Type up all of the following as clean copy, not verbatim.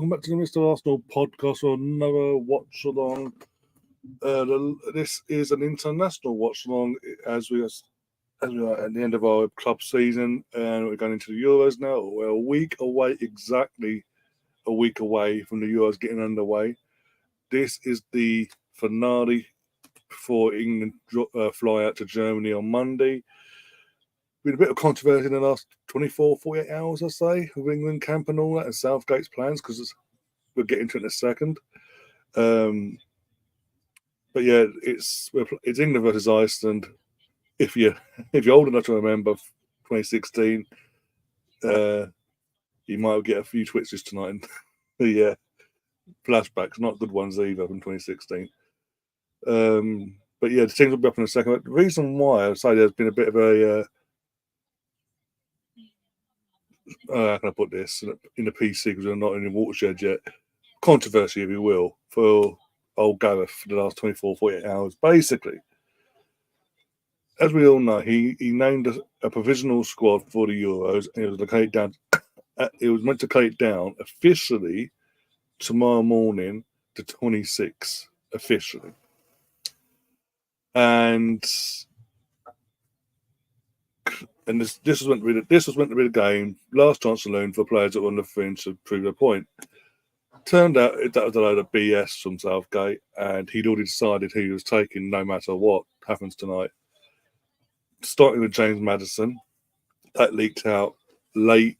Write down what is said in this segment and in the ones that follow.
welcome back to the Mr. Arsenal podcast or another watch-along. This is an international watch-along as we are at the end of our club season, and we're going into the Euros now. We're a week away, exactly a week away from the Euros getting underway. This is the finale before England fly out to Germany on Monday. Been a bit of controversy in the last 24, 48 hours, I say, with England camp and all that, and Southgate's plans, because we'll get into it in a second. But yeah, it's England versus Iceland. If you're old enough to remember 2016, you might get a few twitches tonight. Yeah, flashbacks, not good ones either from 2016. But yeah, the teams will be up in a second. But the reason why I say there's been a bit of a how can I put this in the PC, because we're not in the watershed yet, controversy, if you will, for old Gareth for the last 24, 48 hours. Basically, as we all know, he named a provisional squad for the Euros, and it was meant to cut it down officially tomorrow morning to 26 officially. And this was meant to be the game, last chance saloon for players that were on the fringe to prove their point. Turned out that was a load of BS from Southgate, and he'd already decided who he was taking no matter what happens tonight. Starting with James Maddison, that leaked out late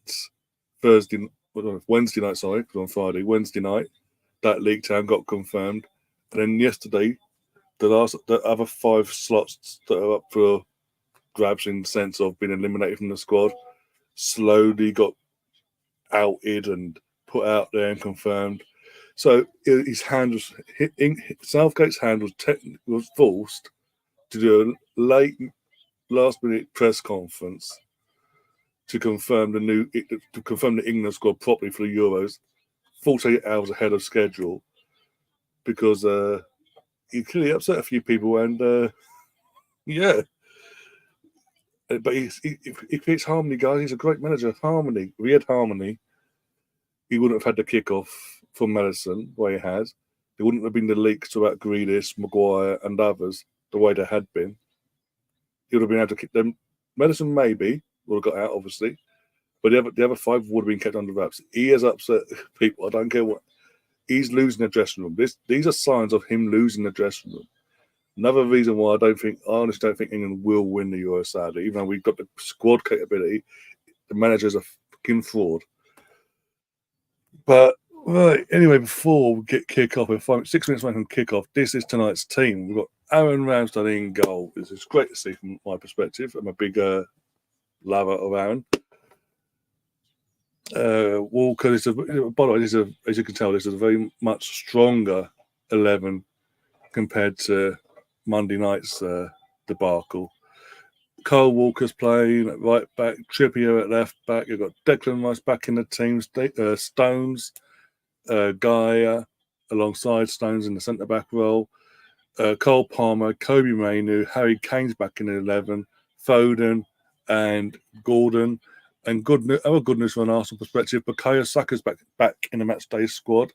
Wednesday night, because on Friday, Wednesday night, that leaked out and got confirmed. And then yesterday, the other 5 slots that are up for grabs in the sense of being eliminated from the squad slowly got outed and put out there and confirmed. So Southgate's hand was forced to do a late last-minute press conference to confirm the England squad properly for the Euros, 48 hours ahead of schedule, because he clearly upset a few people, and yeah. But he creates harmony, guys. He's a great manager. Harmony. If he had harmony, he wouldn't have had the kickoff from Maddison the way he had. There wouldn't have been the leaks about Grealish, Maguire, and others the way there had been. He would have been able to kick them. Maddison maybe would have got out, obviously, but the other 5 would have been kept under wraps. He has upset people. I don't care what. He's losing the dressing room. These are signs of him losing the dressing room. Another reason why I honestly don't think England will win the Euro, sadly. Even though we've got the squad capability, the manager's a fucking fraud. But, right, anyway, before we get kick off, 6 minutes away from kick off, this is tonight's team. We've got Aaron Ramsdale in goal. This is great to see from my perspective. I'm a big lover of Aaron. Walker, by the way, as you can tell, this is a very much stronger 11 compared to Monday night's debacle. Kyle Walker's playing at right back, Trippier at left back. You've got Declan Rice back in the team, Stones, Gaia alongside Stones in the centre back role, Cole Palmer, Kobe Mainu, Harry Kane's back in the 11, Foden and Gordon. And other good news from an Arsenal perspective, Bukayo Saka's back in the matchday squad.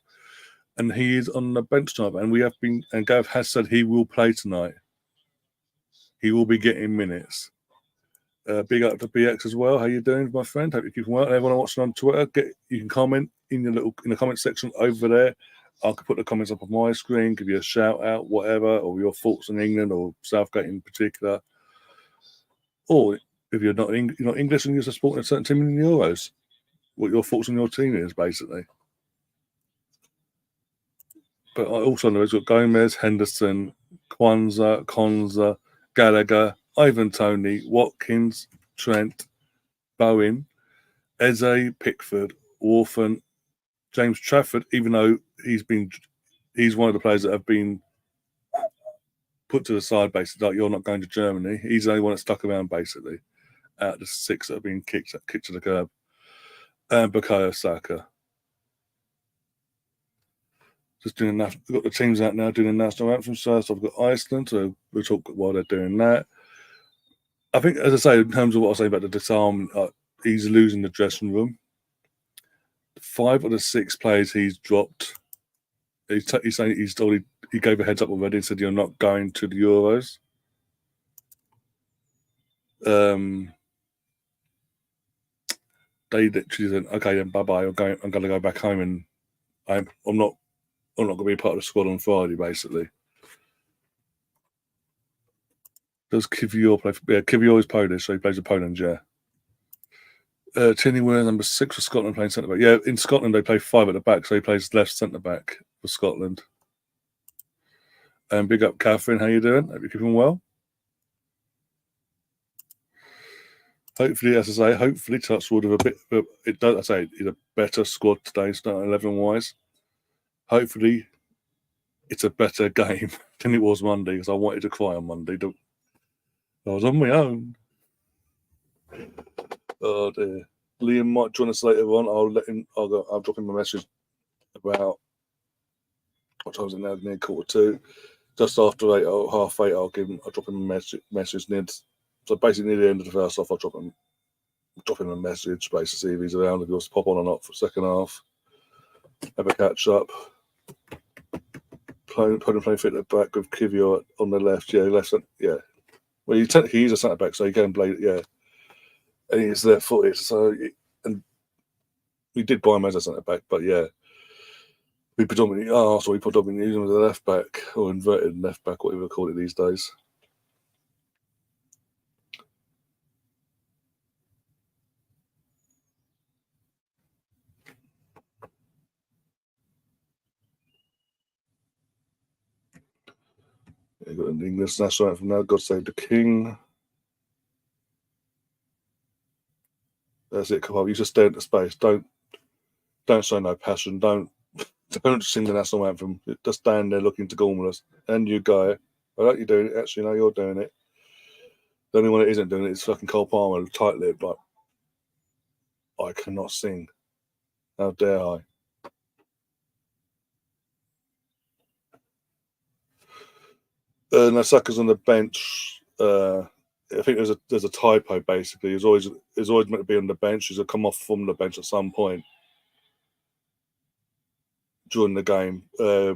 And he is on the bench tonight, and Gav has said he will play tonight. He will be getting minutes. Big up to BX as well. How you doing, my friend? Hope you're keeping well. Everyone watching on Twitter, you can comment in the comment section over there. I can put the comments up on my screen, give you a shout out, whatever, or your thoughts on England or Southgate in particular. Or if you're not English and you're supporting a certain team in the Euros, what your thoughts on your team is, basically. But I also know we've got Gomez, Henderson, Kwanzaa, Konza, Gallagher, Ivan Toney, Watkins, Trent, Bowen, Eze, Pickford, Orphan, James Trafford, even though he's one of the players that have been put to the side, basically, like you're not going to Germany. He's the only one that stuck around, basically, out of the 6 that have been kicked to the curb. And Bukayo Saka. Just doing that. We've got the teams out now doing the national anthem. So I've got Iceland, so we'll talk while they're doing that. I think, as I say, in terms of what I say about the disarm, he's losing the dressing room. 5 of the 6 players he's dropped. He's saying he gave a heads up already and said you're not going to the Euros. They literally said, "Okay, then bye bye. I'm going to go back home, and I'm not going to be part of the squad on Friday." Basically, does Kivior play? Yeah, Kivior is Polish, so he plays for Poland. Yeah. Tierney Williams, number 6 for Scotland, playing centre back. Yeah, in Scotland they play 5 at the back, so he plays left centre back for Scotland. And big up, Catherine. How you doing? Hope you're keeping well. Hopefully, as I say, Touchwood of a bit. It does. I say it's a better squad today, starting 11 wise. Hopefully, it's a better game than it was Monday, because I wanted to cry on Monday. I was on my own. Oh dear. Liam might join us later on. I'll drop him a message about what time is it now? Near 1:45. Just after 8 or 8:30, I'll drop him a message. So basically near the end of the first half, I'll drop him a message, basically see if he's around, if he wants to pop on or not for the second half. Have a catch up. Playing fit at the back with Kivior on the left. Yeah, left. Yeah. Well, he's a centre back, so he can play. Yeah, and he's left-footed. So, and we did buy him as a centre back, but yeah, we predominantly use him as a left back or inverted left back, whatever you call it these days. Yeah, got an English national anthem now. God save the King. That's it. Come on, you just stay into space. Don't show no passion. Don't sing the national anthem. Just stand there looking to gormless. And you go, I like you doing it. Actually, no, you're doing it. The only one that isn't doing it is fucking Cole Palmer, tight lip. Like, I cannot sing. How dare I? Nasaka's on the bench. I think there's a typo. Basically, he's always meant to be on the bench. He's come off from the bench at some point during the game.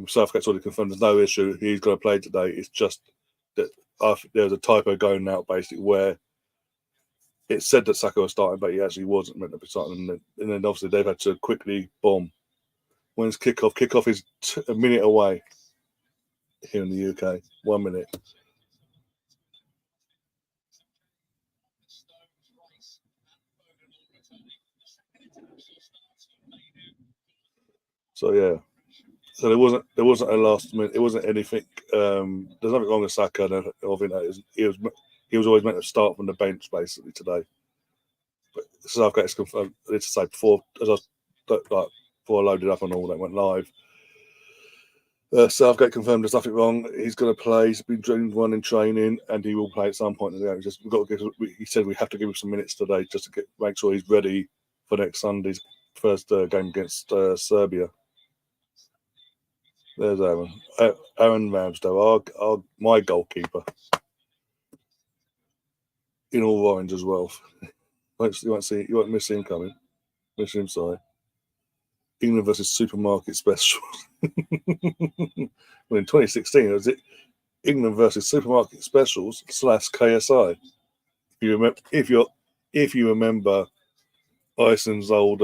Southgate's already confirmed there's no issue. He's going to play today. It's just that there's a typo going out basically where it said that Saka was starting, but he actually wasn't meant to be starting. And then obviously they've had to quickly bomb. When's kickoff? Kickoff is a minute away here in the UK. 1 minute. So yeah. So there wasn't a last minute. It wasn't anything. There's nothing wrong with Saka. He was always meant to start from the bench basically today. But Southgate's confirmed. To say before I loaded up and all that went live. Southgate confirmed there's nothing wrong. He's going to play. He's been doing one in training, and he will play at some point in the game. He said we have to give him some minutes today just to make sure he's ready for next Sunday's first game against Serbia. There's Aaron. Aaron Ramsdale, my goalkeeper. In all orange as well. You won't miss him coming. Miss him, sorry. England versus supermarket specials. Well, in 2016, was it England versus supermarket specials / KSI? If you remember Iceland's old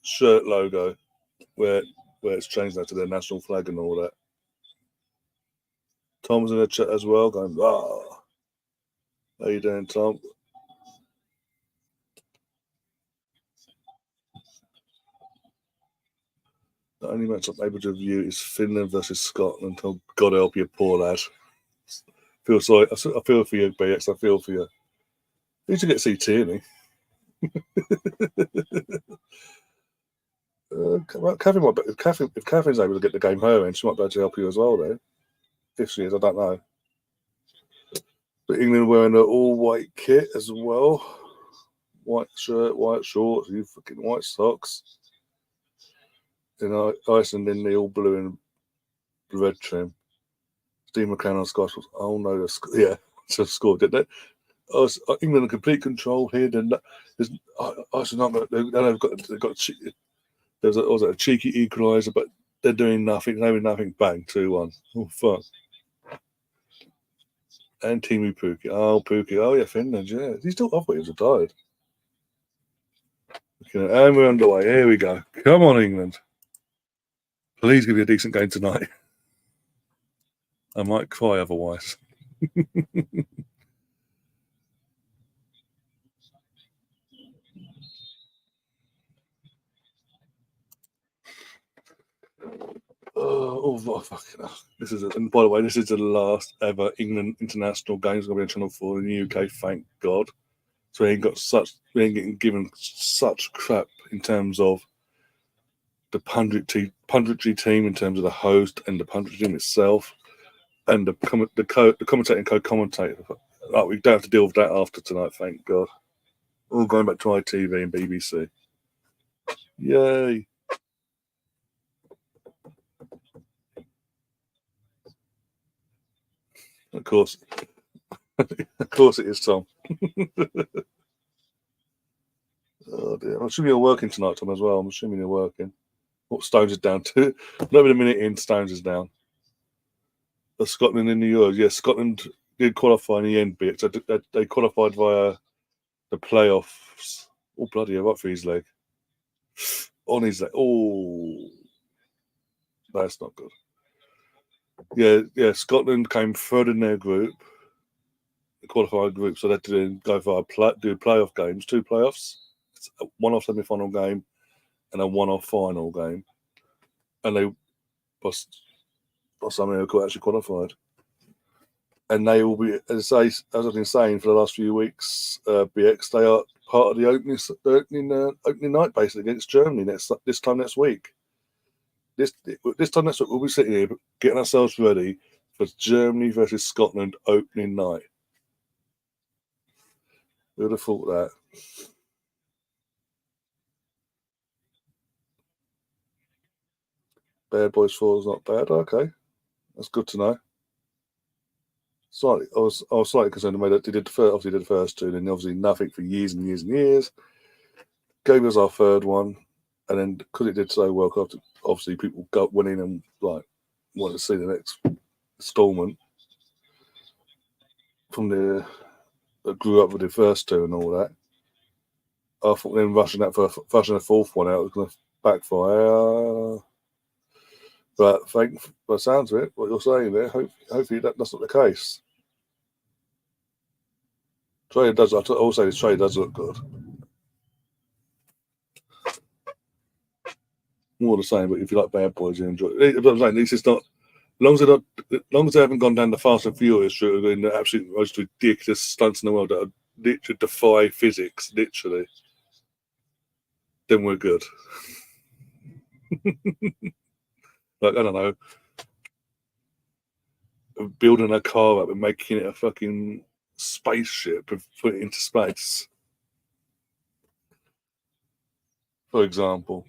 shirt logo, where it's changed now to their national flag and all that. Tom's in the chat as well, going, "Ah, how you doing, Tom?" The only match I'm able to view is Finland versus Scotland. Oh, God help you, poor lad. I feel for you, BX. I feel for you. You should get to see Tierney. If Catherine's able to get the game her end, she might be able to help you as well, though. If she is, I don't know. But England wearing an all-white kit as well. White shirt, white shorts, you fucking white socks. In Iceland in the all blue and red trim. Steve McLaren on Scotch. Oh no, just scored, didn't it? England in complete control here. There's Iceland. They've got there's a cheeky equaliser, but they're doing nothing. They're doing nothing. Bang, 2-1. Oh fuck. And Timu Pukki. Oh, Pukki. Oh yeah, Finland. Yeah, he's still off. He was retired. Okay, and we're underway. Here we go. Come on, England. Please give me a decent game tonight. I might cry otherwise. Oh, fucking hell. And by the way, this is the last ever England international games going to be on Channel 4 in the UK, thank God. So we ain't getting given such crap in terms of the punditry team, in terms of the host and the punditry team itself, and the commentator and co-commentator. Like, we don't have to deal with that after tonight, thank God. All going back to ITV and BBC. Yay. Of course. Of course it is, Tom. Oh dear. I'm assuming you're working tonight, Tom, as well. I'm assuming you're working. What Stones is down to? Not even a minute in, Stones is down. Scotland in the Euros. Yeah, Scotland did qualify in the end, but they qualified via the playoffs. Oh, bloody hell, up for his leg. On his leg. Oh, that's not good. Yeah, Scotland came third in their group, the qualifying group, so they had to go via do playoff games, 2 playoffs, a one-off semi-final game and a one-off final game. And they, by some miracle, actually qualified. And they will be, as I've been saying for the last few weeks, BX, they are part of the opening night, basically, against Germany this time next week. This time next week, we'll be sitting here getting ourselves ready for Germany versus Scotland opening night. Who would have thought that? Bad Boys 4 is not bad. Okay, that's good to know. I was slightly concerned the way that they did the first 2, then obviously nothing for years and years and years. Gave us our third one, and then because it did so well, obviously people went in and wanted to see the next installment from that grew up with the first 2 and all that. I thought then rushing the 4th one out was going to backfire. But by the sounds of it, what you're saying there, hopefully that's not the case. Trailer does. I'll say this trailer does look good. More the same, but if you like Bad Boys, you enjoy it. But I'm saying this is not. As long as they haven't gone down the Fast and Furious route, doing the absolute most ridiculous stunts in the world that literally defy physics, literally, then we're good. I don't know, building a car up and making it a fucking spaceship and put it into space, for example.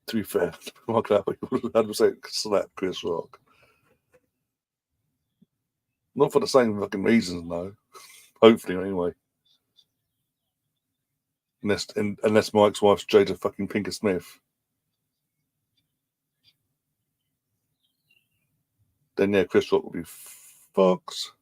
To be fair, Mark Clapper would 100% slap Chris Rock. Not for the same fucking reasons, though. Hopefully, anyway. Unless Mike's wife's Jada fucking Pinkett Smith. Then, yeah, Chris Rock will be Fox.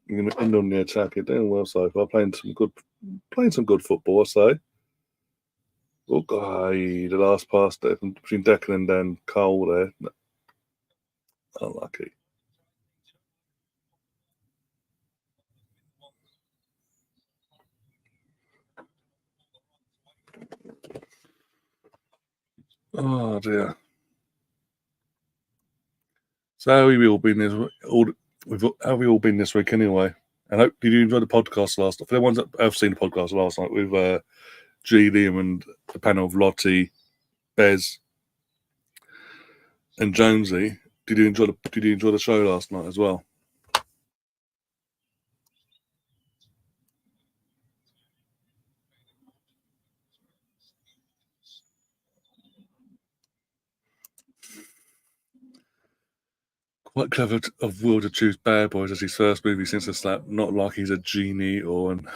You're going to end on the attack. You're doing well so far. Playing some good football, I say. Oh, God, the last pass there between Declan and then Cole there. Unlucky. Oh, dear. So how have we all been this week anyway? And did you enjoy the podcast last night? For the ones that have seen the podcast last night with G. Liam and the panel of Lottie, Bez, and Jonesy. Did you enjoy the show last night as well? Quite clever of Will to choose Bad Boys as his first movie since the slap. Not like he's a genie or an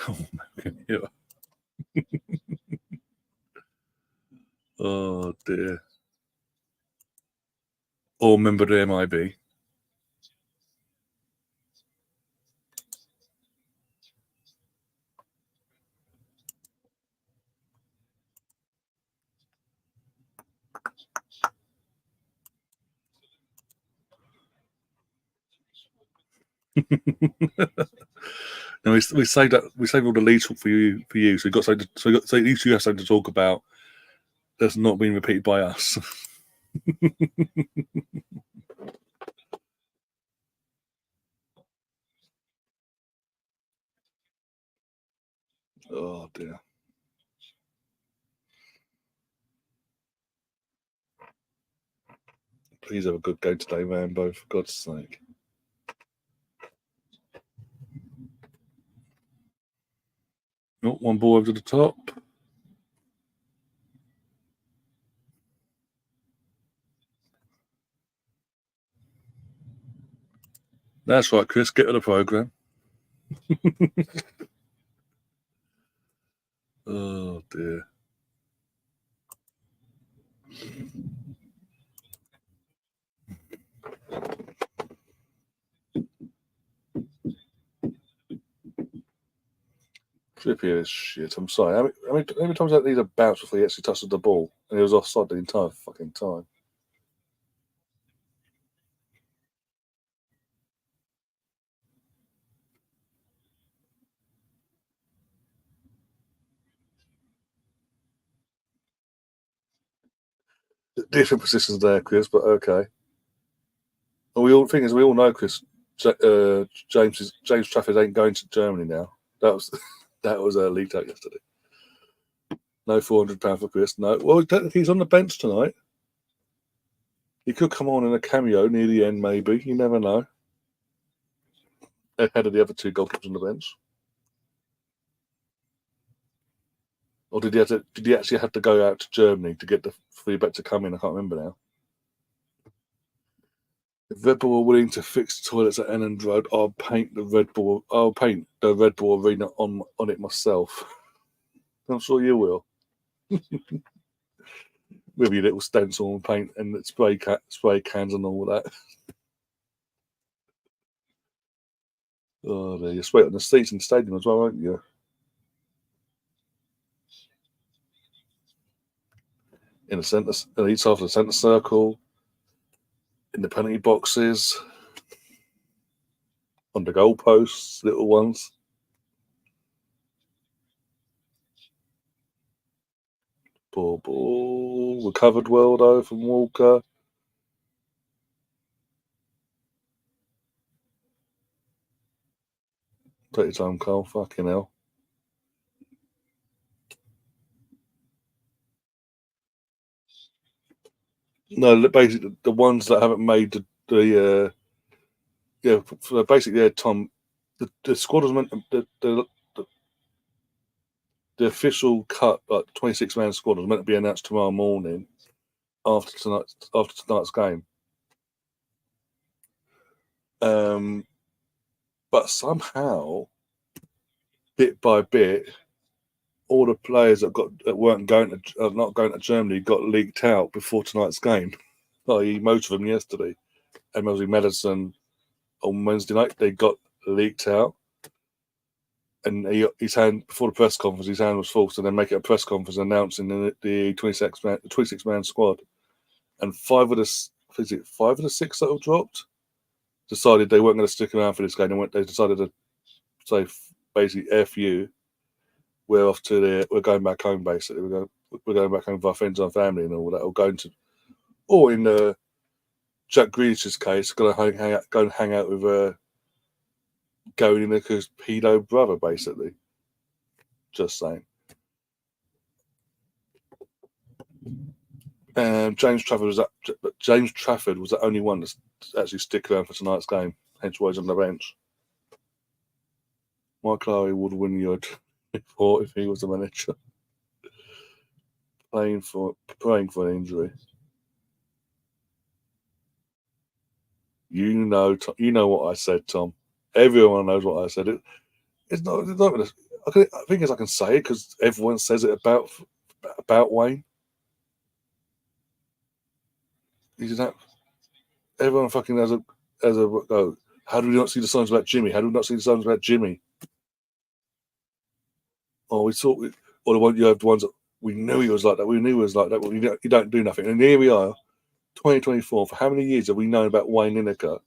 oh dear. Or member the MIB. No, we saved all the lead for you. So you got something. So at least you have something to talk about that's not being repeated by us. Oh dear. Please have a good game today, Rambo, for God's sake. Not one ball over to the top. That's right, Chris. Get to the programme. Oh dear. Trippier is shit. I'm sorry. How many times did he need a bounce before he actually touches the ball? And he was offside the entire fucking time. Different positions there, Chris, but okay. And we all know, Chris. James Trafford ain't going to Germany now. That was leaked out yesterday. No £400 for Chris. No. Well, technically he's on the bench tonight. He could come on in a cameo near the end, maybe. You never know. Ahead of the other two goalkeepers on the bench. Or did he actually have to go out to Germany to get the feedback to come in? I can't remember now. If Red Bull were willing to fix toilets at Enland Road, I'll paint the Red Bull Arena on it myself. I'm sure you will. With your little stencil and paint and spray cans and all that. Oh, there you spray it on the seats in the stadium as well, won't you? In the centre, each half of the centre circle, in the penalty boxes, on the goalposts, little ones. Poor ball. Recovered well, though, from Walker. Take your time, Carl. Fucking hell. No, basically, the ones that haven't made Tom, the squad was meant the official cut, like 26-man squad, was meant to be announced tomorrow morning after tonight's game. But somehow, bit by bit, all the players that weren't not going to Germany got leaked out before tonight's game. i.e., most of them yesterday. And obviously Madison on Wednesday night, they got leaked out. And his hand, before the press conference, his hand was forced to then make it a press conference announcing the 26-man squad. And five of the six that have dropped decided they weren't going to stick around for this game. They decided to say, basically, F you. We're going back home, basically. We're going back home with our friends and family and all that. Or in Jack Grealish's case, going to hang out with Gary Lineker's pedo brother, basically. Just saying. James Trafford was the only one to actually stick around for tonight's game. Hence why he's on the bench. Mike Lowry would win you a report if he was the manager. Praying for an injury. You know what I said, Tom. Everyone knows what I said. It's not. I think I can say it because everyone says it about Wayne. He's that. Everyone fucking has a go. How do we not see the signs about Jimmy? How do we not see the signs about Jimmy? Oh, we thought, or the one you have the ones that we knew he was like that. We knew he was like that. But you don't do nothing. And here we are, 2024. For how many years have we known about Wayne Lineker?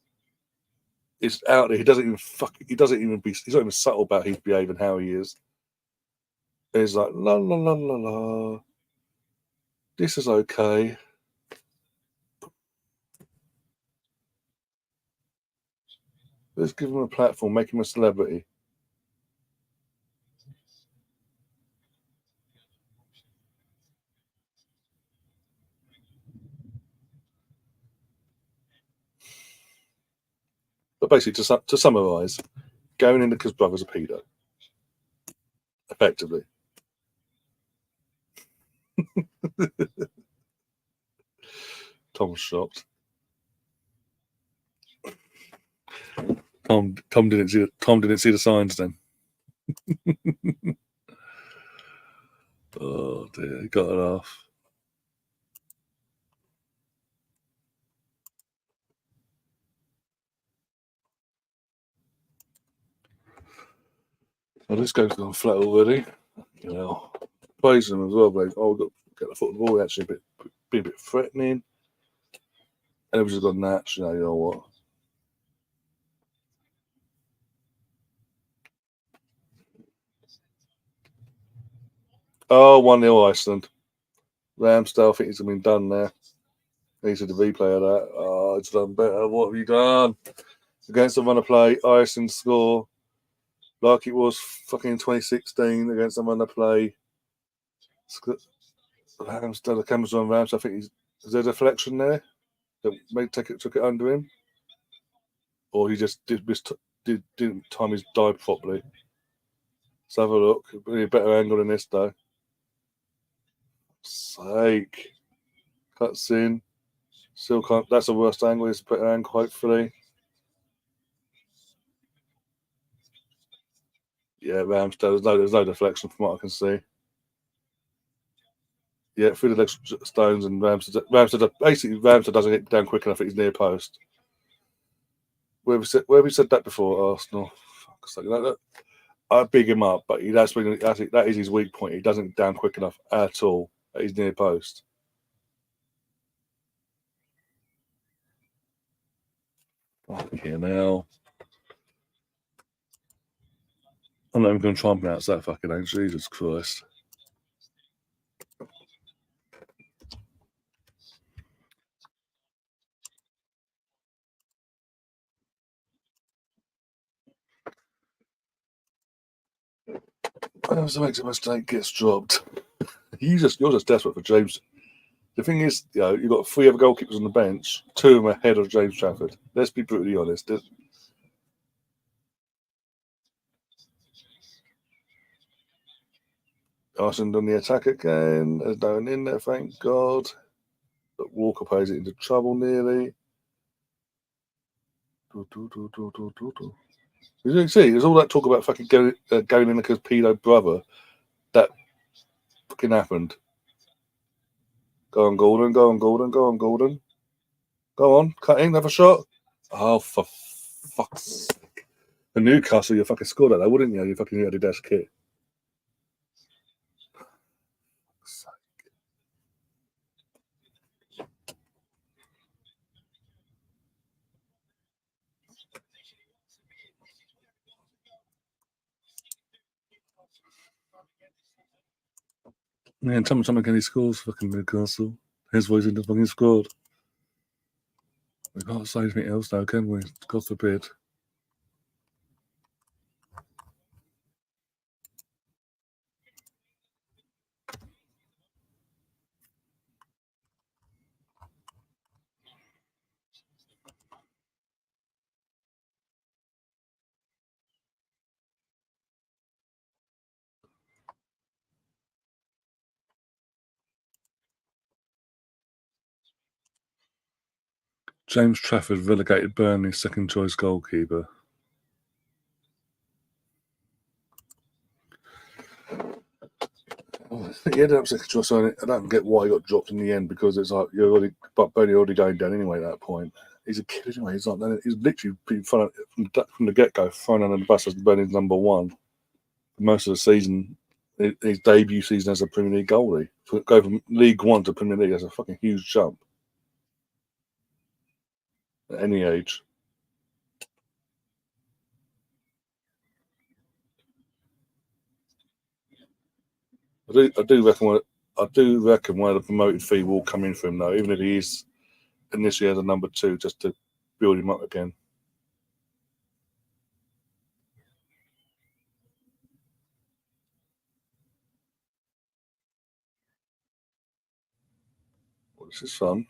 It's out there. He doesn't even he's not even subtle about his behaviour and how he is. It's like la la la la la. This is okay. Let's give him a platform, make him a celebrity. But basically, to summarise, Gary Lineker's brother's a pedo. Effectively. Tom's shocked. Tom didn't see the signs then. Oh dear, he got it off. Oh, this game's gone flat already. You know, plays them as well, but we've got to get the foot of the ball. Actually, be a bit threatening. And we've just got Natch. You know what? Oh, 1-0 Iceland. Ramsdale, I think he's been done there. He's a replay of that. Oh, it's done better. What have you done? Against the runner play, Iceland score like it was fucking 2016 against the runner play. Ramsdale, the camera's on Ramsdale. I think is there a deflection there that took it under him, or he just didn't time his dive properly. Let's have a look. Be a better angle than this though. Sake. Cuts in. Still can't. That's the worst angle. It's a better angle, hopefully. Yeah, Ramsdale. There's no deflection from what I can see. Yeah, through the legs, Stones and Ramsdale doesn't get down quick enough at his near post. Where have we said that before? Arsenal. Fuck's sake. I big him up, but that is his weak point. He doesn't get down quick enough at all at his near post. Fucking hell. I'm not even going to try and pronounce that fucking name. Jesus Christ. Whoever makes a mistake gets dropped. You're just desperate for James. The thing is, you've got 3 other goalkeepers on the bench, 2 of them ahead of James Trafford. Let's be brutally honest. Iceland on the attack again. There's no one in there, thank God. But Walker plays it into trouble nearly. You can see, there's all that talk about fucking Gary Lineker's pedo brother. That fucking happened. Go on, Gordon. Go on, Gordon. Go on, Gordon. Go on. Cutting. Have a shot. Oh, for fuck's sake. The Newcastle, you fucking scored at that, wouldn't you? You fucking Adidas kit. Man, time again he scores fucking Newcastle. His voice in the fucking scored. We can't say anything else now, can we? God forbid. James Trafford relegated Burnley's second choice goalkeeper. He ended up second choice. I don't get why he got dropped in the end, because it's like but Burnley already going down anyway at that point. He's a kid anyway. He's literally been from the get-go thrown under the bus as Burnley's number one for most of the season. His debut season as a Premier League goalie. Go from League One to Premier League, that's a fucking huge jump at any age. I do reckon one of the promoted fee will come in for him though, even if he is initially as a number two, just to build him up again. Well, this is fun.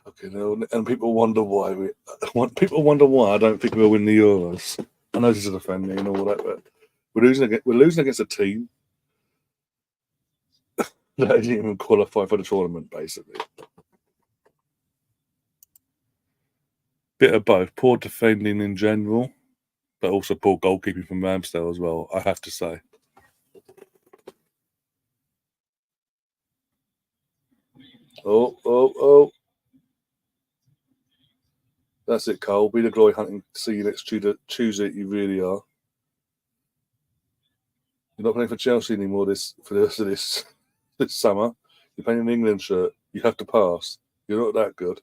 Fucking hell. And people wonder why I don't think we'll win the Euros. I know this is offending and all that, but we're losing against a team that didn't even qualify for the tournament, basically. Bit of both. Poor defending in general, but also poor goalkeeping from Ramsdale as well, I have to say. Oh. That's it, Cole. Be the glory hunting. See you next Tuesday. You really are. You're not playing for Chelsea anymore for the rest of this summer. You're playing an England shirt. You have to pass. You're not that good.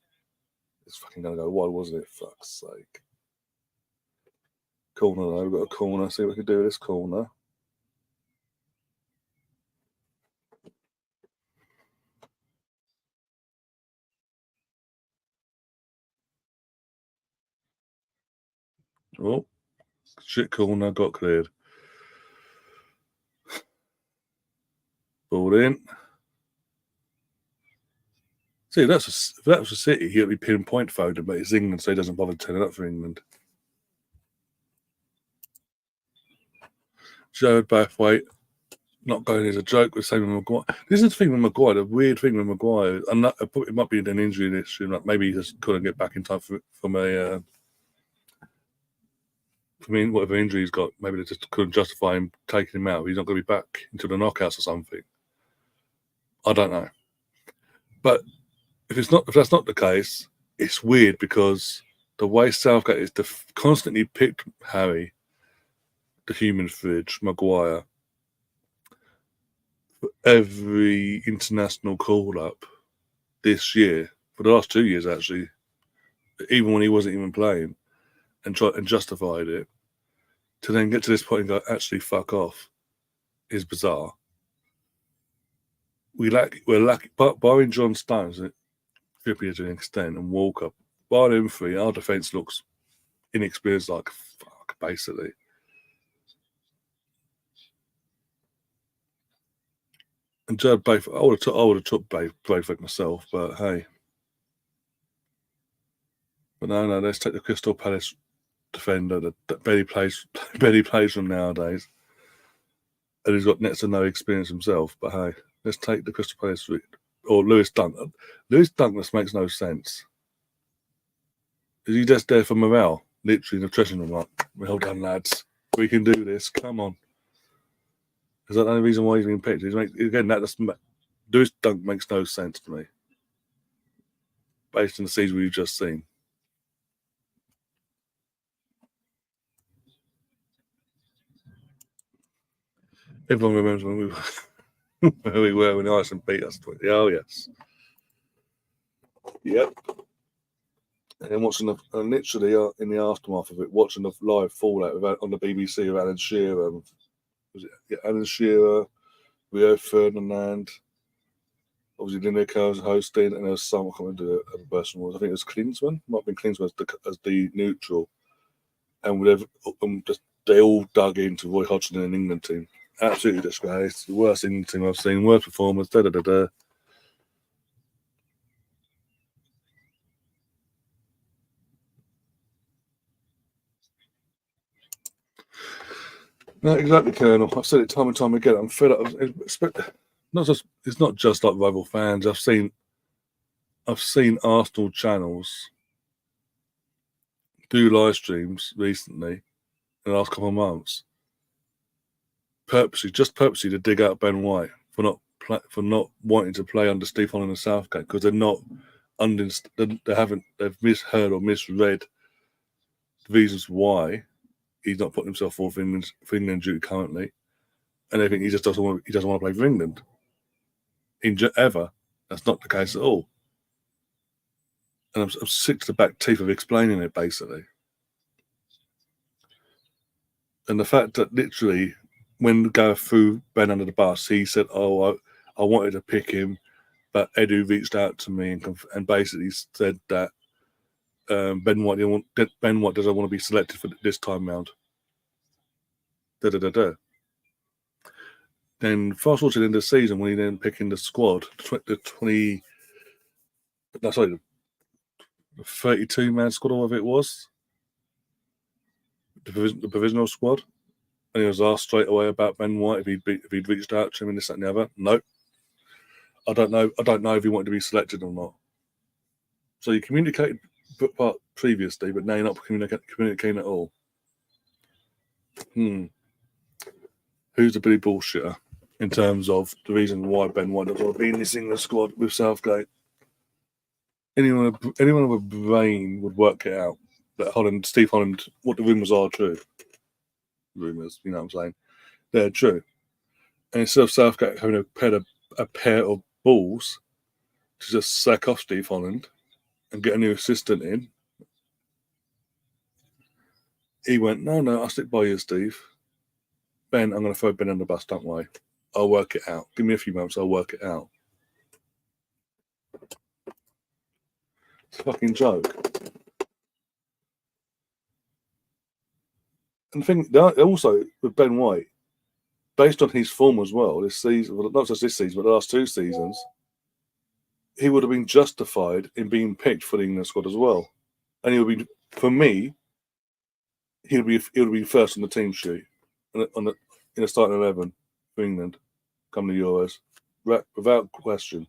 It's fucking gonna go wide, wasn't it? Fuck's sake. Corner though. We've got a corner. See what we can do with this corner. Oh, shit corner got cleared. Ball in. See, if that was a City, he'd be pinpoint Foden, but it's England, so he doesn't bother turning up for England. Joe Bathwaite, not going as a joke with same with Maguire. This is the thing with Maguire, the weird thing with Maguire, and it might be an injury issue, like maybe he just couldn't get back in time whatever injury he's got. Maybe they just couldn't justify him taking him out. He's not going to be back into the knockouts or something. I don't know. But if that's not the case, it's weird because the way Southgate is constantly picked Harry, the human fridge, Maguire, for every international call-up this year, for the last 2 years actually, even when he wasn't even playing, and justified it, to then get to this point and go, actually, fuck off, is bizarre. We're lucky, but barring John Stones, Trippier to an extent, and Walker, barring them three, our defence looks inexperienced like fuck, basically. And Jared Bayford, I would have took Bayford myself, but hey. But no, let's take the Crystal Palace defender that barely plays from nowadays, and he's got next to no experience himself. But hey, let's take the Crystal Palace or Lewis Dunk. Lewis Dunk, this makes no sense. Is he just there for morale? Literally in the dressing room, like, well done, lads. We can do this. Come on. Is that the only reason why he's been picked? Lewis Dunk makes no sense to me, based on the season we've just seen. Everyone remembers when where we were when Iceland beat us. Oh yes, yep. And then watching literally in the aftermath of it, watching the live fallout on the BBC of Alan Shearer. Was it Alan Shearer, Rio Ferdinand? Obviously, Lineker was hosting, and there was some, I can't remember who the other person was. I think it was Klinsmann. Might have been Klinsmann as the neutral. And they all dug into Roy Hodgson and an England team. Absolutely disgraced. The worst England team I've seen. Worst performance. Da. No, exactly, Colonel. I've said it time and time again. I'm fed up. It's not just like rival fans. I've seen I've seen Arsenal channels do live streams recently in the last couple of months, purposely to dig out Ben White for not wanting to play under Steve Holland and Southgate, because they've misheard or misread the reasons why he's not putting himself forward for England duty currently, and they think he doesn't want to play for England ever. That's not the case at all. And I'm sick to the back teeth of explaining it, basically. And the fact that literally, when Gareth threw Ben under the bus, he said, "Oh, I wanted to pick him, but Edu reached out to me and basically said that Ben White doesn't want to be selected for this time round." Then fast forward to the end of the season, when he then picking the squad, the 32-man squad, or whatever it was, the provisional squad, and he was asked straight away about Ben White if he'd reached out to him and this, that, and the other. No, I don't know if he wanted to be selected or not. So you communicated previously, but now you're not communicating at all. Who's the Billy bullshitter in terms of the reason why Ben White doesn't want to be in this England squad with Southgate? Anyone with a brain would work it out that Steve Holland, what the rumours are true. Rumours, you know what I'm saying? They're true. And instead of Southgate having a pair of balls to just sack off Steve Holland and get a new assistant in, he went, no, I'll stick by you, Steve. Ben, I'm going to throw Ben on the bus, don't worry. I'll work it out. Give me a few months, I'll work it out. It's a fucking joke. And the thing, also with Ben White, based on his form as well this season, well, not just this season, but the last two seasons, he would have been justified in being picked for the England squad as well. And he would be, for me, he would be first on the team sheet in the starting 11 for England come the Euros, without question.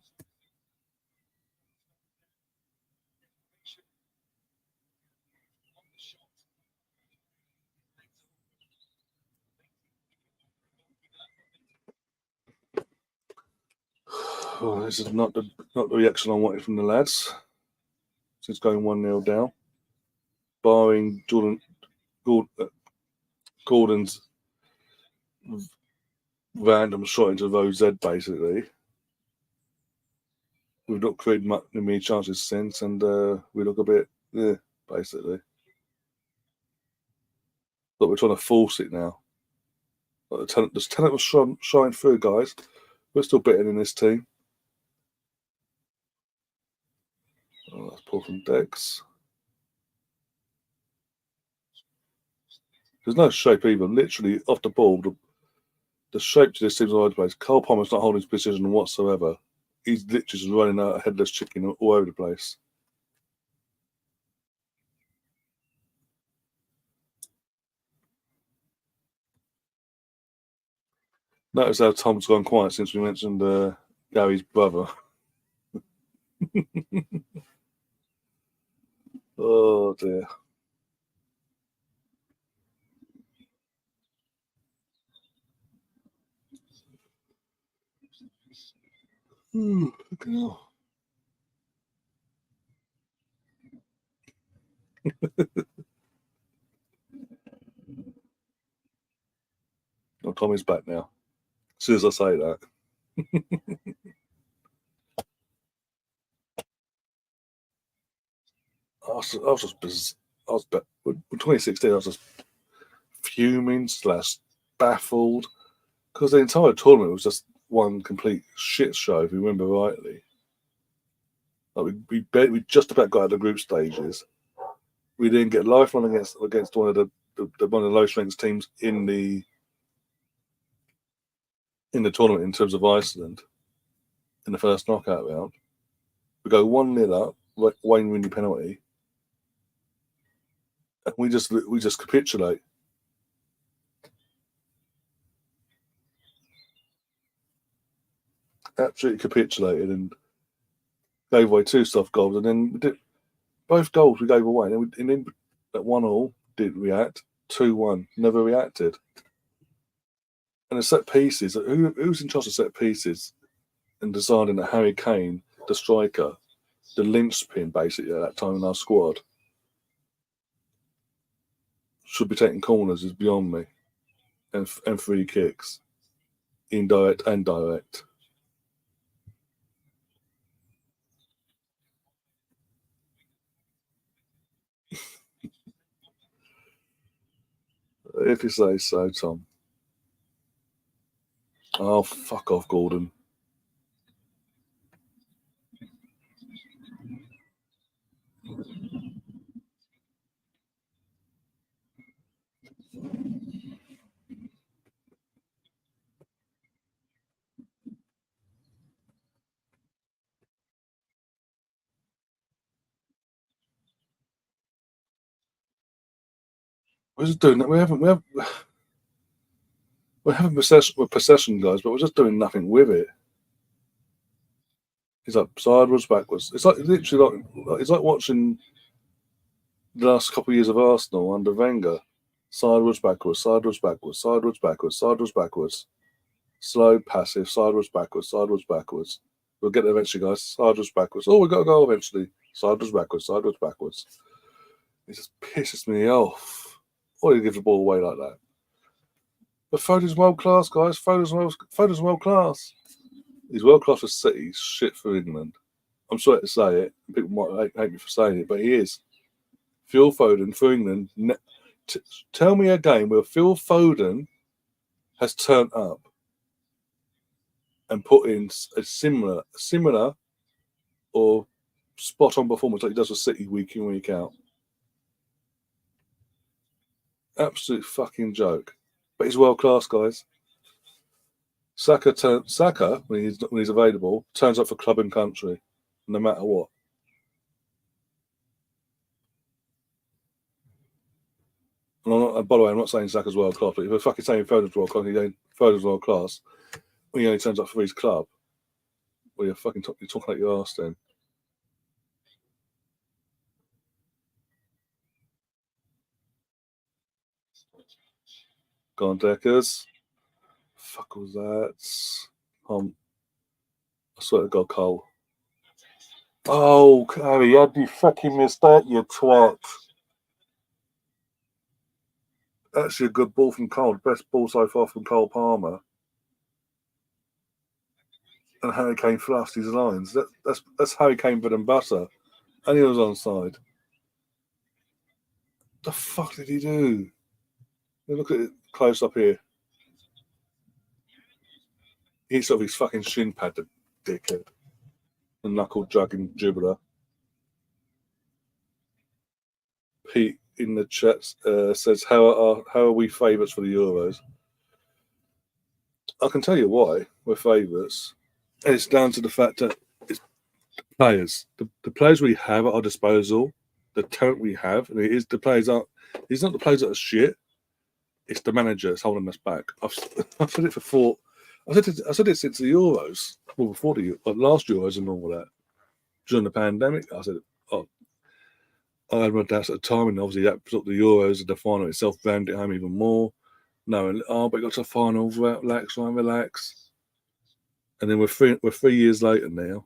Oh, this is not the reaction I wanted from the lads. Since going 1-0 down, barring Gordon's random shot into row Z, basically. We've not created many chances since, and we look a bit, basically. But we're trying to force it now. But the talent was shine through, guys. We're still better in this team. Oh, that's Paul from Dex. There's no shape either. Literally, off the ball, the shape to this team's all over the place. Cole Palmer's not holding his position whatsoever. He's literally just running a headless chicken all over the place. Notice how Tom's gone quiet since we mentioned Gary's brother. Oh dear. Oh, Tommy's back now. As soon as I say that. With 2016, I was just fuming / baffled, because the entire tournament was just one complete shit show, if you remember rightly. Like we just about got out of the group stages. We didn't get lifeline against one of the low strength teams in the tournament in terms of Iceland in the first knockout round. We go 1-0 up, Wayne Rooney penalty, and we just capitulate. Absolutely capitulated, and gave away 2 soft goals, and then we did both goals we gave away, and then at 1-1 didn't react, 2-1 never reacted. And the set pieces, who's in charge of set pieces and deciding that Harry Kane, the striker, the linchpin basically at that time in our squad, should be taking corners is beyond me, and free kicks, indirect and direct. If you say so, Tom. Oh, fuck off, Gordon. We're just doing that. We're having possession, guys, but we're just doing nothing with it. It's like sideways, backwards. It's like literally it's like watching the last couple of years of Arsenal under Wenger. Sideways, backwards, sideways, backwards, sideways, backwards, sideways, backwards. Slow, passive, sideways, backwards, sideways, backwards. We'll get there eventually, guys. Sideways, backwards. Oh, we got to go eventually. Sideways, backwards, sideways, backwards. It just pisses me off. Why do you give the ball away like that? But Foden's world class, guys. Foden's world class. He's world class for City, shit for England. I'm sorry to say it. People might hate me for saying it, but he is. Phil Foden for England. Tell me a game where Phil Foden has turned up and put in a similar or spot on performance like he does with City week in, week out. Absolute fucking joke. But he's world class, guys. Saka, when he's available, turns up for club and country, no matter what. And by the way, I'm not saying Saka's world class, but if we're fucking saying Foden's world class, Foden's world class, when he only turns up for his club, well, you're talking like your arse then. Go on, Deckers. Fuck was that? I swear to God, Cole. Oh, Harry, how'd you fucking miss that, you twat? Actually, a good ball from Cole. Best ball so far from Cole Palmer. And Harry Kane flushed his lines. That's Harry Kane bread and butter. And he was onside. The fuck did he do? Look at it close up here. He's sort of his fucking shin pad, the dickhead. The knuckle dragging dribbler. Pete in the chat says, how are we favourites for the Euros? I can tell you why we're favourites. And it's down to the fact that it's players. The players we have at our disposal, the talent we have, and it's not the players that are shit. It's the manager that's holding us back. I've said it before. I said it since the Euros, well before the last Euros and all that. During the pandemic, I said, I had my doubts at the time, and obviously that sort of the Euros and the final itself rammed it home even more. Knowing, but got to the final, relax. And then we're 3 years later now,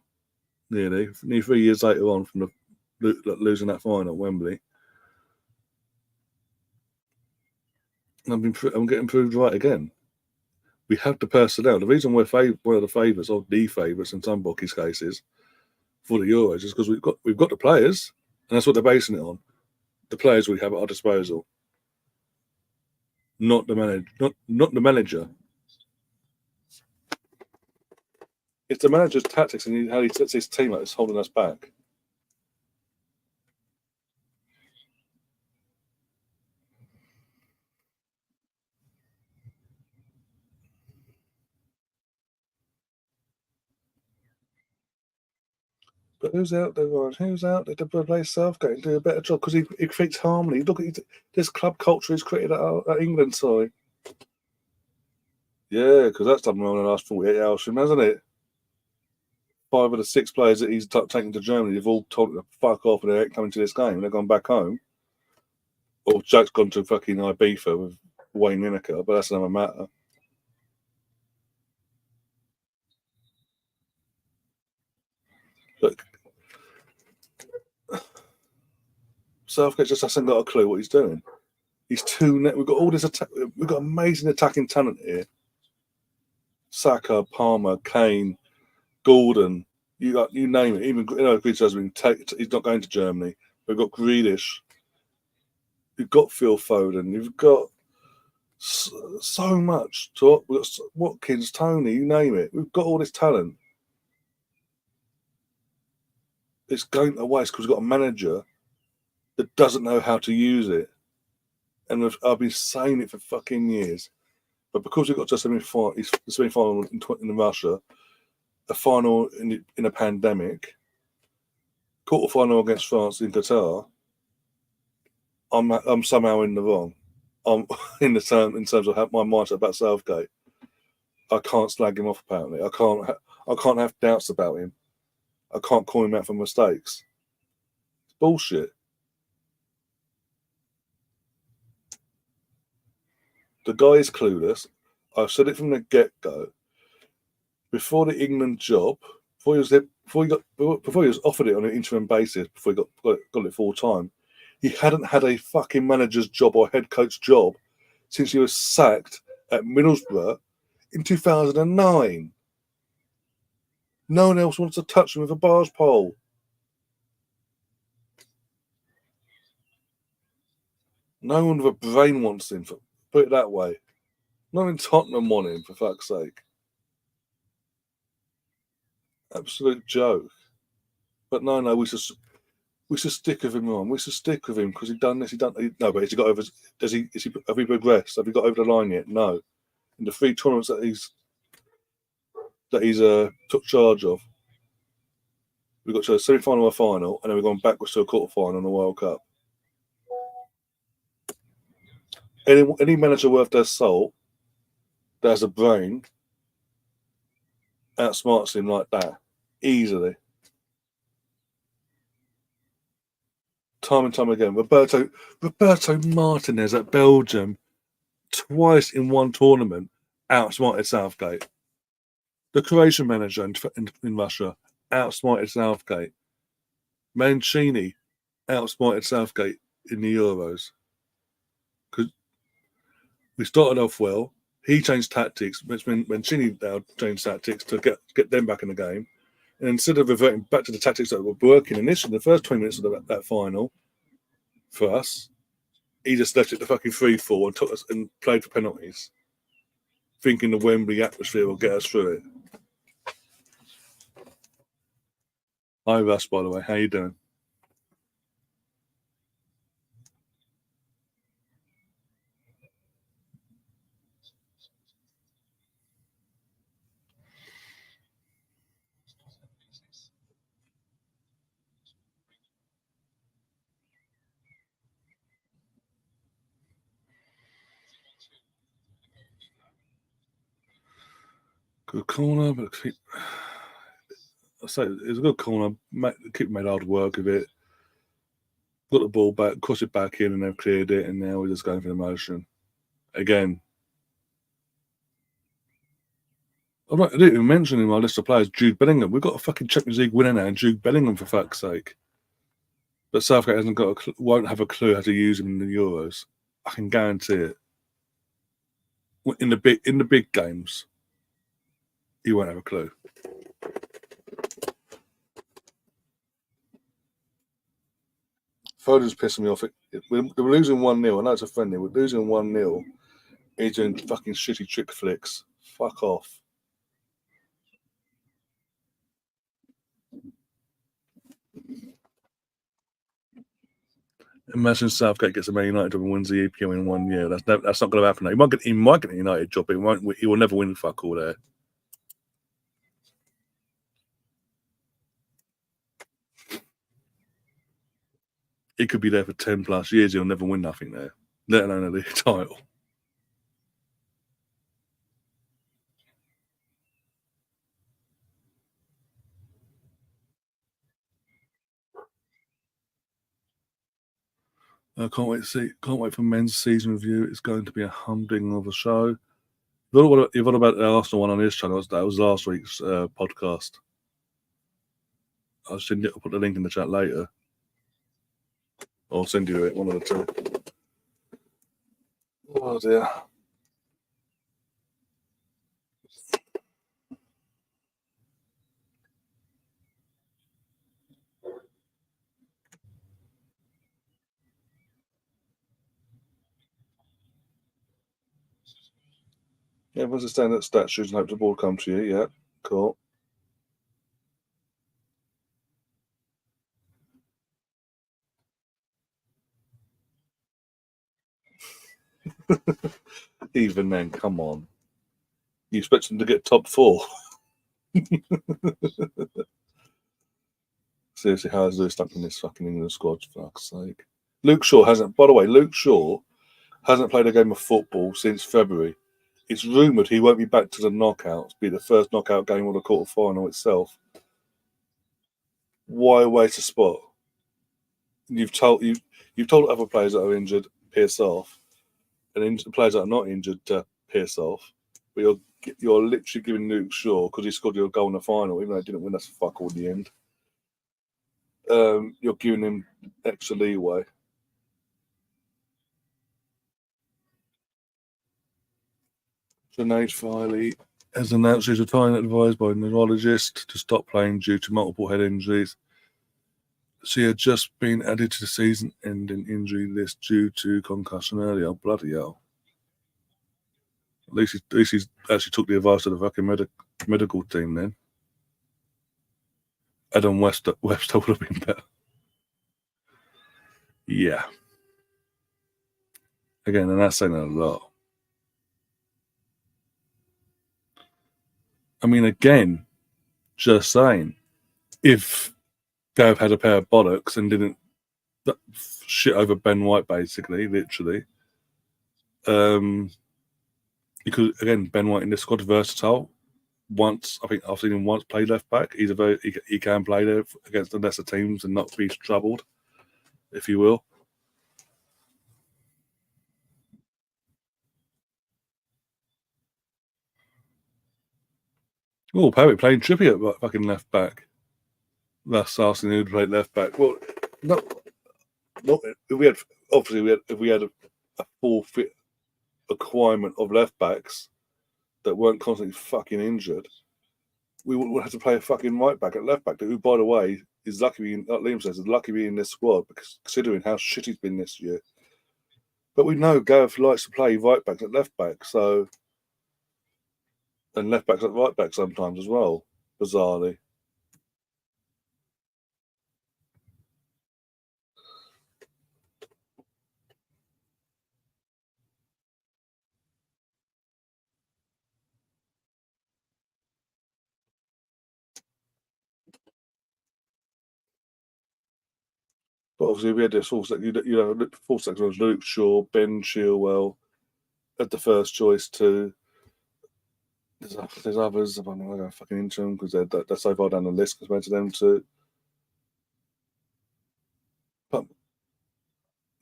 nearly 3 years later on from losing that final at Wembley. And I'm getting proved right again. We have the personnel. The reason we're one of the favourites, or the favourites in some bookies' cases, for the Euros is because we've got the players, and that's what they're basing it on. The players we have at our disposal, not the manager. It's the manager's tactics and how he sets his team up that's holding us back. But who's out there, Ryan? Who's out there to replace Southgate and do a better job? Because he creates harmony. Look at this club culture he's created at England side. Yeah, because that's done well in the last 48 hours, hasn't it? 5 of the 6 players that he's taken to Germany have all told him to fuck off and they ain't coming to this game and they've gone back home. Or Jack's gone to fucking Ibiza with Wayne Lineker, but that's another matter. Look, Southgate just hasn't got a clue what he's doing. He's too net. We've got all this attack. We've got amazing attacking talent here. Saka, Palmer, Kane, Gordon. You name it. Even Grealish has been. He's not going to Germany. We've got Grealish. You've got Phil Foden. You've got so much. We've got Watkins, Tony. You name it. We've got all this talent. It's going to waste because we've got a manager that doesn't know how to use it. And I've been saying it for fucking years. But because we've got to a semi-final in Russia, a final in a pandemic, quarter-final against France in Qatar, I'm somehow in the wrong. I'm in terms of my mindset about Southgate. I can't slag him off. Apparently, I can't have doubts about him. I can't call him out for mistakes. It's bullshit. The guy is clueless. I've said it from the get-go. Before the England job, before he was offered it on an interim basis, before he got it full time, he hadn't had a fucking manager's job or head coach job since he was sacked at Middlesbrough in 2009. No one else wants to touch him with a barge pole. No one with a brain wants him. Put it that way. Not in Tottenham want him, for fuck's sake. Absolute joke. But no, we should stick with him on. We should stick with him because he's done this. No, but has he got over? Have he progressed? Have he got over the line yet? No. In the 3 tournaments that he's took charge of, we got to a semi-final or a final, and then we've gone backwards to a quarter-final in the World Cup. Any manager worth their salt that has a brain outsmarts him like that easily. Time and time again. Roberto Martinez at Belgium twice in one tournament outsmarted Southgate. The Croatian manager in Russia outsmarted Southgate. Mancini outsmarted Southgate in the Euros. Because we started off well. He changed tactics. Mancini now changed tactics to get them back in the game. And instead of reverting back to the tactics that were working initially, the first 20 minutes of that final for us, he just left it to fucking 3-4 and took us and played for penalties, thinking the Wembley atmosphere will get us through it. Hi, Russ, by the way. How you doing? Good corner, but I say it's a good corner. Keep made hard work of it. Got the ball back, crossed it back in, and they've cleared it. And now we're just going for the motion again. I didn't even mention in my list of players Jude Bellingham. We've got a fucking Champions League winner now, and Jude Bellingham, for fuck's sake. But Southgate won't have a clue how to use him in the Euros. I can guarantee it. In the big games, he won't have a clue. Foden's pissing me off. We're losing 1-0. I know it's a friendly. We're losing 1-0. He's doing fucking shitty trick flicks. Fuck off. Imagine Southgate gets a Man United job and wins the EPL in 1 year. That's not going to happen. He might get a United job, but he will never win fuck all there. He could be there for 10 plus years. He'll never win nothing there, let alone the title. I can't wait to see. Can't wait for men's season review. It's going to be a humdinger of a show. You've got about the Arsenal one on his channel. That was last week's podcast. I'll put the link in the chat later. Or I'll send you it, one of the two. Oh dear. Yeah, everyone's a stand at statues and hope the ball come to you. Yeah, cool. Even then, come on. You expect them to get top 4? Seriously, how is Lewis stuck in this fucking England squad, for fuck's sake? Luke Shaw hasn't, by the way, Luke Shaw hasn't played a game of football since February. It's rumoured he won't be back to the knockouts, be the first knockout game or the quarter final itself. Why waste a spot? You've told other players that are injured, piss off, and players that are not injured to piss off. But you're literally giving Luke Shaw, because he scored your goal in the final, even though he didn't win, that's fuck all in the end. You're giving him extra leeway. Sinead Filey has announced his retirement, advised by a neurologist to stop playing due to multiple head injuries. She had just been added to the season-ending injury list due to concussion earlier. Bloody hell. At least he's actually took the advice of the fucking medical team then. Adam Webster would have been better. Yeah. Again, and that's saying a lot. I mean, again, just saying, if Gav had a pair of bollocks and didn't shit over Ben White, basically, literally, because again, Ben White in this squad, versatile. I think I've seen him once play left back. He can play there against the lesser teams and not be troubled, if you will. Oh, Perry playing Trippier at fucking left back. That's asking who to play left back. Well, not if we had a full fit requirement of left backs that weren't constantly fucking injured, we would have to play a fucking right back at left back, who, by the way, is lucky being, like Liam says, is lucky being in this squad, because considering how shit he's been this year. But we know Gareth likes to play right backs at left back, and left backs at right back sometimes as well, bizarrely. But obviously, we had this full section. Full section was Luke Shaw, Ben Chilwell at the first choice too. There's others. I'm not going to fucking into them because they're so far down the list compared to them too. But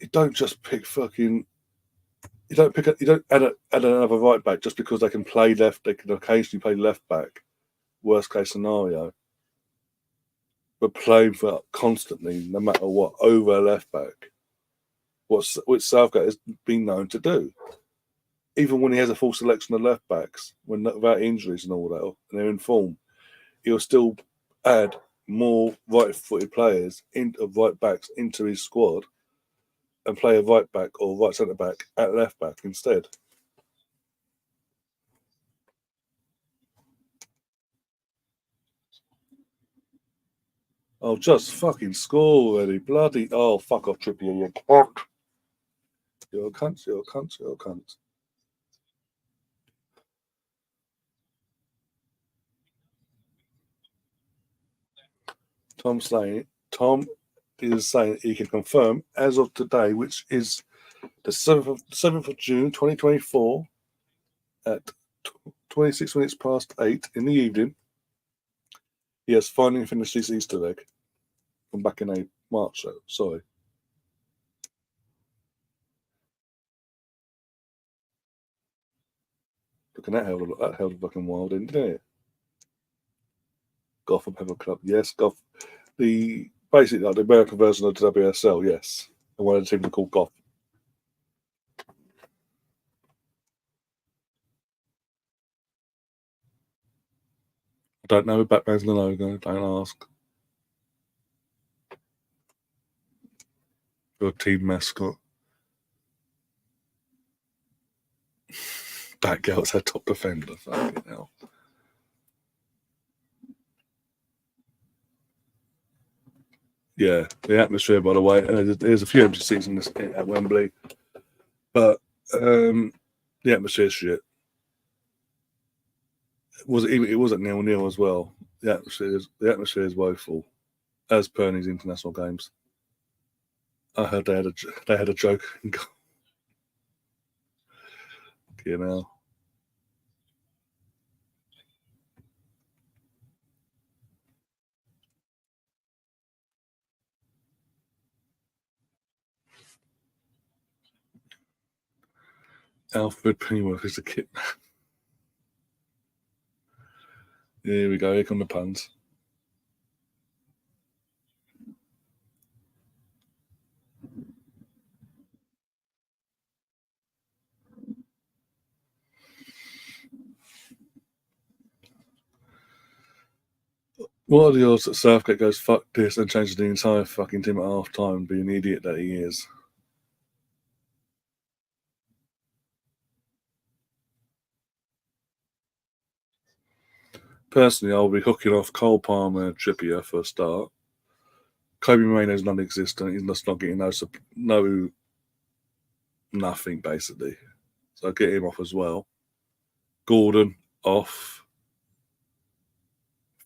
you don't just pick fucking. You don't add another right back just because they can play left. They can occasionally play left back. Worst case scenario. But playing for constantly, no matter what, over a left back. Which Southgate has been known to do. Even when he has a full selection of left backs, without injuries and all that, and they're in form, he'll still add more right-footed players right backs into his squad and play a right back or right centre back at left back instead. Oh, just fucking score already. Bloody. Oh, fuck off, Trippier, you cunt. You're a cunt, you're a cunt, you're a cunt. Tom is saying he can confirm as of today, which is the 7th of June 2024 at 26 minutes past 8 in the evening. He has finally finished his Easter egg from back in March. Sorry. Fucking that held fucking wild, didn't it? Gotham Pepper Club, yes. Basically like the American version of the WSL, yes. And one of the teams are called Goth. I don't know if Batman's the logo, don't ask. Your team mascot. Batgirl's her top defender. Fucking hell. Yeah, the atmosphere, by the way. There's a few empty seats at Wembley, but the atmosphere's shit. It wasn't 0-0 as well. The atmosphere is woeful, as per these international games. I heard they had a joke. You know. Alfred Pennyworth is the kid. Here we go. Here come the puns. What are the odds that Southgate goes fuck this and changes the entire fucking team at half time, being the idiot that he is? Personally, I'll be hooking off Cole Palmer and Trippier for a start. Kobe Mainoo's non-existent. He's just not getting no nothing basically. So get him off as well. Gordon off.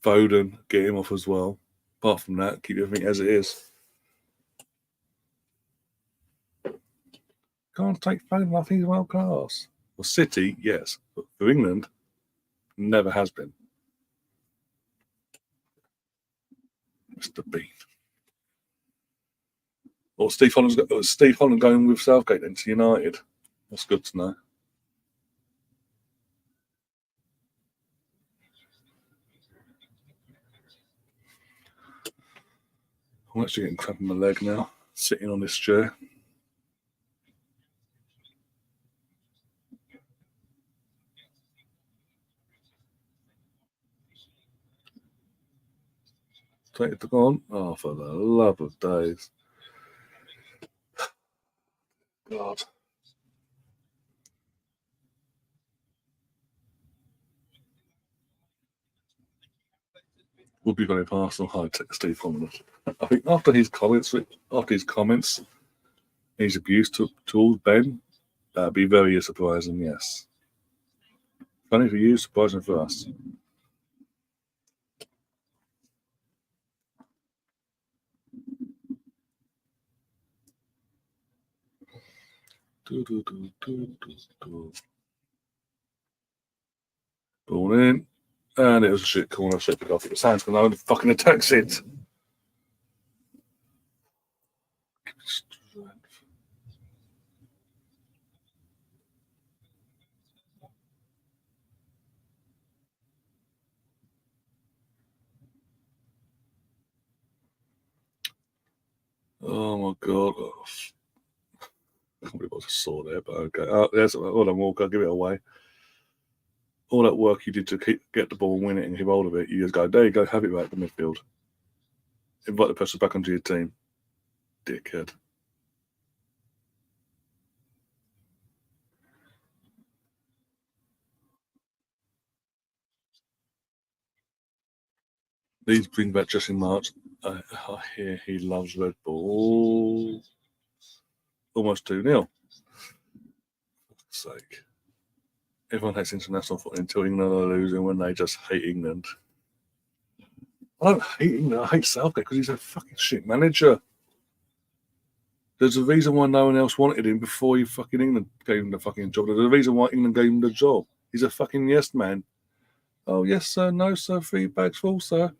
Foden, get him off as well. Apart from that, keep everything as it is. Can't take Foden off. He's world class. For City, yes, but for England, never has been. Mr. Bean. Or Steve Holland going with Southgate then to United. That's good to know. I'm actually getting crap in my leg now, sitting on this chair. Take it to go on. Oh, for the love of days. God. Would be very personal high tech Steve Holland. I think after his comments, his abuse towards Ben, that'd be very surprising, yes. Funny for you, surprising for us. Ball in. And it was a shit corner, shit it off. It was hands going on, fucking attacks it. Oh my god. Oh, I can't believe I just saw there, but okay. Oh, there's hold on, Walker, give it away. All that work you did to get the ball and win it and keep hold of it, you just go, there you go, have it back to midfield. Invite the pressure back onto your team. Dickhead. These bring back Jesse March. I hear he loves Red Bull. Almost 2-0. For sake. Everyone hates international football until England are losing when they just hate England. I don't hate England. I hate Southgate because he's a fucking shit manager. There's a reason why no one else wanted him before England gave him the fucking job. There's a reason why England gave him the job. He's a fucking yes man. Oh, yes, sir. No, sir. 3 bags full, sir.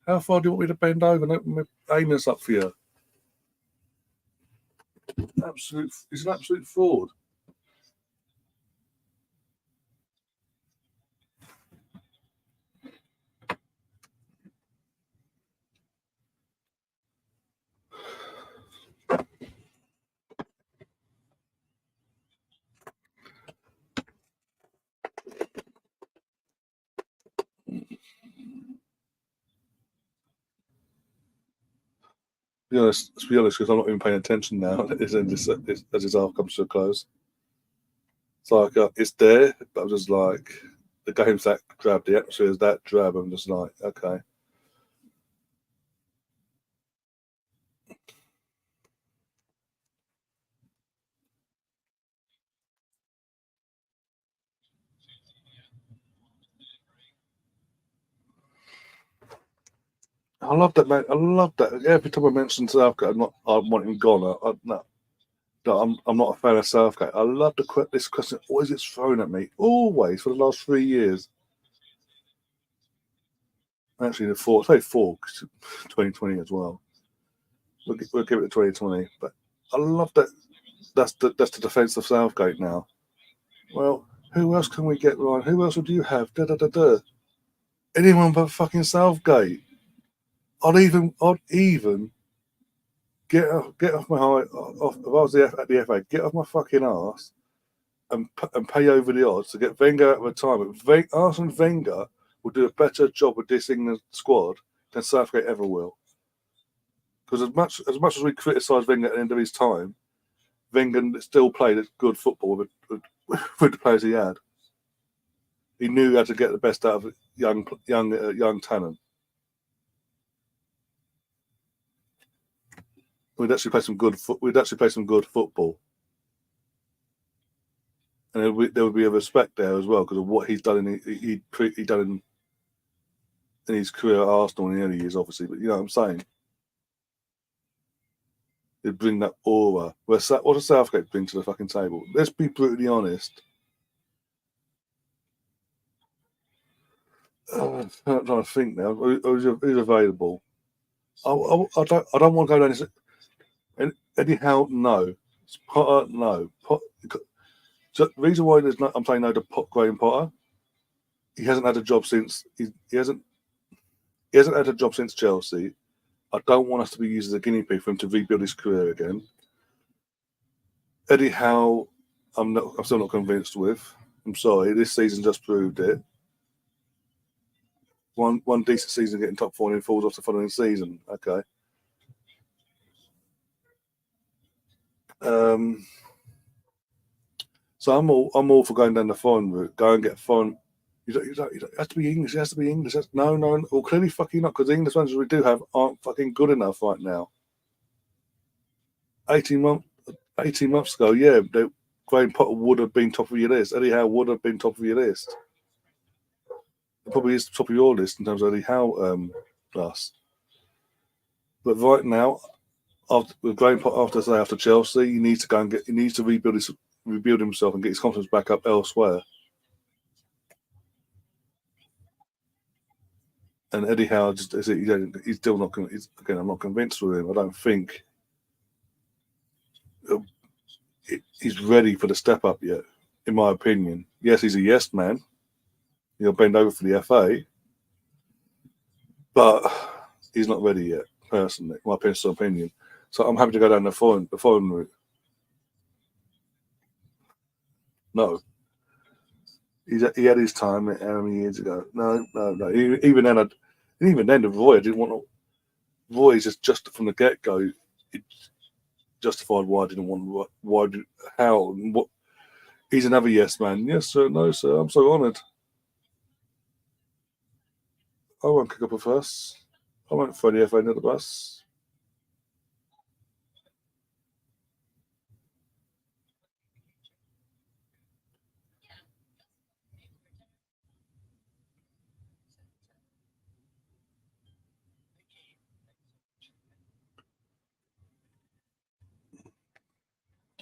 How far do you want me to bend over and open my anus up for you? He's an absolute fraud. To be honest, because I'm not even paying attention now. As his arc comes to a close, it's like it's there, but I'm just like the game's that drab, the atmosphere is that drab. I'm just like, okay. I love that man. I love that. Every time I mention Southgate, I want him gone. No, I'm not a fan of Southgate. I love this question. Always gets thrown at me. Always for the last 3 years. Actually, the four. Say four. 2020 as well. We'll give it to 2020. But I love that. That's the defence of Southgate now. Well, who else can we get right? Who else would you have? Da da da da. Anyone but fucking Southgate. I'd even get off my high. Off, if I was at the FA, get off my fucking ass and pay over the odds to get Wenger out of retirement. Arsene Wenger will do a better job with this England squad than Southgate ever will. Because as much as we criticise Wenger at the end of his time, Wenger still played good football with the players he had. He knew how to get the best out of young talent. We'd actually play some good. We'd actually play some good football, and there would be a respect there as well because of what he's done he done in his career at Arsenal in the early years, obviously. But you know what I'm saying? He'd bring that aura. What does Southgate bring to the fucking table? Let's be brutally honest. I'm trying to think now. Who's available? I don't want to go down this. And Eddie Howe, no. Potter, no. So the reason why I'm saying no to Graham Potter, he hasn't had a job since he hasn't had a job since Chelsea. I don't want us to be used as a guinea pig for him to rebuild his career again. Eddie Howe, I'm still not convinced with. I'm sorry, this season just proved it. One decent season getting top four and then falls off the following season. Okay. So I'm all for going down the foreign route. Go and get foreign. You don't, it has to be English. It has to be English. No. Well, clearly fucking not because the English ones we do have aren't fucking good enough right now. 18 months, 18 months ago, yeah, Graham Potter would have been top of your list. Eddie Howe would have been top of your list. It probably is top of your list in terms of Eddie Howe class. But right now, with Graham Potter after Chelsea, he needs to rebuild himself and get his confidence back up elsewhere. And Eddie Howe he's still not. Again, I'm not convinced with him. I don't think he's ready for the step up yet. In my opinion, yes, he's a yes man. He'll bend over for the FA, but he's not ready yet. Personally, my personal opinion. So I'm happy to go down the foreign route. No, he had his time how many years ago? No. Even then, the Roy didn't want to. Roy just from the get go, it justified why I didn't want. How, and what? He's another yes man. Yes sir, no sir. I'm so honoured. I won't kick up a fuss. I won't throw the FA under the bus.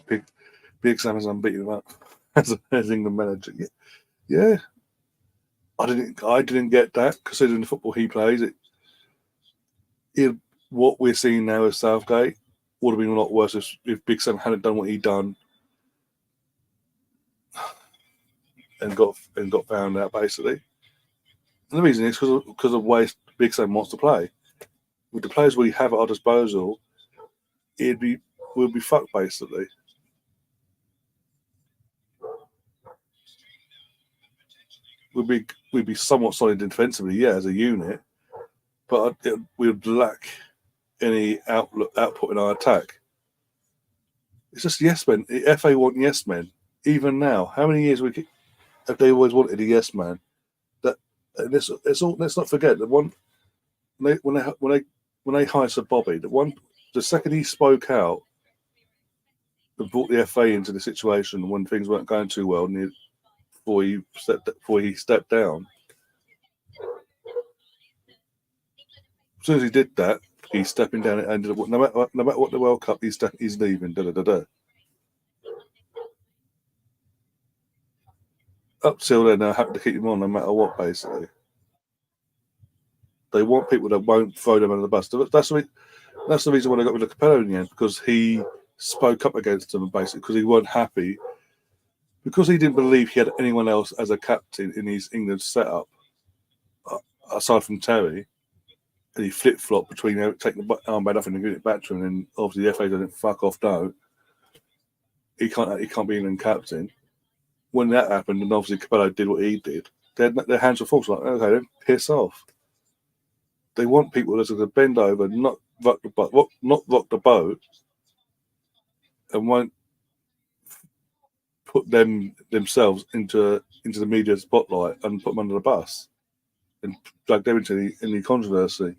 Big, Big Sam is unbeaten him up as England manager. Yeah, I didn't get that considering the football he plays. What we're seeing now with Southgate would have been a lot worse if Big Sam hadn't done what he done and got found out basically. And the reason is because of the way Big Sam wants to play. With the players we have at our disposal, we'll be fucked basically. We'd be somewhat solid defensively, yeah, as a unit, but we'd lack any output in our attack. It's just yes men. The FA want yes men. Even now, how many years have they always wanted a yes man? That it's all. Let's not forget that when they hired Sir Bobby, the second he spoke out and brought the FA into the situation when things weren't going too well, before he stepped down. As soon as he did that, he's stepping down and no matter what the World Cup, he's leaving. Up till then, they're happy to keep him on no matter what. Basically, they want people that won't throw them under the bus. That's the reason why they got rid of Capello in the end, because he spoke up against them, basically because he weren't happy, because he didn't believe he had anyone else as a captain in his England setup aside from Terry. And he flip-flopped between taking the armband off and giving it back to him, and obviously the FA doesn't fuck off. No, he can't be England captain. When that happened, and obviously Capello did what he did, their hands were full. So like, okay, then piss off. They want people that's going to bend over, not rock the boat, and won't put themselves into the media spotlight and put them under the bus and drag them into any controversy.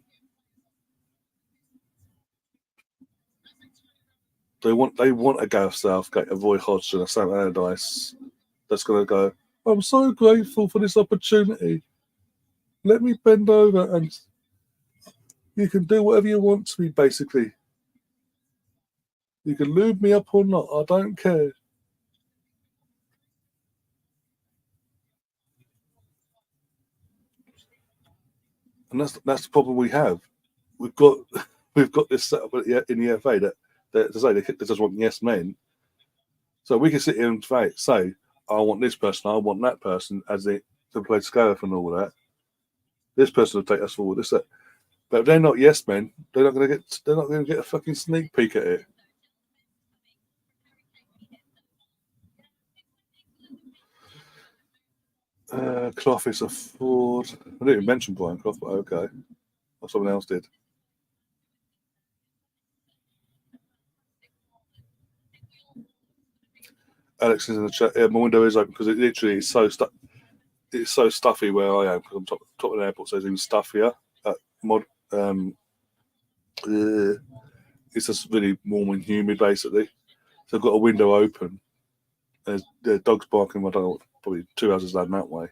They want a Gareth Southgate, a Roy Hodgson, a Sam Allardyce that's going to go, I'm so grateful for this opportunity. Let me bend over and you can do whatever you want to me, basically. You can lube me up or not, I don't care. And that's the problem we have. We've got this set up in the FA that to say they just want yes men. So we can sit here and say, I want this person, I want that person as to play Scariff and all that. This person will take us forward. This that. But if they're not yes men, they're not going to get a fucking sneak peek at it. Clough is a fraud. I didn't even mention Brian Clough, but okay. Or someone else did. Alex is in the chat. Yeah, my window is open because it literally is so stuck. It's so stuffy where I am because I'm top of the airport, so it's even stuffier. It's just really warm and humid, basically. So I've got a window open. There's dogs barking. I don't know, probably 2 houses down that way.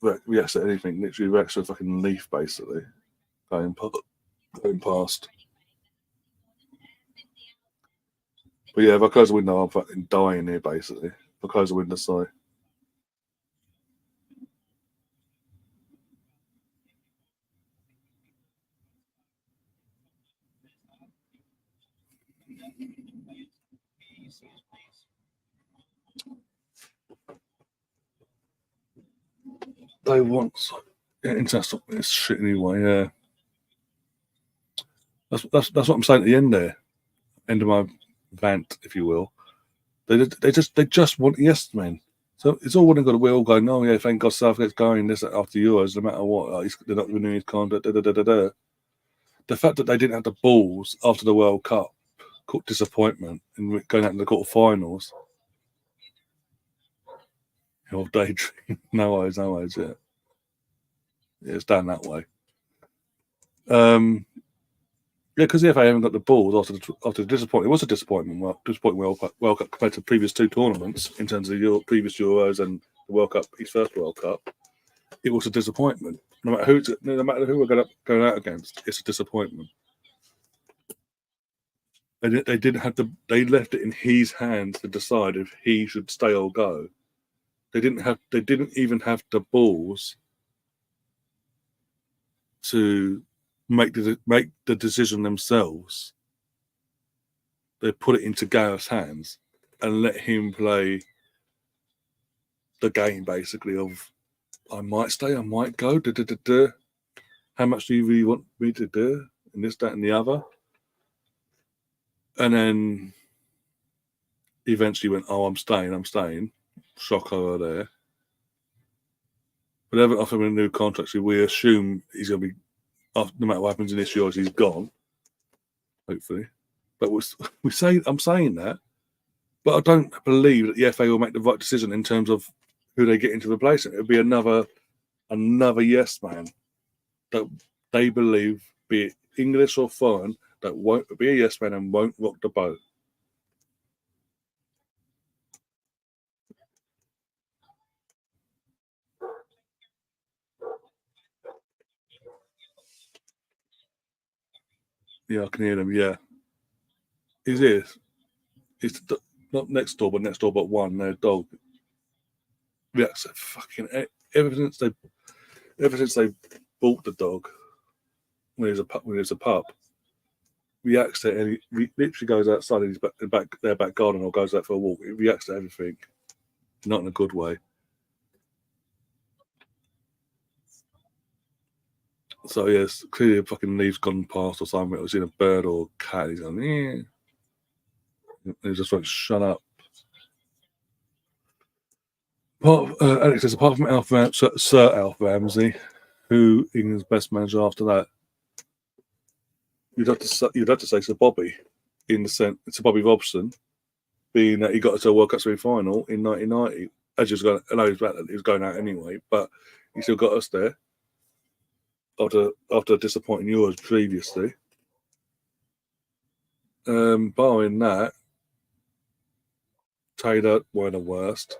Reacts to anything. Literally reacts to a fucking leaf, basically. Going past. But yeah, if I close the window, I'm fucking dying here, basically. If I close the window, sorry. They want international shit anyway. Yeah, that's what I'm saying at the end there. End of my rant, if you will. They just want yes men. So it's all well and good. We're all going, oh yeah, thank God Southgate's going this after Euros, no matter what. They're not renewing his contract. The fact that they didn't have the balls after the World Cup, caught disappointment and going out in the quarterfinals. Old daydream. No worries, yeah. It's down that way. Yeah, because the FA haven't got the balls after the disappointment. It was a disappointment World Cup compared to the previous two tournaments in terms of your previous Euros and the World Cup, his first World Cup. It was a disappointment. No matter who we're going out against, it's a disappointment. They didn't have the. They left it in his hands to decide if he should stay or go. They didn't even have the balls to make the decision themselves. They put it into Gareth's hands and let him play the game, basically, of I might stay, I might go. How much do you really want me to do? And this, that, and the other. And then eventually went, oh, I'm staying. Shock over there. But they haven't offered him a new contract, so we assume he's going to be no matter what happens in this year, he's gone. Hopefully, but I'm saying that, but I don't believe that the FA will make the right decision in terms of who they get into replacement. It'll be another yes man that they believe, be it English or foreign, that won't be a yes man and won't rock the boat. Yeah, I can hear them. Yeah, it is. It's not next door, but next door, but one. Their dog. Yeah, so fucking ever since they bought the dog when he was a pup. Reacts to any. He literally goes outside in their back garden or goes out for a walk. He reacts to everything, not in a good way. So yes, clearly a fucking leaf's gone past or something. I've seen a bird or a cat. He's going, yeah. And he just went, shut up. Alex says, apart from Sir Alf Ramsey, who England's best manager after that? You'd have to say Sir Bobby, in the sense Sir Bobby Robson, being that he got us to a World Cup semi-final in 1990. As he was going, I know he was going out anyway, but he still got us there after disappointing Euros previously. Barring that, Taylor weren't the worst.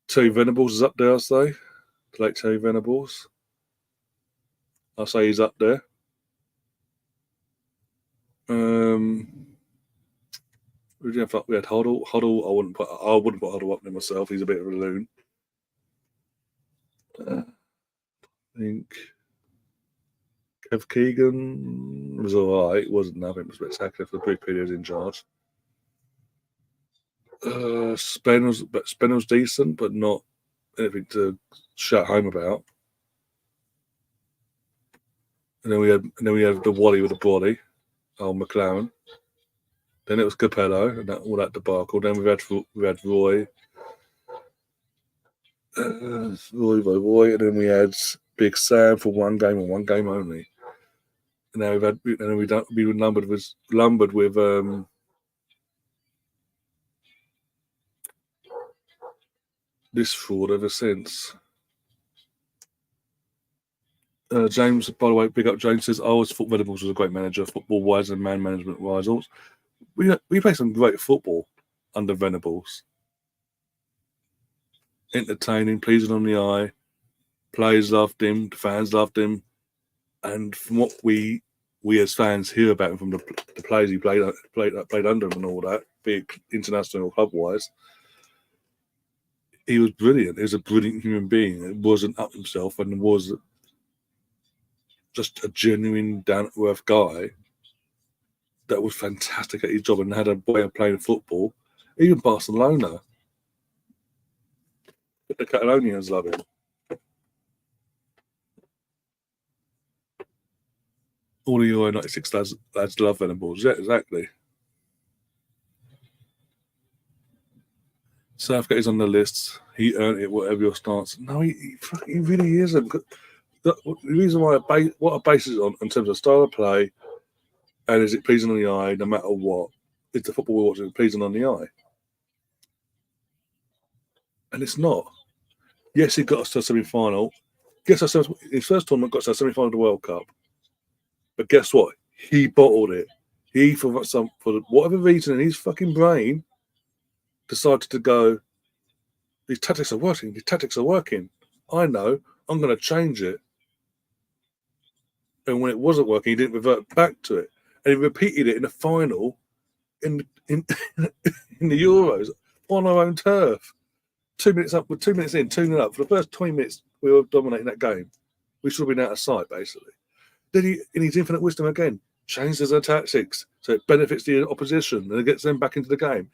Terry Venables is up there, I say. Like Terry Venables. I say he's up there. We had Hoddle. Hoddle, I wouldn't put Hoddle up there myself. He's a bit of a loon. I think Kev Keegan was all right. It wasn't nothing spectacular for the brief period in charge. Spen was decent, but not anything to shout home about. And then we had the Wally with the body, old McLaren. Then it was Capello and all that debacle. Then we had Roy, Roy, and then we had Big Sam for one game and one game only. And now we were lumbered with this fraud ever since. James, by the way, big up James says, I always thought Venables was a great manager, football wise and man management wise. We played some great football under Venables. Entertaining, pleasing on the eye. Players loved him, the fans loved him, and from what we as fans hear about him from the players he played under him and all that, be it international or club wise, he was brilliant. He was a brilliant human being. It wasn't up himself and was just a genuine down to earth guy that was fantastic at his job and had a way of playing football. Even Barcelona, the Catalonians love him. All the Euro 96 lads love Venables. Yeah, exactly. Southgate is on the list. He earned it, whatever your stance. No, he really isn't. The reason why what I base it on in terms of style of play and is it pleasing on the eye, no matter what, is the football we're watching pleasing on the eye? And it's not. Yes, he got us to a semi-final. His first tournament got us to a semi-final of the World Cup. But guess what? He bottled it. He, for whatever reason in his fucking brain, decided to go, these tactics are working. I know, I'm going to change it. And when it wasn't working, he didn't revert back to it. And he repeated it in the final in the Euros on our own turf. 2 minutes up, with 2 minutes in, 2-0 up. For the first 20 minutes, we were dominating that game. We should have been out of sight, basically. Then he, in his infinite wisdom again, changes their tactics so it benefits the opposition and it gets them back into the game.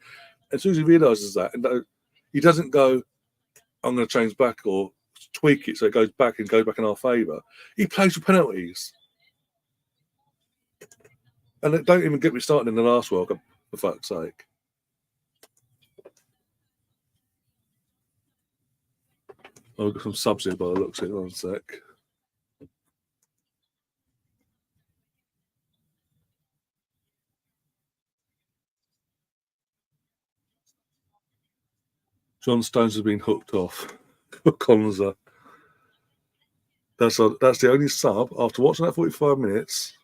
As soon as he realises that, and he doesn't go, I'm going to change back or tweak it so it goes back in our favour. He plays for penalties. And don't even get me started in the last World Cup, for fuck's sake. I've got some subs here by the looks of it. 1 sec. John Stones has been hooked off. Konza. That's the only sub. After watching that 45 minutes,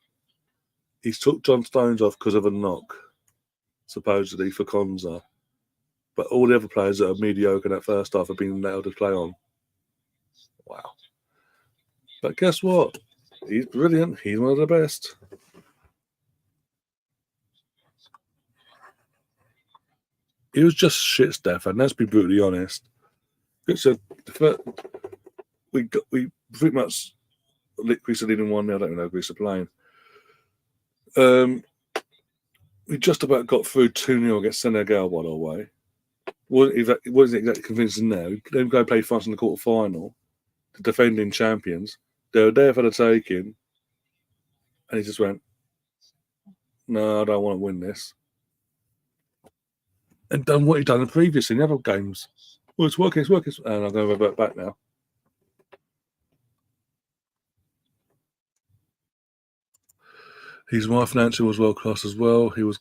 he's took John Stones off because of a knock, supposedly, for Konza. But all the other players that are mediocre in that first half have been allowed to play on. Wow. But guess what? He's brilliant. He's one of the best. He was just shit, Stefan. Let's be brutally honest. So we pretty much Greece are leading 1-0. I don't know Greece are playing. We just about got through 2-0 against Senegal, by the way. Wasn't exactly convincing now. Then go play France in the quarter-final, the defending champions. They were there for the taking, and he just went, "No, I don't want to win this." And done what he'd done previously in the other games. Well, it's working, and I'm going to revert back now. His wife Nancy was world class as well. He was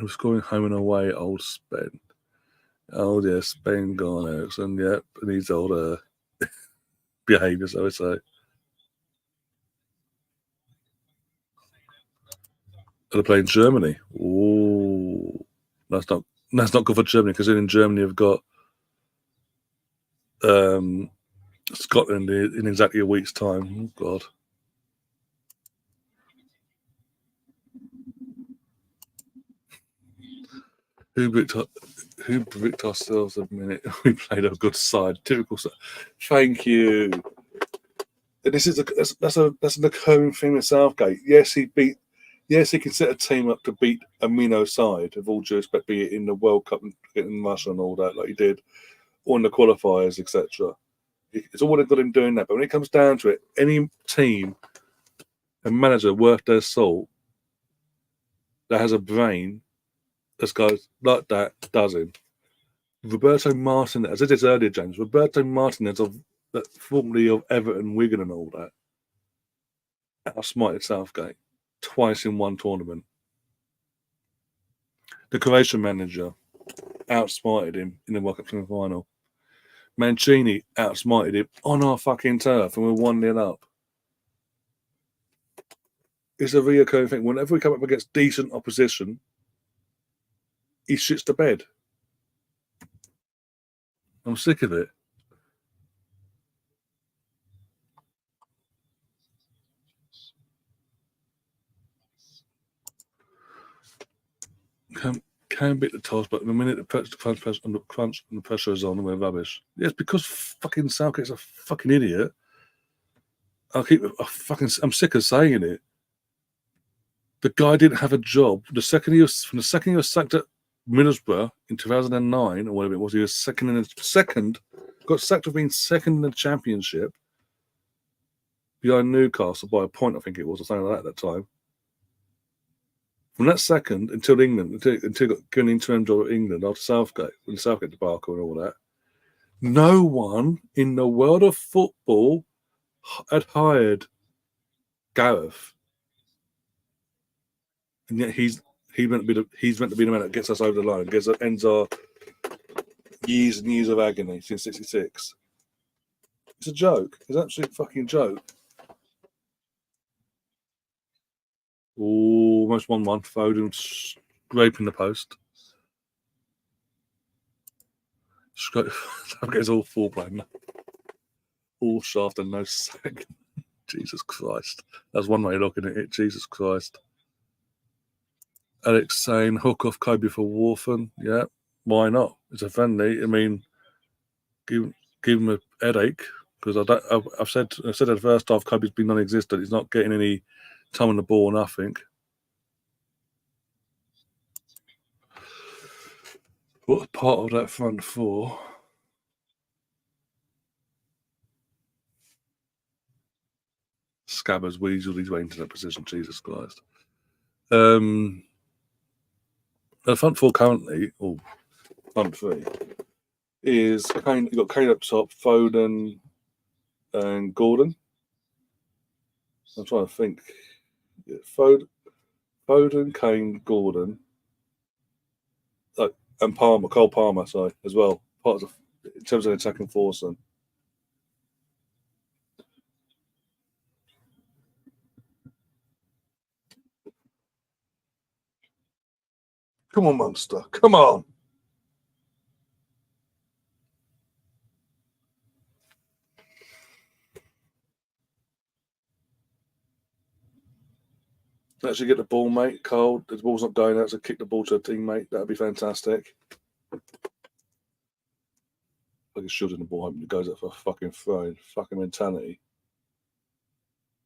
scoring home and away. Old Spain. Oh yeah, Spain gone Ericsson. Yep, and he's old behaviour, so I say. They're playing Germany. Ooh, that's not good for Germany because in Germany you've got Scotland in exactly a week's time. Oh God. Who bricked ourselves a minute? We played a good side. Typical side. Thank you. And that's an occurring thing with Southgate. Yes, he can set a team up to beat a minnow side, of all due respect, be it in the World Cup and in Russia and all that, like he did, or in the qualifiers, etc. It's all good in doing that. But when it comes down to it, any team and manager worth their salt that has a brain that goes like that doesn't. Roberto Martinez, as I did earlier, James, Roberto Martinez formerly of Everton, Wigan, and all that, outsmarted Southgate twice in one tournament. The Croatian manager outsmarted him in the World Cup semi-final. Mancini outsmarted him on our fucking turf, and we're 1-0 up. It's a reoccurring thing. Whenever we come up against decent opposition, he shits the bed. I'm sick of it. Can beat the toss, but the minute the crunch and the pressure is on, we're rubbish. Yes, because fucking Southgate's a fucking idiot. I'm sick of saying it. The guy didn't have a job. From the second he was sacked at Middlesbrough in 2009 or whatever it was, he was got sacked for being second in the Championship behind Newcastle by a point, I think it was, or something like that at that time. From that second until got given an interim job at England after Southgate, when the Southgate debacle and all that, no one in the world of football had hired Gareth, and yet he's meant to be the man that gets us over the line, ends our years and years of agony since '66. It's a joke. It's an absolute fucking joke. Almost 1-1. Foden scraping the post. Southgate's all full blown. All shaft and no sack. Jesus Christ. That's one way of looking at it. Jesus Christ. Alex saying hook off Kobe for Warfen. Yeah, why not? It's a friendly. I mean, give him a headache because I've said at the first half Kobe's been non-existent. He's not getting any time on the ball. Nothing. What part of that front four? Scabbers weaseled his way into that position. Jesus Christ. The front four currently, or front three, is Kane. You've got Kane up top, Foden, and Gordon. I'm trying to think. Yeah, Foden, Kane, Gordon. and Cole Palmer, sorry, as well. Part of in terms of attacking force. And come on, Munster, come on. Actually get the ball, mate. Cole, the ball's not going out, so kick the ball to a teammate. That'd be fantastic. Like a shooting the ball, hoping it goes up for a fucking throw. Fucking mentality.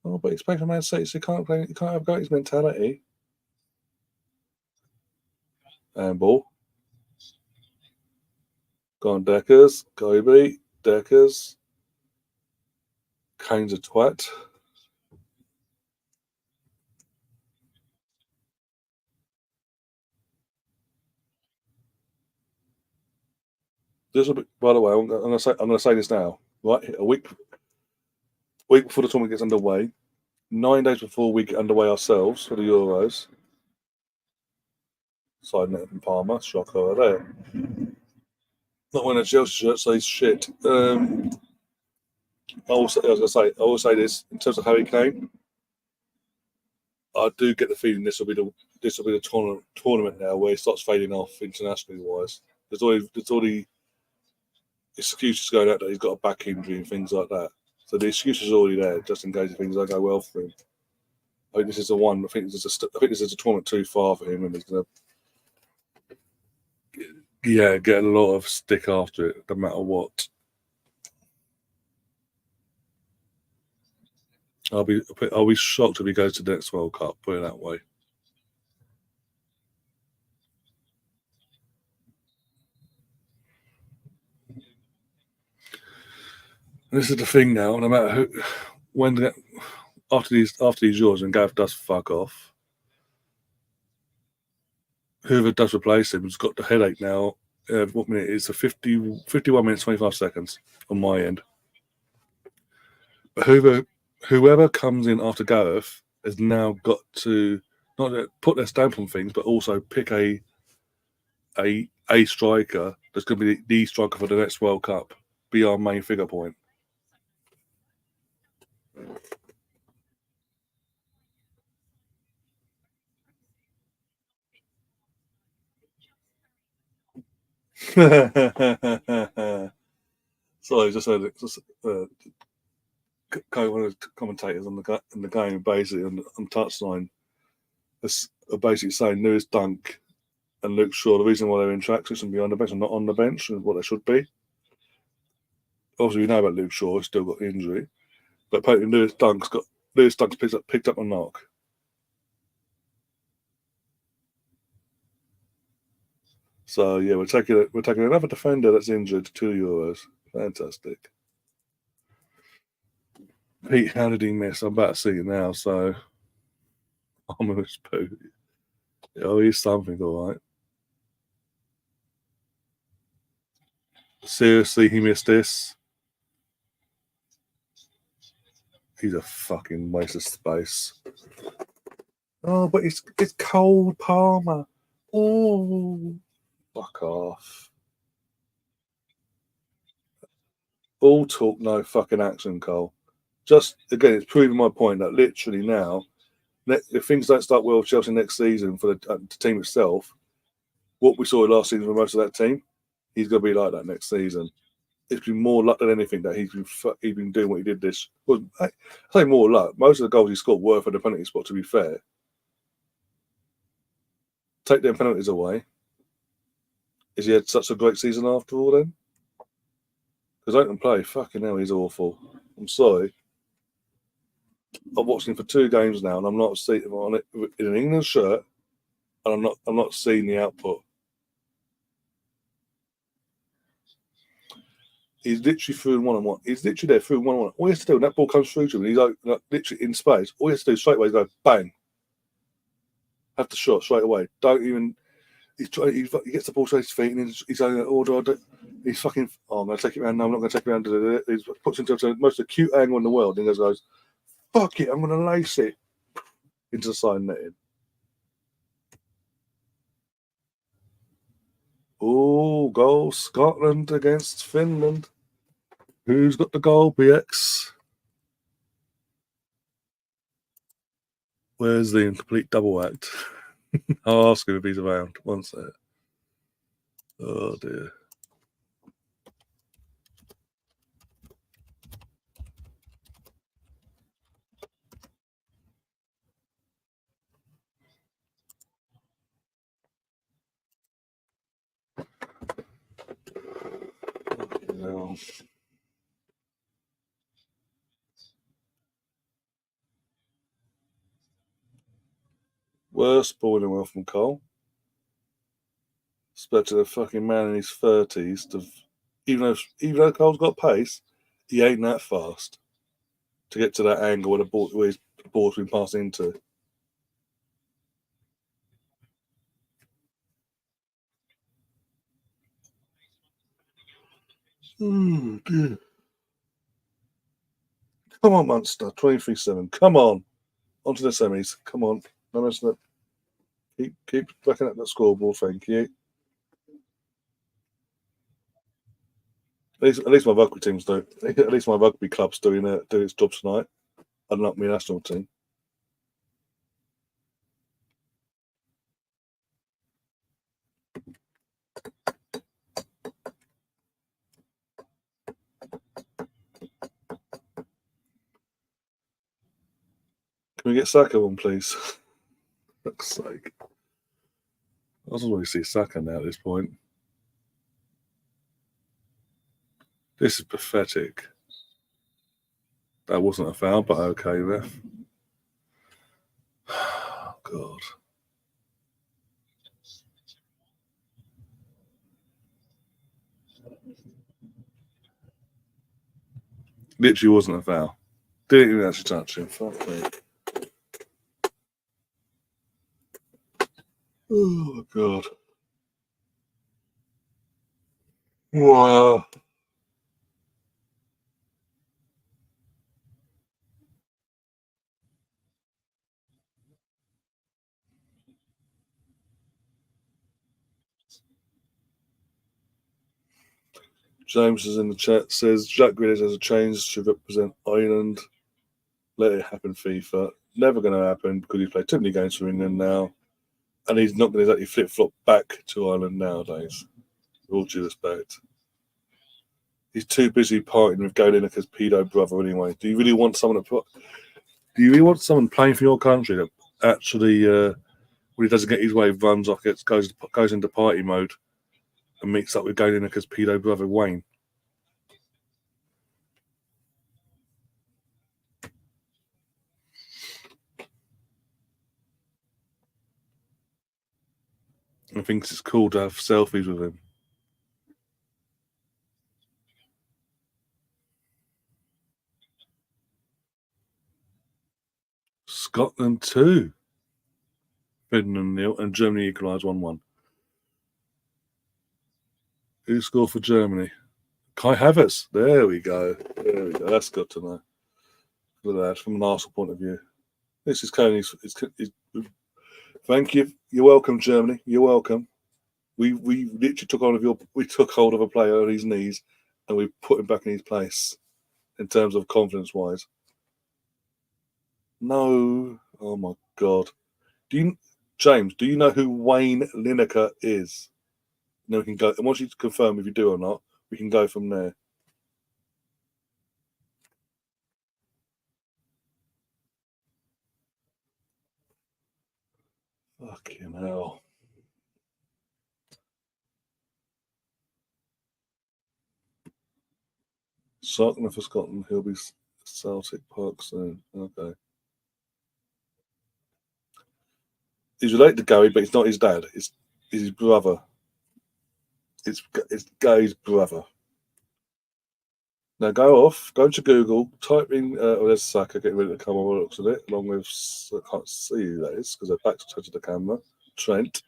Oh, but he's playing for Man City, so he can't play. He can't have got his mentality. And ball. Go on, Deckers. Kobe. Deckers. Kane's a twat. This will be, by the way, I'm going to say this now. Right, a week before the tournament gets underway, 9 days before we get underway ourselves for the Euros. Side net from Palmer, shock over there. Not wearing a Chelsea shirt, so he's shit. I will say this in terms of Harry Kane. I do get the feeling this will be the tournament now where he starts fading off internationally wise. There's already excuses going out that he's got a back injury and things like that. So the excuse is already there, just in case things don't go well for him. I think this is the one. I think this is a tournament too far for him, and he's going to get a lot of stick after it, no matter what. I'll be shocked if he goes to the next World Cup. Put it that way. And this is the thing now. No matter who, after these Euros and Gav does fuck off, whoever does replace him has got the headache now. What minute is a 51 minutes 25 seconds on my end. But whoever comes in after Gareth has now got to not put their stamp on things, but also pick a striker that's going to be the striker for the next World Cup. Be our main figure point. Sorry, just heard one of the commentators in the game basically on touchline is basically saying Lewis Dunk and Luke Shaw, the reason why they're in tracks and be on the bench and not on the bench is what they should be. Obviously, we know about Luke Shaw; he's still got injury, but apparently Lewis Dunk's picked up a knock. So yeah, we're taking another defender that's injured, 2 Euros. Fantastic. Pete, how did he miss? I'm about to see it now, so I'm gonna poo. Oh, he's something, all right. Seriously, he missed this. He's a fucking waste of space. Oh, but it's Cole Palmer. Oh, fuck off. All talk, no fucking action, Cole. Just again, it's proving my point that literally now, if things don't start well with Chelsea next season for the team itself, what we saw last season for most of that team, he's going to be like that next season. It's been more luck than anything that he's been doing what he did this. Well, I say more luck. Most of the goals he scored were for the penalty spot, to be fair. Take them penalties away. Is he had such a great season after all then? Because I don't play. Fucking hell, he's awful. I'm sorry. I've watched him for 2 games now, and I'm not seeing him on it in an England shirt, and I'm not seeing the output. He's literally through 1-on-1. He's literally there through 1-on-1. All he has to do when that ball comes through to him, he's like, literally in space. All he has to do straight away is go bang. Have the shot straight away. Don't even. He gets the ball to his feet and he's going to order. He's fucking. Oh, I'm going to take it around. No, I'm not going to take it around. He puts himself to the most acute angle in the world and goes, fuck it, I'm going to lace it into the side netting. Oh, goal Scotland against Finland. Who's got the goal, BX? Where's the incomplete double act? I'll ask him if he's around. One sec. Oh dear. No. Worst ball in well from Cole. Expected a fucking man in his 30s to, even though Cole's got pace, he ain't that fast to get to that angle where his ball's been passed into. Oh dear. Come on, Munster. 23-7. Come on. Onto the semis. Come on. No messing up. Keep backing up that scoreboard, thank you. At least my rugby team's doing. At least my rugby club's doing its job tonight. Unlike my national team. Can we get Saka on, please? For fuck's sake. I just want to see Saka now at this point. This is pathetic. That wasn't a foul, but okay, ref. Oh, God. Literally wasn't a foul. Didn't even actually touch him. Fuck me. Oh, God. Wow. James is in the chat, says Jack Grealish has a change to represent Ireland. Let it happen, FIFA. Never going to happen because he's played too many games for England now. And he's not going to exactly flip-flop back to Ireland nowadays. With all due respect. He's too busy partying with Gary Lineker's pedo brother anyway. Do you really want someone playing for your country that actually, when he doesn't get his way, runs off, goes into party mode and meets up with Gary Lineker's pedo brother Wayne? And thinks it's cool to have selfies with him. Scotland 2. Finland 0 and Germany equalised 1-1. Who scored for Germany? Kai Havertz. There we go. That's good to know. Look at that from an Arsenal point of view. This is Coney's. Thank you. You're welcome, Germany. You're welcome. We literally took hold of a player on his knees and we put him back in his place in terms of confidence wise. No. Oh my God. James, do you know who Wayne Lineker is? No, we can go. I want you to confirm if you do or not. We can go from there. Fucking hell. Sarkner for Scotland. He'll be Celtic Park soon. Okay. He's related to Gary, but it's not his dad. It's his brother. It's Gary's brother. Now go to Google, type in, there's Saka getting ready to come on the looks of it, along with, I can't see who that is because they're back to the camera, Trent.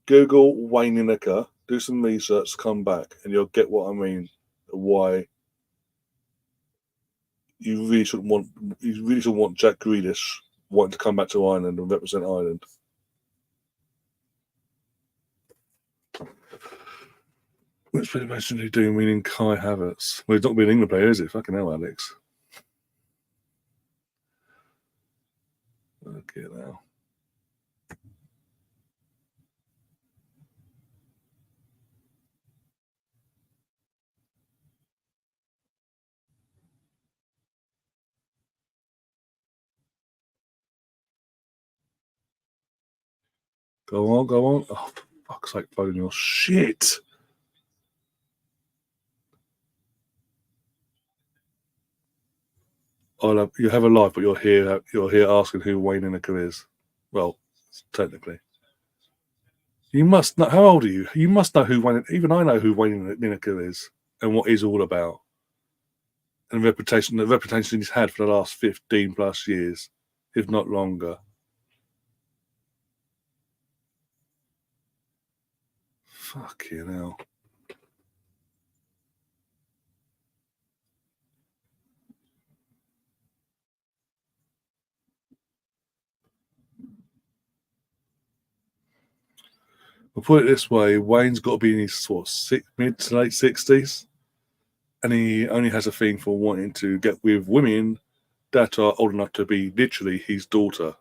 Google Wayne Lineker, do some research, come back, and you'll get what I mean, why you really shouldn't want Jack Grealish wanting to come back to Ireland and represent Ireland. Which player basically doing meaning Kai Havertz? Well, he's not being an England player, is it? Fucking hell, Alex. Okay, now. Go on, go on. Oh, for fuck's sake, phone your shit. You have a life, but you're here asking who Wayne Lineker is. Well, technically. You must know. How old are you? You must know who Wayne. Even I know who Wayne Lineker is and what he's all about, and the reputation he's had for the last 15+ years, if not longer. Fucking hell. We'll put it this way: Wayne's got to be in his mid to late 60s, and he only has a thing for wanting to get with women that are old enough to be literally his daughter.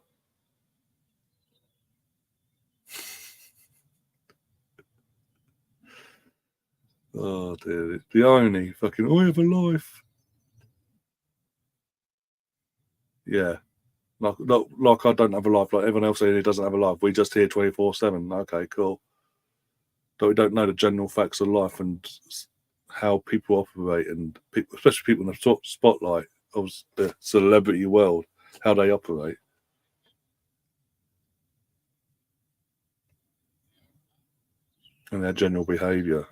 Oh dear, the irony! Fucking, I have a life. Yeah, like I don't have a life. Like everyone else here doesn't have a life. We just here 24/7. Okay, cool. But we don't know the general facts of life and how people operate, and people, especially people in the spotlight of the celebrity world, how they operate and their general behaviour.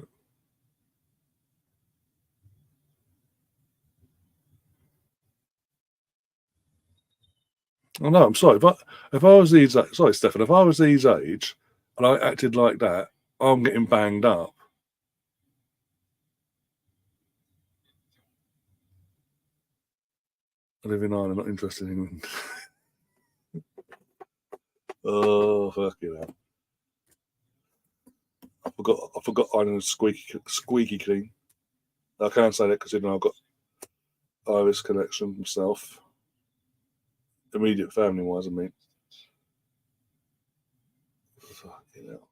Oh no, I'm sorry. If I was these, sorry, Stefan, if I was these age and I acted like that, I'm getting banged up. I live in Ireland, not interested in England. Oh, fucking hell. I forgot Ireland is squeaky clean. I can't say that because I've got Irish connection myself. Immediate family wise, I mean. Fucking hell.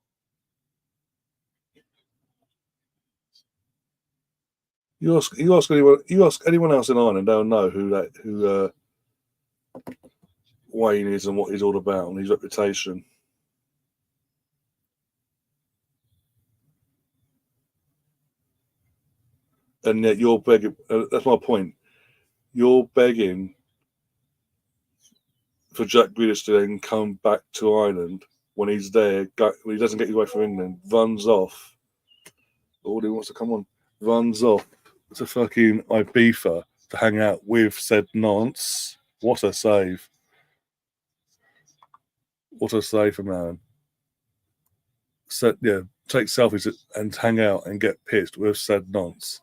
You ask anyone else in Ireland, they'll know who Wayne is and what he's all about and his reputation. And yet you're begging. That's my point. You're begging for Jack Grealish to then come back to Ireland when he's there. When he doesn't get his way from England, runs off. All he wants to come on, runs off to fucking Ibiza to hang out with said nonce. What a save! What a save from Aaron. Yeah, take selfies and hang out and get pissed with said nonce.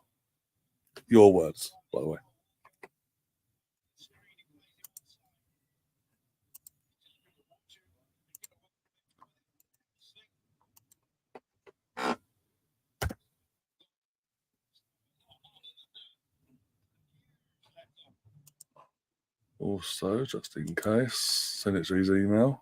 Your words, by the way. Also, just in case, send it to his email.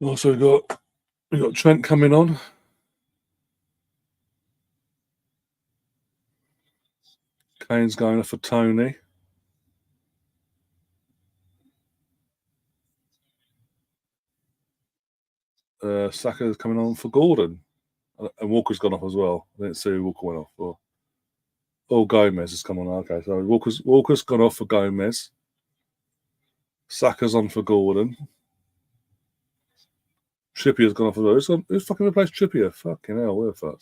Also we got Trent coming on. Kane's going off for Tony. Saka's coming on for Gordon. And Walker's gone off as well. I didn't see who Walker went off for. Oh, Gomez has come on. Okay, so Walker's gone off for Gomez. Saka's on for Gordon. Trippier's gone off as well. Who's fucking replaced Trippier? Fucking hell, where the fuck?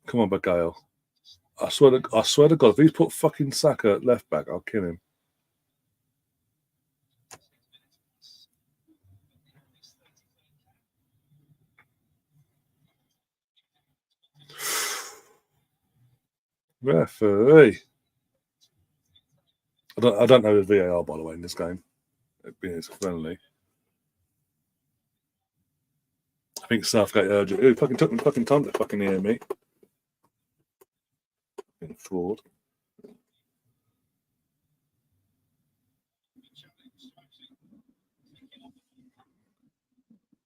Come on, Bagale. I swear to God, if he's put fucking Saka at left back, I'll kill him. Referee. I don't know the VAR, by the way, in this game. It's friendly. I think Southgate urgent. It fucking took me fucking time to fucking hear me. Fraud.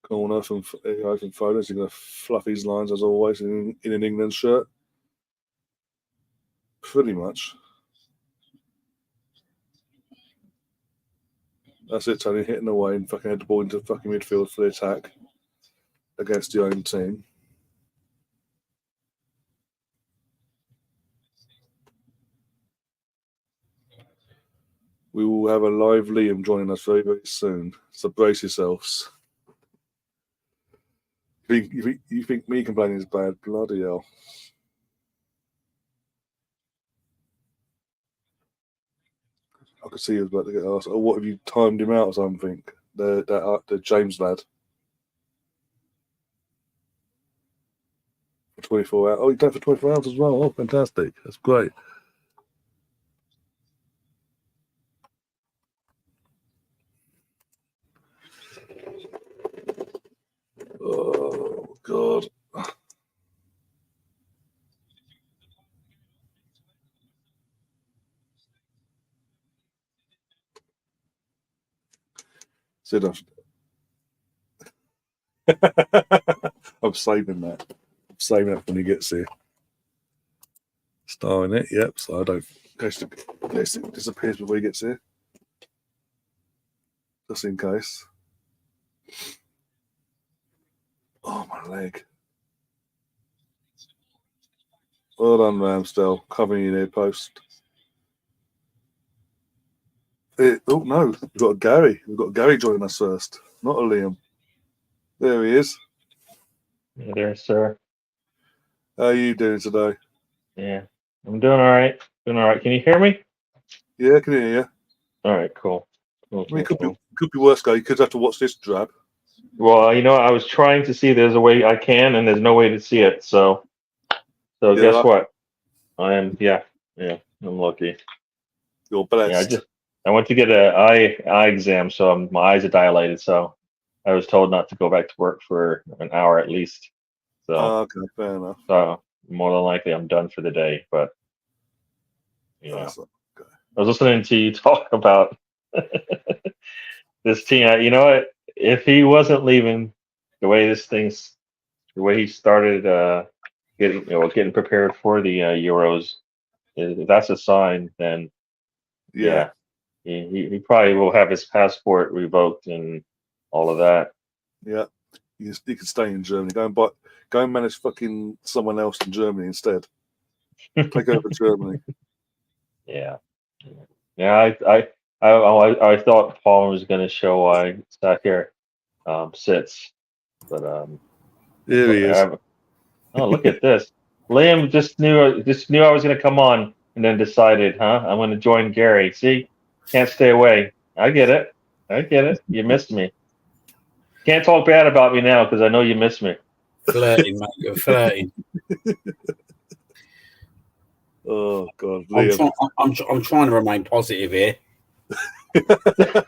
Corner from Foden. He's going to fluff his lines as always in an England shirt. Pretty much. That's it, Tony. Hitting away and fucking head the ball into fucking midfield for the attack against your own team. We will have a live Liam joining us very, very soon. So brace yourselves. You think me complaining is bad? Bloody hell. I could see he was about to get asked, oh, what have you timed him out or something? The James lad. For 24 hours. Oh, you've done it for 24 hours as well. Oh, fantastic. That's great. Oh, God. Sit down. I'm saving that. I'm saving that when he gets here. Starring it, yep. So I don't. In case it disappears before he gets here. Just in case. Oh, my leg. Well done, Ramsdale. Covering your near post. Oh, no. We've got a Gary. We've got Gary joining us first. Not a Liam. There he is. Hey there, sir. How are you doing today? Yeah, I'm doing all right. Doing all right. Can you hear me? Yeah, I can hear you. All right, cool. I mean, it could be worse, guy. You could have to watch this drab. Well, you know, I was trying to see there's a way I can, and there's no way to see it. So Yeah, guess what? I am. Yeah, I'm lucky. You're blessed. Yeah, I went to get an eye exam, so my eyes are dilated. So I was told not to go back to work for an hour at least. So okay, fair enough. So more than likely, I'm done for the day. But yeah, Okay. I was listening to you talk about this team. You know what? If he wasn't leaving the way the way he started getting prepared for the Euros, if that's a sign, then yeah, he probably will have his passport revoked and all of that. Yeah, you can stay in Germany. Go and manage fucking someone else in Germany instead. Take over Germany. Yeah. I thought Paul was going to show why Saka sits, but Here he is. Oh, look at this! Liam just knew I was going to come on, and then decided, I'm going to join Gary. See, can't stay away. I get it. You missed me. Can't talk bad about me now because I know you missed me. Flirting, mate. You're flirting. Oh God, I'm trying to remain positive here. But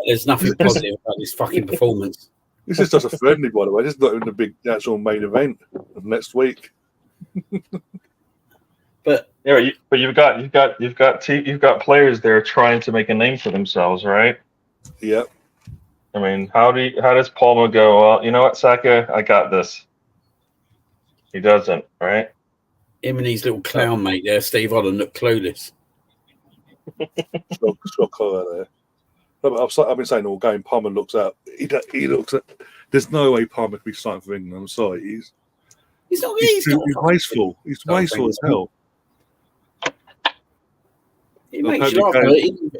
there's nothing positive about this fucking performance. This is just a friendly, by the way. This is not even the actual main event of next week. But you've got players there trying to make a name for themselves, right? Yep. I mean, how does Palmer go? Well, you know what, Saka, I got this. He doesn't, right? Him and his little clown mate there, Steve Holland, look clueless. Shock horror there. I've been saying all game. Palmer looks out. He looks at. There's no way Palmer could be starting for England. I'm sorry. He's wasteful. He's wasteful as hell. It makes you laugh.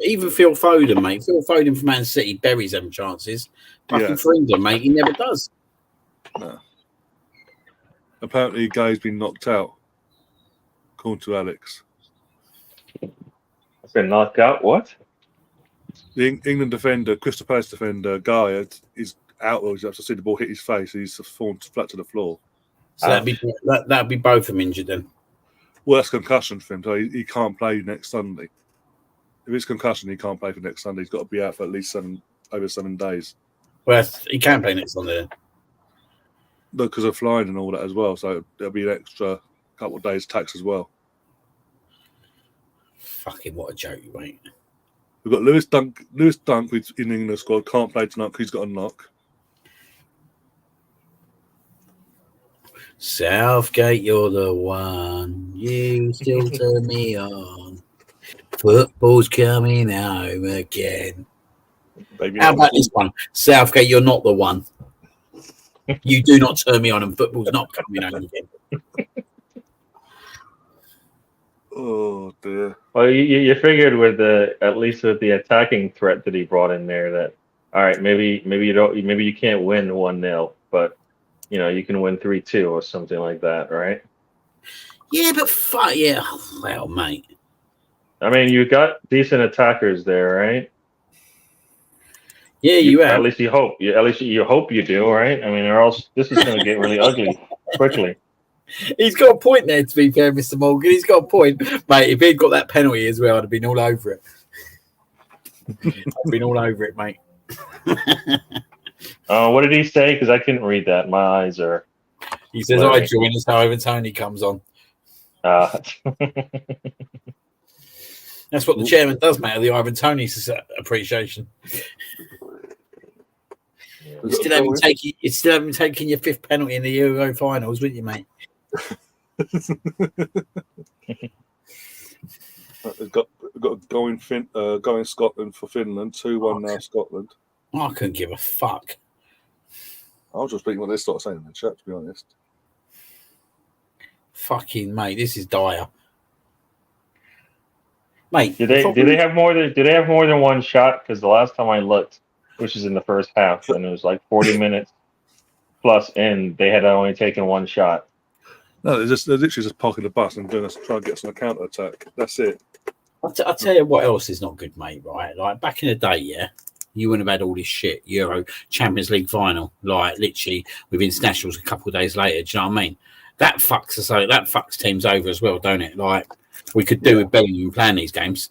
Even Phil Foden, mate. Phil Foden for Man City buries them chances. Fucking for England, mate, he never does. No. Apparently, Guy's been knocked out. according to Alex. I've been knocked out. What? The England defender, Crystal Palace defender, Guy, is out. He's to see the ball hit his face. He's fallen flat to the floor. So that'd be both of them injured then. Worst concussion for him, so he can't play next Sunday. If it's concussion, he can't play for next Sunday. He's got to be out for at least over 7 days. Well, he can play next Sunday then. No, because of flying and all that as well. So there'll be an extra couple of days tax as well. Fucking what a joke, mate. We've got Lewis Dunk, who's in the England squad, can't play tonight because he's got a knock. Southgate, you're the one. You still turn me on. Football's coming home again. Baby, how about this one? Southgate, you're not the one. You do not turn me on, and football's not coming home again. Oh dear. Well, you figured with at least with the attacking threat that he brought in there that all right, maybe you can't win 1-0, but you can win 3-2 or something like that, right? Yeah, but yeah. Well, mate. I mean, you got decent attackers there, right? Yeah, you have. At least you hope. At least you hope you do, right? I mean, or else this is going to get really ugly quickly. He's got a point there, to be fair, Mr. Morgan. He's got a point. Mate, if he'd got that penalty as well, I'd have been all over it. I've been all over it, mate. What did he say? Because I couldn't read that. My eyes are... He says, I join us however Tony comes on. That's what the chairman does, mate, of the Ivan Toney appreciation. You still haven't taken your 5th penalty in the Euro finals, wouldn't you, mate? We've got going Scotland for Finland, 2-1 now Scotland. I couldn't give a fuck. I was just reading what they started saying in the chat, to be honest. Fucking mate, this is dire. Mate, do they have more than one shot? Because the last time I looked, which is in the first half, and it was like 40 minutes plus in, they had only taken one shot. No, they're literally just parking the bus and trying to get some counter attack. That's it. I'll tell you what else is not good, mate. Right, like back in the day, yeah, you wouldn't have had all this shit. Euro Champions League final, like literally with internationals a couple of days later. Do you know what I mean? That fucks us over. That fucks teams over as well, don't it? Like we could do with Bellingham playing these games.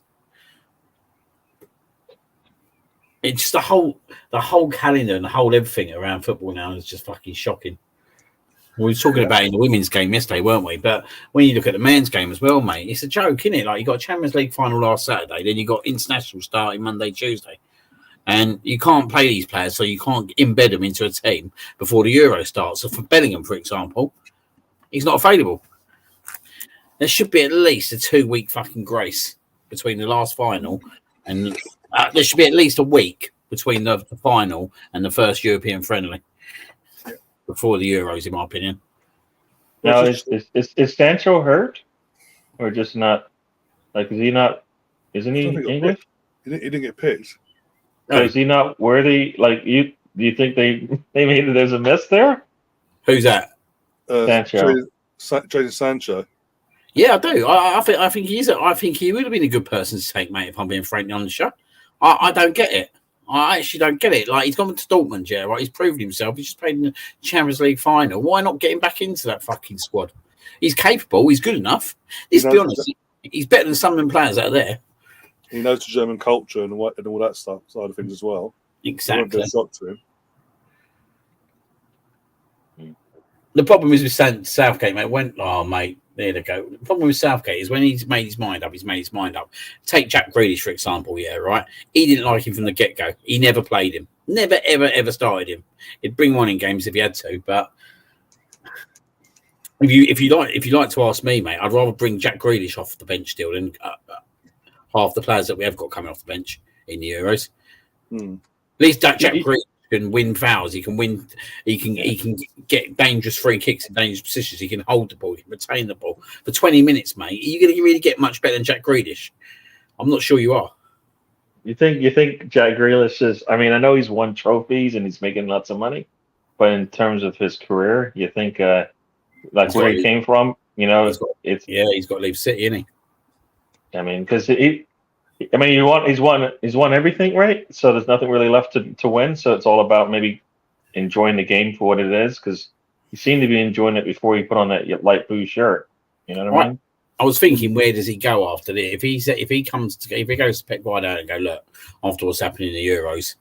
It's just the whole calendar and the whole everything around football now is just fucking shocking. We were talking about it in the women's game yesterday, weren't we? But when you look at the men's game as well, mate, it's a joke, isn't it? Like you got a Champions League final last Saturday, then you got international starting Monday, Tuesday, and you can't play these players, so you can't embed them into a team before the Euro starts. So for Bellingham, for example, he's not available. There should be at least a 2-week fucking grace between the last final and. There should be at least a week between the final and the first European friendly before the Euros, in my opinion. Now, is Sancho hurt or just not? Like, is he not? Isn't he English? He didn't get picked. So is he not worthy? Like, do you think they made it? There's a miss there. Who's that? Sancho. Jadon Sancho. Yeah, I do. I think he is. I think he would have been a good person to take, mate. If I'm being frankly on the show. I don't get it. I actually don't get it. Like, he's gone to Dortmund, yeah, right? He's proven himself. He's just played in the Champions League final. Why not get him back into that fucking squad? He's capable. He's good enough. Let's be honest. He's better than some of them players out there. He knows the German culture and all that stuff, side of things as well. Exactly. It won't be a shock to him. The problem is with Southgate, mate. Mate, there they go. The problem with Southgate is when he's made his mind up, Take Jack Grealish, for example, yeah, right? He didn't like him from the get-go. He never played him. Never, ever, ever started him. He'd bring one in games if he had to, but if you like to ask me, mate, I'd rather bring Jack Grealish off the bench still than half the players that we have got coming off the bench in the Euros. At least Jack Grealish can win fouls. He can win. He can get dangerous free kicks in dangerous positions. He can hold the ball. He can retain the ball for 20 minutes, mate. Are you going to really get much better than Jack Grealish? I'm not sure you are. You think Jack Grealish is? I mean, I know he's won trophies and he's making lots of money, but in terms of his career, you think like where he came from, You know, He's got to leave City, isn't he? I mean, because he's won everything, right? So there's nothing really left to win. So it's all about maybe enjoying the game for what it is, because he seemed to be enjoying it before he put on that light blue shirt. You know what I mean? I was thinking, where does he go after this? If he goes to Pep Guardiola and go, look, after what's happening in the Euros,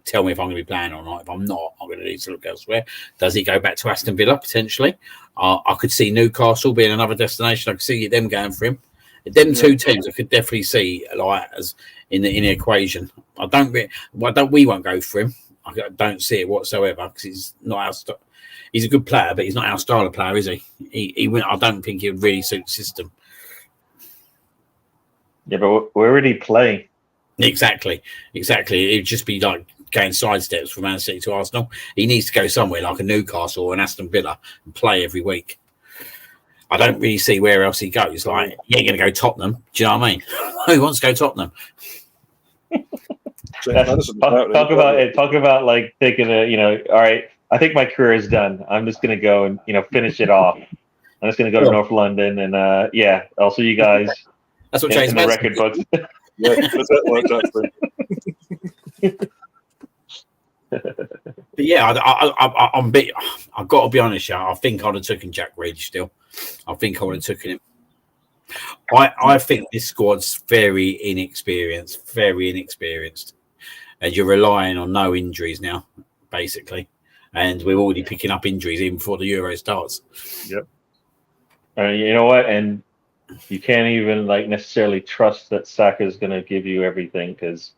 tell me if I'm going to be playing or not. If I'm not, I'm going to need to look elsewhere. Does he go back to Aston Villa potentially? I could see Newcastle being another destination. I could see them going for him. Them two teams, I could definitely see like as in the equation. We won't go for him. I don't see it whatsoever because he's not our style. He's a good player, but he's not our style of player, is he? I don't think he would really suit the system. Yeah, but where would he play? Exactly. It'd just be like going sidesteps from Man City to Arsenal. He needs to go somewhere like a Newcastle or an Aston Villa and play every week. I don't really see where else he goes. Like, he ain't going to go Tottenham. Do you know what I mean? Who wants to go Tottenham? Talk about like taking all right, I think my career is done. I'm just going to go and, finish it off. I'm just going to go to North London and, I'll see you guys. That's what in the record books. Yeah, that worked actually. But yeah, I've got to be honest. I think I'd have taken Jack Reed still. I think I would have taken him. I think this squad's very inexperienced, and you're relying on no injuries now, basically. And we're already picking up injuries even before the Euro starts. Yep. You know what? And you can't even necessarily trust that Saka is going to give you everything, because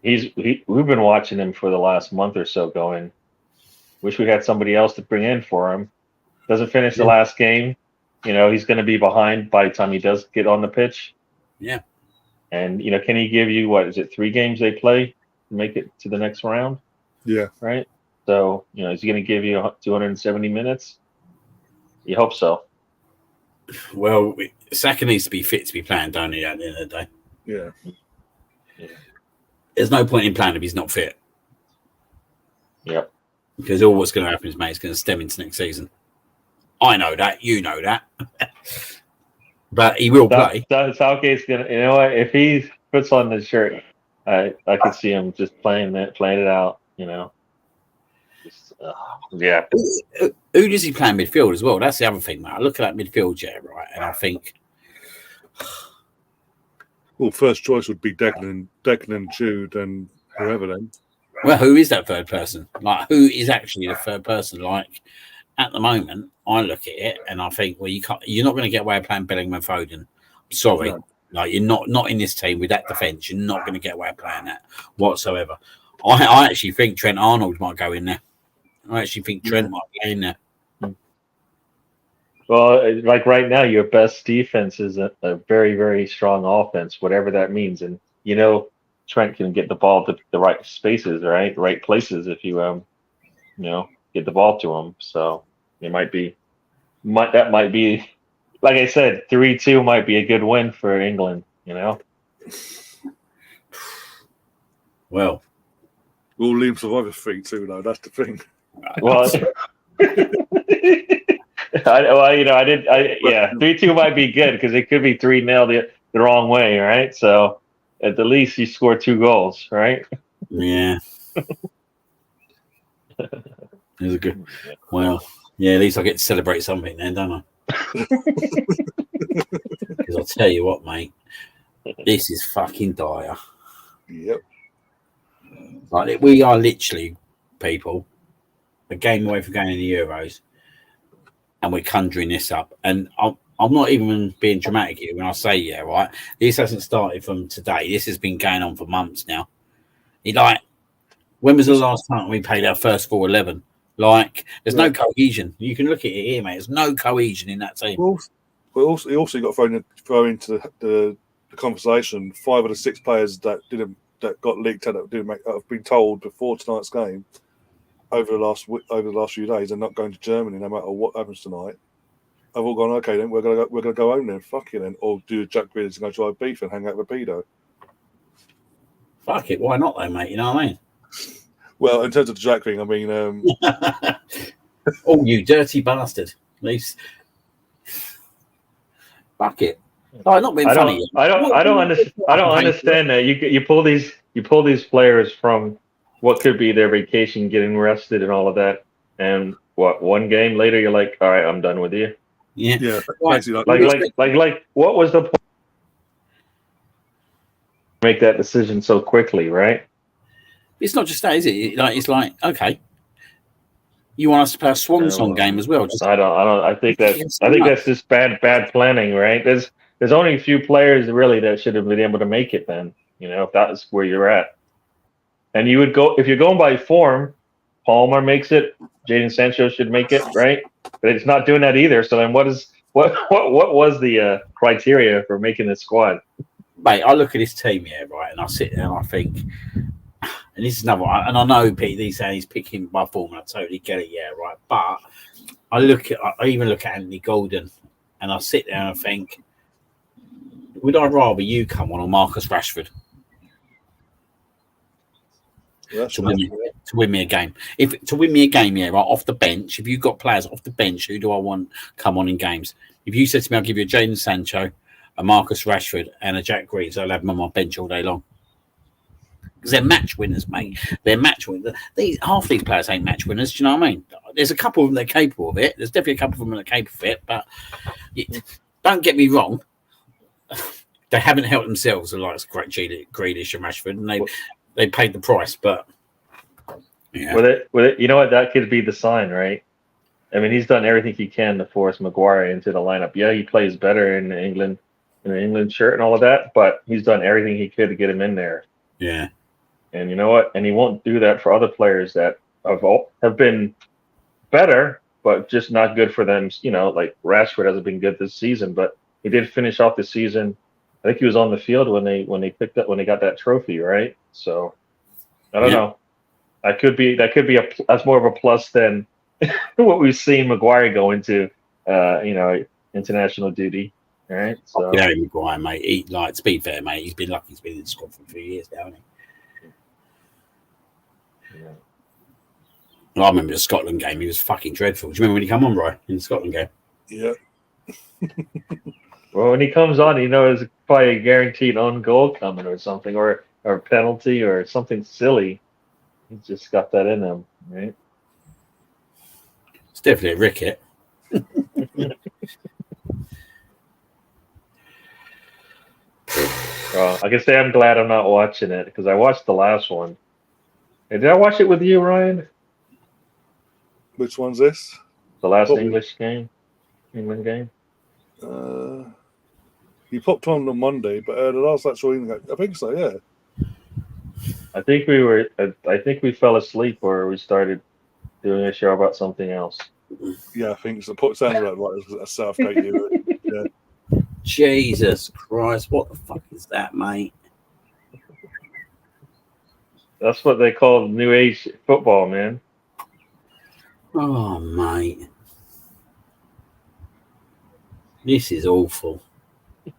we've been watching him for the last month or so going, wish we had somebody else to bring in for him. Doesn't finish the last game. He's going to be behind by the time he does get on the pitch. Yeah. And, can he give you, 3 games they play to make it to the next round? Yeah. Right? So, is he going to give you 270 minutes? You hope so. Well, Saka needs to be fit to be playing, don't he, at the end of the day? Yeah. There's no point in playing if he's not fit. Yep. Because all what's going to happen is, mate, it's going to stem into next season. I know that. You know that. But he will play. Southgate's going to, if he puts on the shirt, I could see him just playing it out, Yeah. Who does he play in midfield as well? That's the other thing, mate. I look at that midfield, right, and I think, well, first choice would be Declan and Jude and whoever then. Well, who is that third person? Like, who is actually the third person? Like, at the moment, I look at it and I think, well, you're not going to get away with playing Bellingham and Foden. Sorry. No. Like, you're not in this team with that defence. You're not going to get away with playing that whatsoever. I actually think Trent Arnold might go in there. I actually think Trent might be in there. Well, right now, your best defense is a very, very strong offense, whatever that means. And, Trent can get the ball to the right spaces, right places if you, get the ball to him. So it might be, like I said, 3-2 might be a good win for England, We'll Well, leave Survivor 3-2 though. That's the thing. Well, 3-2 might be good because it could be 3-0 the wrong way, right? So at the least you score 2 goals, right? Yeah. It was a good. Well, yeah. At least I get to celebrate something then, don't I? Because I'll tell you what, mate, this is fucking dire. Yep. Like, we are literally, people, a game away from going in the Euros, and we're conjuring this up. And I'm not even being dramatic here when I say, right? This hasn't started from today. This has been going on for months now. When was the last time we played our first full 11? There's no cohesion. You can look at it here, mate. There's no cohesion in that team. Well, you also got to throw into the conversation 5 of the 6 players that got leaked out that have been told before tonight's game over the last few days they're not going to Germany no matter what happens tonight. I've all gone, okay, then we're gonna go home then. Fuck it then, or do Jack Grealish and go drive beef and hang out with Pedo. Fuck it, why not though, mate? You know what I mean? Well, in terms of the Jack thing, I mean, oh, you dirty bastard! At least Fuck it. Like, not being funny. I don't understand that you pull these players from what could be their vacation, getting rested and all of that, and what, one game later you're like, all right, I'm done with you. Yeah. Yeah, Right. basically Like what was the point to make that decision so quickly, right? It's not just that, is it? Like, it's like, okay, you want us to play a swan song game as well? Just I think that's just bad planning, right? There's only a few players really that should have been able to make it then, if that's where you're at. And you would go, if you're going by form, Palmer makes it, Jadon Sancho should make it, right? But it's not doing that either. So then what was the criteria for making this squad? Mate, I look at this team, yeah, right, and I sit there and I think, and this is another one, and I know PD's saying he's picking by form, and I totally get it, yeah, right. But I even look at Anthony Gordon, and I sit there and I think, would I rather you come on or Marcus Rashford to win me a game? To win me a game, yeah, right, off the bench. If you've got players off the bench, who do I want come on in games? If you said to me, I'll give you a Jadon Sancho, a Marcus Rashford, and a Jack Grealish, so I'll have them on my bench all day long. Because they're match winners, mate. They're match winners. Half these players ain't match winners. Do you know what I mean? There's a couple of them that are capable of it. There's definitely a couple of them that are capable of it. But don't get me wrong. They haven't helped themselves, like great Grealish and Rashford, and they paid the price. But yeah, with it, you know what? That could be the sign, right? I mean, he's done everything he can to force Maguire into the lineup. Yeah, he plays better in England, in the England shirt and all of that, but he's done everything he could to get him in there. Yeah. And you know what? And he won't do that for other players that have been better, but just not good for them. Like Rashford hasn't been good this season, but he did finish off the season. I think he was on the field when they got that trophy, right? So I don't know. That could be that's more of a plus than what we've seen Maguire go into, international duty. All right. So Maguire, mate. To be fair, mate, he's been lucky. He's been in the squad for a few years now, hasn't he? Yeah. Well, I remember the Scotland game. He was fucking dreadful. Do you remember when he came on, Roy, in the Scotland game? Yeah. Well, when he comes on, there's probably a guaranteed own goal coming or something, or a penalty or something silly. He's just got that in him, right? It's definitely a ricket. I can say I'm glad I'm not watching it because I watched the last one. Hey, did I watch it with you, Ryan? Which one's this? The last England game. You popped on Monday, but the last actual England game, I think so. Yeah. I think we fell asleep or we started doing a show about something else. Yeah, I think so. Sounded like right. It was a Southgate. Yeah. Jesus Christ! What the fuck is that, mate? That's what they call new age football, man. Oh, mate. This is awful. I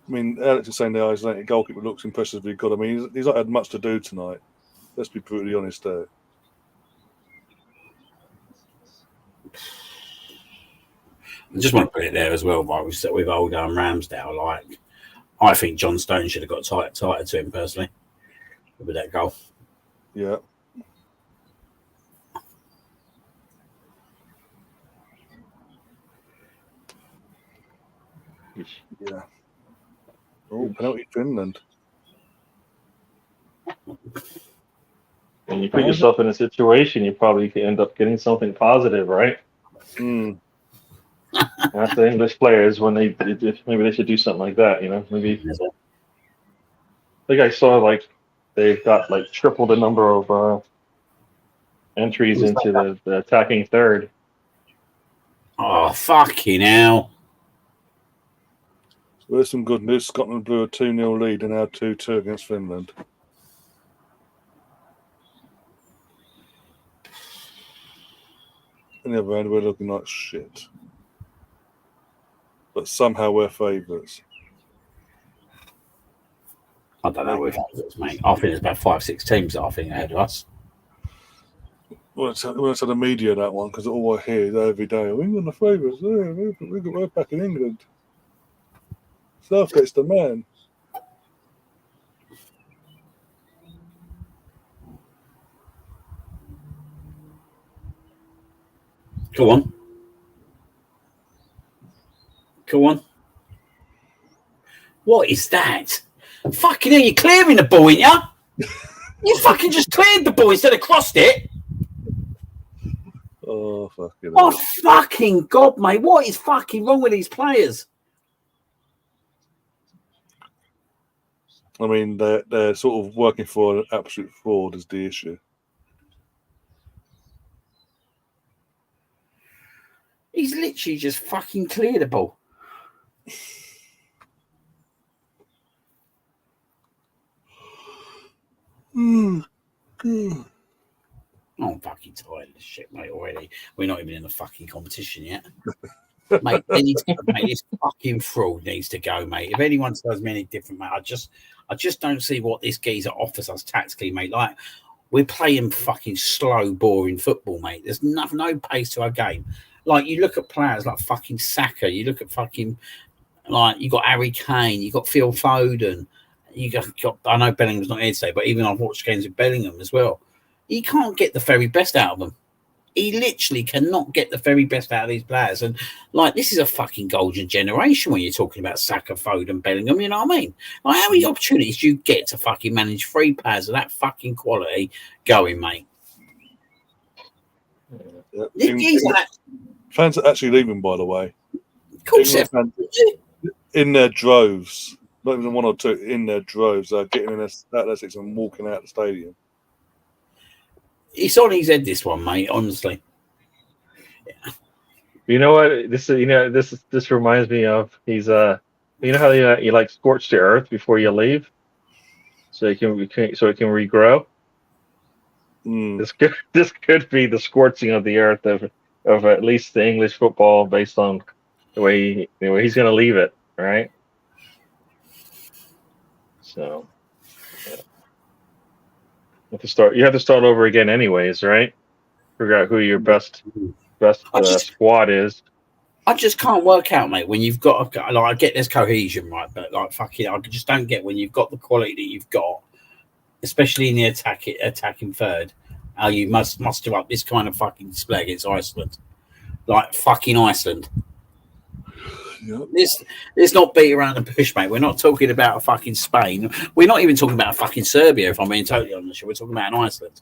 mean, Alex is saying the Icelandic goalkeeper looks impressively good. I mean, he's not had much to do tonight. Let's be brutally honest there. I just want to put it there as well, right? With old Ramsdale, like, I think John Stone should have got tighter to him personally with that goal. Yeah. Yeah. Oh, penalty to Finland. When you put yourself in a situation, you probably could end up getting something positive, right? That's the English players when maybe they should do something like that, Maybe. I think I saw they've got triple the number of entries into the attacking third. Oh, fucking hell. So there's some good news. Scotland blew a 2-0 lead and now 2-2 against Finland. On the other hand, we're looking like shit. But somehow we're favourites. I don't know if it's, mate. I think there's about 5-6 teams that I think ahead of us. when I tell the media that one, because all I hear is every day, "Oh, England are favourites. We're back in England. Southgate's the man." Go on. Go on. What is that? Fucking hell, you're clearing the ball, ain't ya? You fucking just cleared the ball instead of crossed it. Oh, fucking Oh, hell. fucking God, mate. What is fucking wrong with these players? I mean, they're sort of working for an absolute fraud is the issue. He's literally just fucking cleared the ball. I'm fucking tired of this shit, mate, already. We're not even in the fucking competition yet. Mate, this fucking fraud needs to go, mate. If anyone tells me any different, mate, I just don't see what this geezer offers us tactically, mate. Like, we're playing fucking slow, boring football, mate. There's no pace to our game. Like, you look at players like fucking Saka, you look at fucking, like, you got Harry Kane, you got Phil Foden, you got I know Bellingham's not here today, but even I've watched games with Bellingham as well. He can't get the very best out of them. He literally cannot get the very best out of these players. And, like, this is a fucking golden generation when you're talking about Saka, Foden, Bellingham, you know what I mean? Like, how many opportunities do you get to fucking manage 3 players of that fucking quality going, mate? Yeah. Fans are actually leaving, by the way. Of course, in their droves, not even 1 or 2, in their droves, getting in athletics and walking out the stadium. It's on his head, this one, mate. Honestly. Yeah. You know what? This reminds me of you know how you like scorch the earth before you leave, so it can regrow. This could be the scorching of the earth of at least the English football based on the way he's going to leave it, right? So yeah. You have to start over again, anyways, right? Figure out who your best squad is. I just can't work out, mate. When you've got, like, I get there's cohesion, right? But, like, fucking, I just don't get when you've got the quality that you've got, especially in the attacking third, how you must muster up this kind of fucking display against Iceland, like fucking Iceland. Yep. Let's not beat around the bush, mate. We're not talking about a fucking Spain. We're not even talking about a fucking Serbia, if I'm being totally honest. We're talking about an Iceland.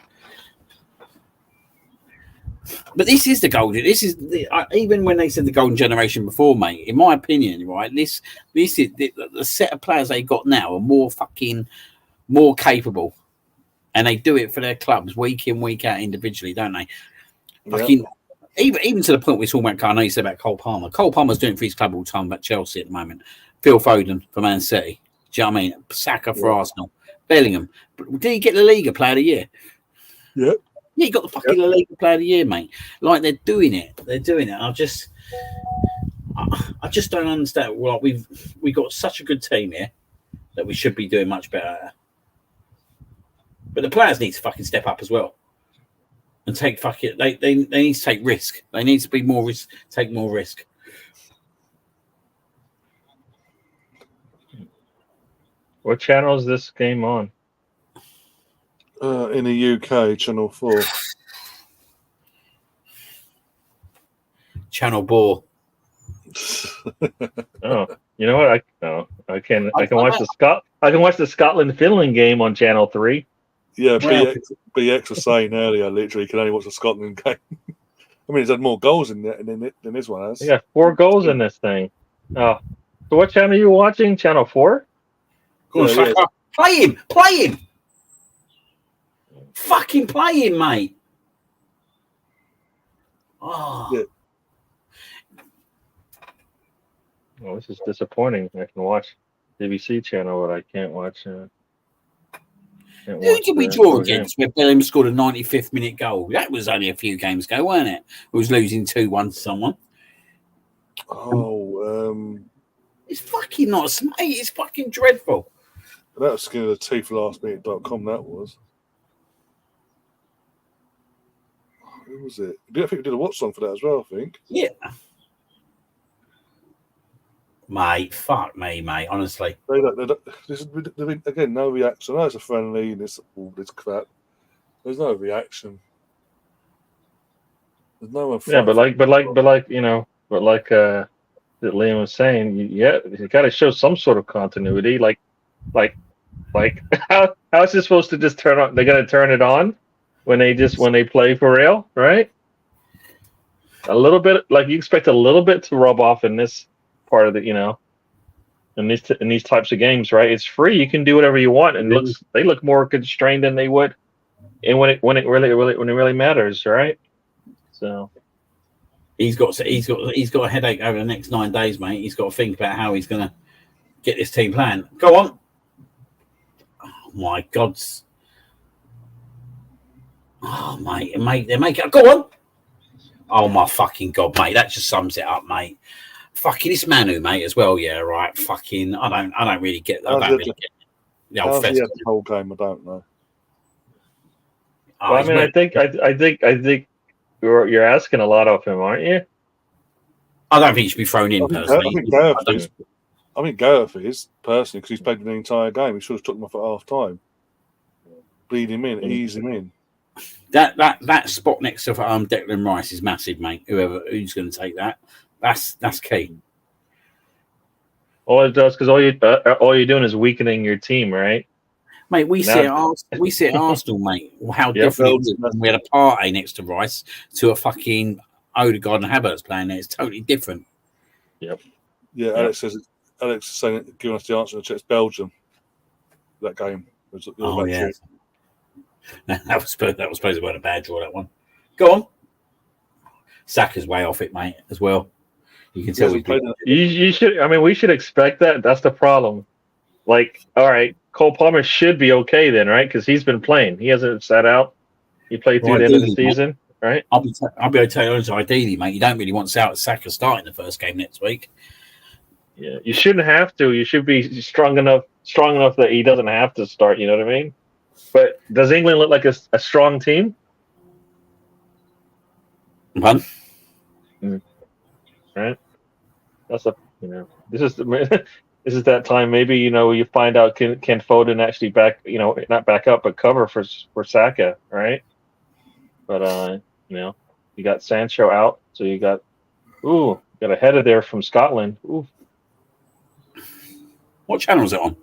But this is the golden. This is even when they said the golden generation before, mate. In my opinion, right? This is the set of players they got now are more capable, and they do it for their clubs week in, week out, individually, don't they? Yep. Fucking even to the point we're talking about. I know you said about Cole Palmer. Cole Palmer's doing it for his club all the time. About Chelsea at the moment. Phil Foden for Man City. Do you know what I mean? Saka for Arsenal. Bellingham. Did he get the Liga Player of the Year? Yep. Yeah, you got the fucking La Liga Player of the Year, mate. Like, they're doing it. They're doing it. I just don't understand. Well, we've got such a good team here that we should be doing much better. But the players need to fucking step up as well and take fucking. They need to take risk. They need to be more risk. Take more risk. What channel is this game on? In the UK, Channel 4. Channel Ball. Oh, you know what? I can watch the Scotland Finland game on Channel 3. Yeah, BX was saying earlier, literally, you can only watch the Scotland game. I mean, it's had more goals than this one has. They got 4 goals in this thing. Oh, so what channel are you watching? Channel 4? Yeah. Play him. Fucking play him, mate. Oh. Yeah. Well, this is disappointing. I can watch BBC channel, but I can't watch. Who did we draw against where Bellingham scored a 95th minute goal? That was only a few games ago, weren't it? We was losing 2-1 to someone. Oh, it's fucking not, mate. It's fucking dreadful. That was skin of the teeth lastminute.com, that was. Who was it? I think we did a Watchalong for that as well, I think. Yeah. Mate, fuck me, mate. Honestly. Again, no reaction. I know it's a friendly and it's all this crap. There's no reaction. There's no one. Yeah, but like that Liam was saying, you got to show some sort of continuity. Like how is this supposed to just turn on? They're gonna turn it on when they play for real, right? A little bit, like you expect a little bit to rub off in this part of the, in these types of games, right? It's free. You can do whatever you want, and they look more constrained than they would, and when it really matters, right? So. He's got a headache over the next 9 days, mate. He's got to think about how he's going to get this team playing. Go on. Oh my God. Oh mate, they're making. Go on. Oh my fucking God, mate. That just sums it up, mate. Fucking this Manu, mate, as well. Yeah, right. Fucking. I don't really get. I don't really get the old festival. The whole game, I don't know. Well, I mean, I think. You're asking a lot of him, aren't you? I don't think he should be thrown in personally. I think Gareth is personally because he's played the entire game. He should have took him off at half time. Bleed him in, ease him in. That spot next to Declan Rice is massive, mate. Who's going to take that? That's key. All it does because all you're doing is weakening your team, right? Mate, we see at Arsenal, mate, how different it was when we had a Partey next to Rice to a fucking Odegaard and Havertz playing there. It's totally different. Yep. Yeah, Alex is saying, giving us the answer to it's Belgium. That game. Yeah. That was supposed to be a bad draw, that one. Go on. Saka's way off it, mate, as well. You can tell you should. I mean, we should expect that. That's the problem. Like, all right, Cole Palmer should be okay then, right? Because he's been playing. He hasn't sat out. He played through the end of the season, right? I'll be able to tell you honestly, ideally, mate, you don't really want Saka starting the first game next week. Yeah, you shouldn't have to. You should be strong enough that he doesn't have to start. You know what I mean? But does England look like a strong team? Pardon? Right. That's this is that time. Maybe you find out can Foden actually not back up but cover for Saka, right? But you got Sancho out, so you got a header there from Scotland. Ooh. What channel is it on?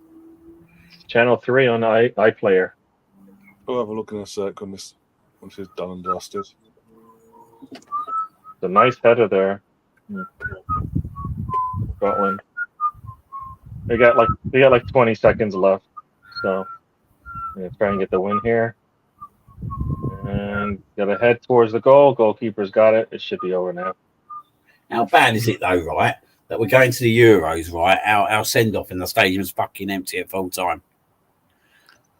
Channel 3 on iPlayer. I'll have a look in a sec when this once it's done and dusted. It's a nice header there. Scotland. They got like 20 seconds left, so I'm gonna try and get the win here. And got to head towards the goal. Goalkeeper's got it. It should be over now. How bad is it though, right? That we're going to the Euros, right? Our send off in the stadium's fucking empty at full time.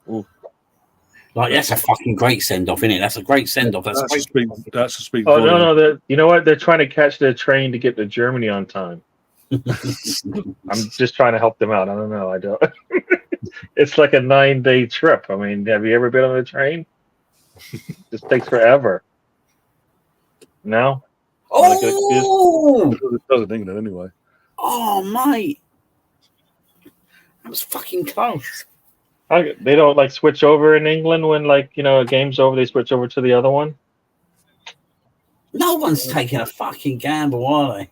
Ooh. Like that's a fucking great send off, isn't it? That's a great send off. That's a speak. Oh no! You know what? They're trying to catch the train to get to Germany on time. I'm just trying to help them out. I don't know. I don't. It's like a 9-day trip. I mean, have you ever been on a train? Just takes forever. No. Oh, it does in England anyway. Oh, mate, that was fucking close. They don't switch over in England when a game's over. They switch over to the other one. No one's taking a fucking gamble, are they?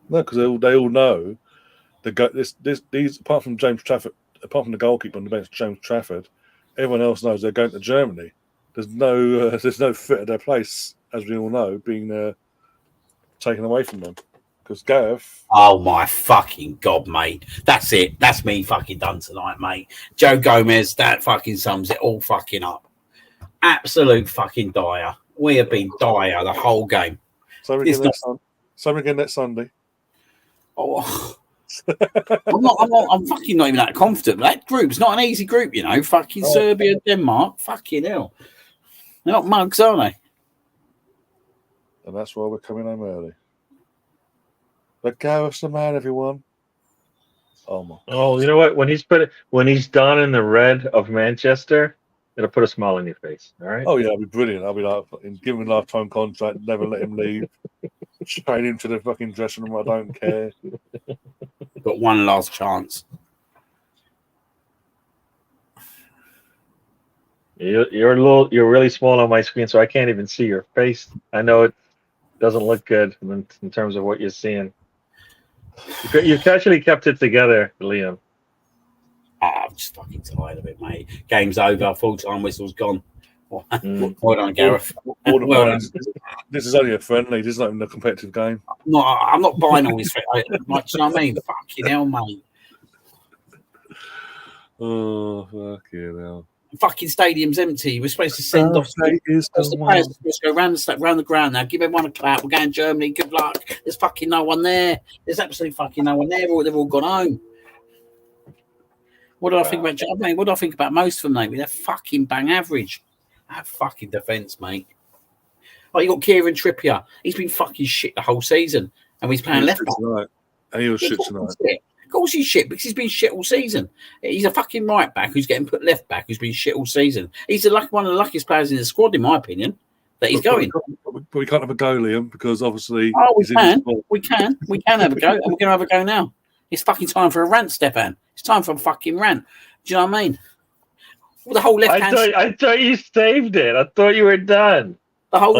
No, because they all know these apart from James Trafford, apart from the goalkeeper on the bench, James Trafford, everyone else knows they're going to Germany. There's no fit at their place, as we all know, being taken away from them. Because Gareth. Oh my fucking God, mate! That's it. That's me fucking done tonight, mate. Joe Gomez. That fucking sums it all fucking up. Absolute fucking dire. We have been dire the whole game. Same again next Sunday. Oh, I'm fucking not even that confident. That group's not an easy group, Fucking Serbia, Denmark, fucking hell. They're not mugs, are they? And that's why we're coming home early. But Gareth's the man, everyone. Oh my! Oh, you know what? When he's done in the red of Manchester, It'll put a smile on your face. All right. Oh yeah, that'd be brilliant. I'll be like, fucking give him a lifetime contract, never let him leave. Train him to the fucking dressing room. I don't care. Got one last chance. You're really small on my screen, so I can't even see your face. I know it doesn't look good in terms of what you're seeing. You've actually kept it together, Liam. I'm just fucking tired of it, mate. Game's over. Full-time whistle's gone. Well done, Gareth. Well done. This is only a friendly. This is not even a competitive game. I'm not buying all this. Like, do you know what I mean? Fucking hell, mate. Oh, fucking hell. Fucking stadium's empty. We're supposed to send off the players. Let's go round the ground now. Give everyone a clap. We're going to Germany. Good luck. There's fucking no one there. There's absolutely fucking no one there. They've all gone home. What do I think about Germany? What do I think about most of them, mate? They're fucking bang average. That fucking defence, mate. Oh, you got Kieran Trippier. He's been fucking shit the whole season, and he's playing left back. And he was shit tonight. Of course he's shit because he's been shit all season. He's a fucking right back who's getting put left back who's been shit all season. He's one of the luckiest players in the squad, in my opinion, that he's going. But we can't have a go, Liam, because obviously... Oh, we can. We can have a go, and we're going to have a go now. It's fucking time for a rant, Stefan. It's time for a fucking rant. Do you know what I mean? Well, the whole left hand... I thought you saved it. I thought you were done. I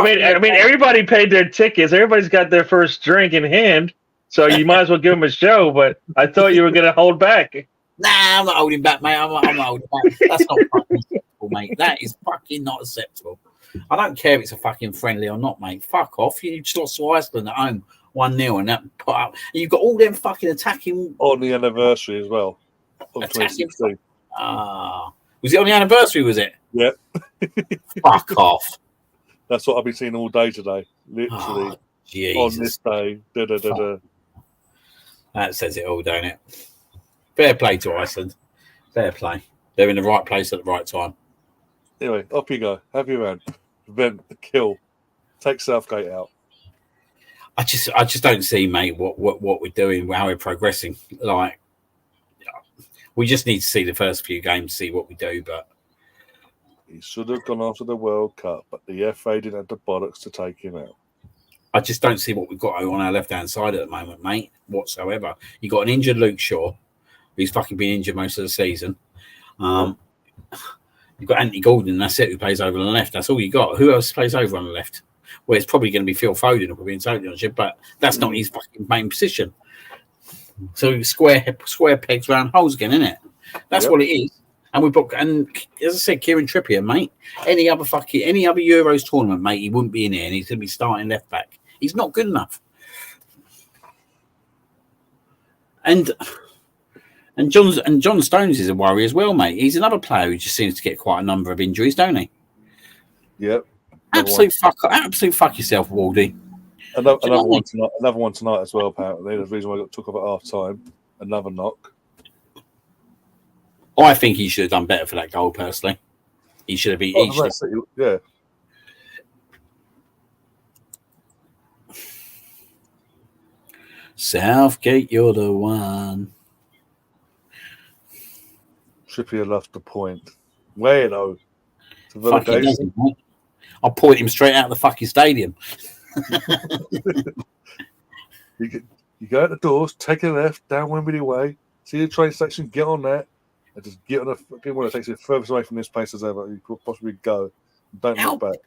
mean, everybody paid their tickets. Everybody's got their first drink in hand, so you might as well give them a show. But I thought you were going to hold back. Nah, I'm not holding back, mate. I'm not holding back. That's not fucking acceptable, mate. That is fucking not acceptable. I don't care if it's a fucking friendly or not, mate. Fuck off. You just lost to Iceland at home 1-0 and that put up. And you've got all them fucking attacking on the anniversary as well. On 2016. Was it on the anniversary, was it? Yeah. Fuck off. That's what I've been seeing all day today. Literally. On this day. That says it all, don't it? Fair play to Iceland. Fair play. They're in the right place at the right time. Anyway, up you go. Have your round. Prevent the kill. Take Southgate out. I just don't see, mate, what we're doing, how we're progressing. Like, we just need to see the first few games, see what we do. But he should have gone after the World Cup, but the FA didn't have the bollocks to take him out. I just don't see what we've got on our left-hand side at the moment, mate, whatsoever. You got an injured Luke Shaw, who's fucking been injured most of the season. You've got Anthony Gordon, and that's it, who plays over on the left. That's all you got. Who else plays over on the left? Well, it's probably going to be Phil Foden, if we're being totally honest, but that's not his fucking main position. So square pegs round holes again, isn't it? That's what it is. And as I said, Kieran Trippier, mate. Any other Euros tournament, mate, he wouldn't be in here, and he's going to be starting left back. He's not good enough. And John Stones is a worry as well, mate. He's another player who just seems to get quite a number of injuries, don't he? Yep. Absolute fuck yourself, Waldy. Another one tonight as well, apparently. There's a reason why I got took off at half time. Another knock. I think he should have done better for that goal, personally. He should have been. Yeah. Southgate, you're the one. Trippier lost the point. Where though? I'll point him straight out of the fucking stadium. You go out the doors, take a left, down Wembley Way, see the train station, get on that, and just get on the fucking one that takes you furthest away from this place as ever you could possibly go. Don't look back.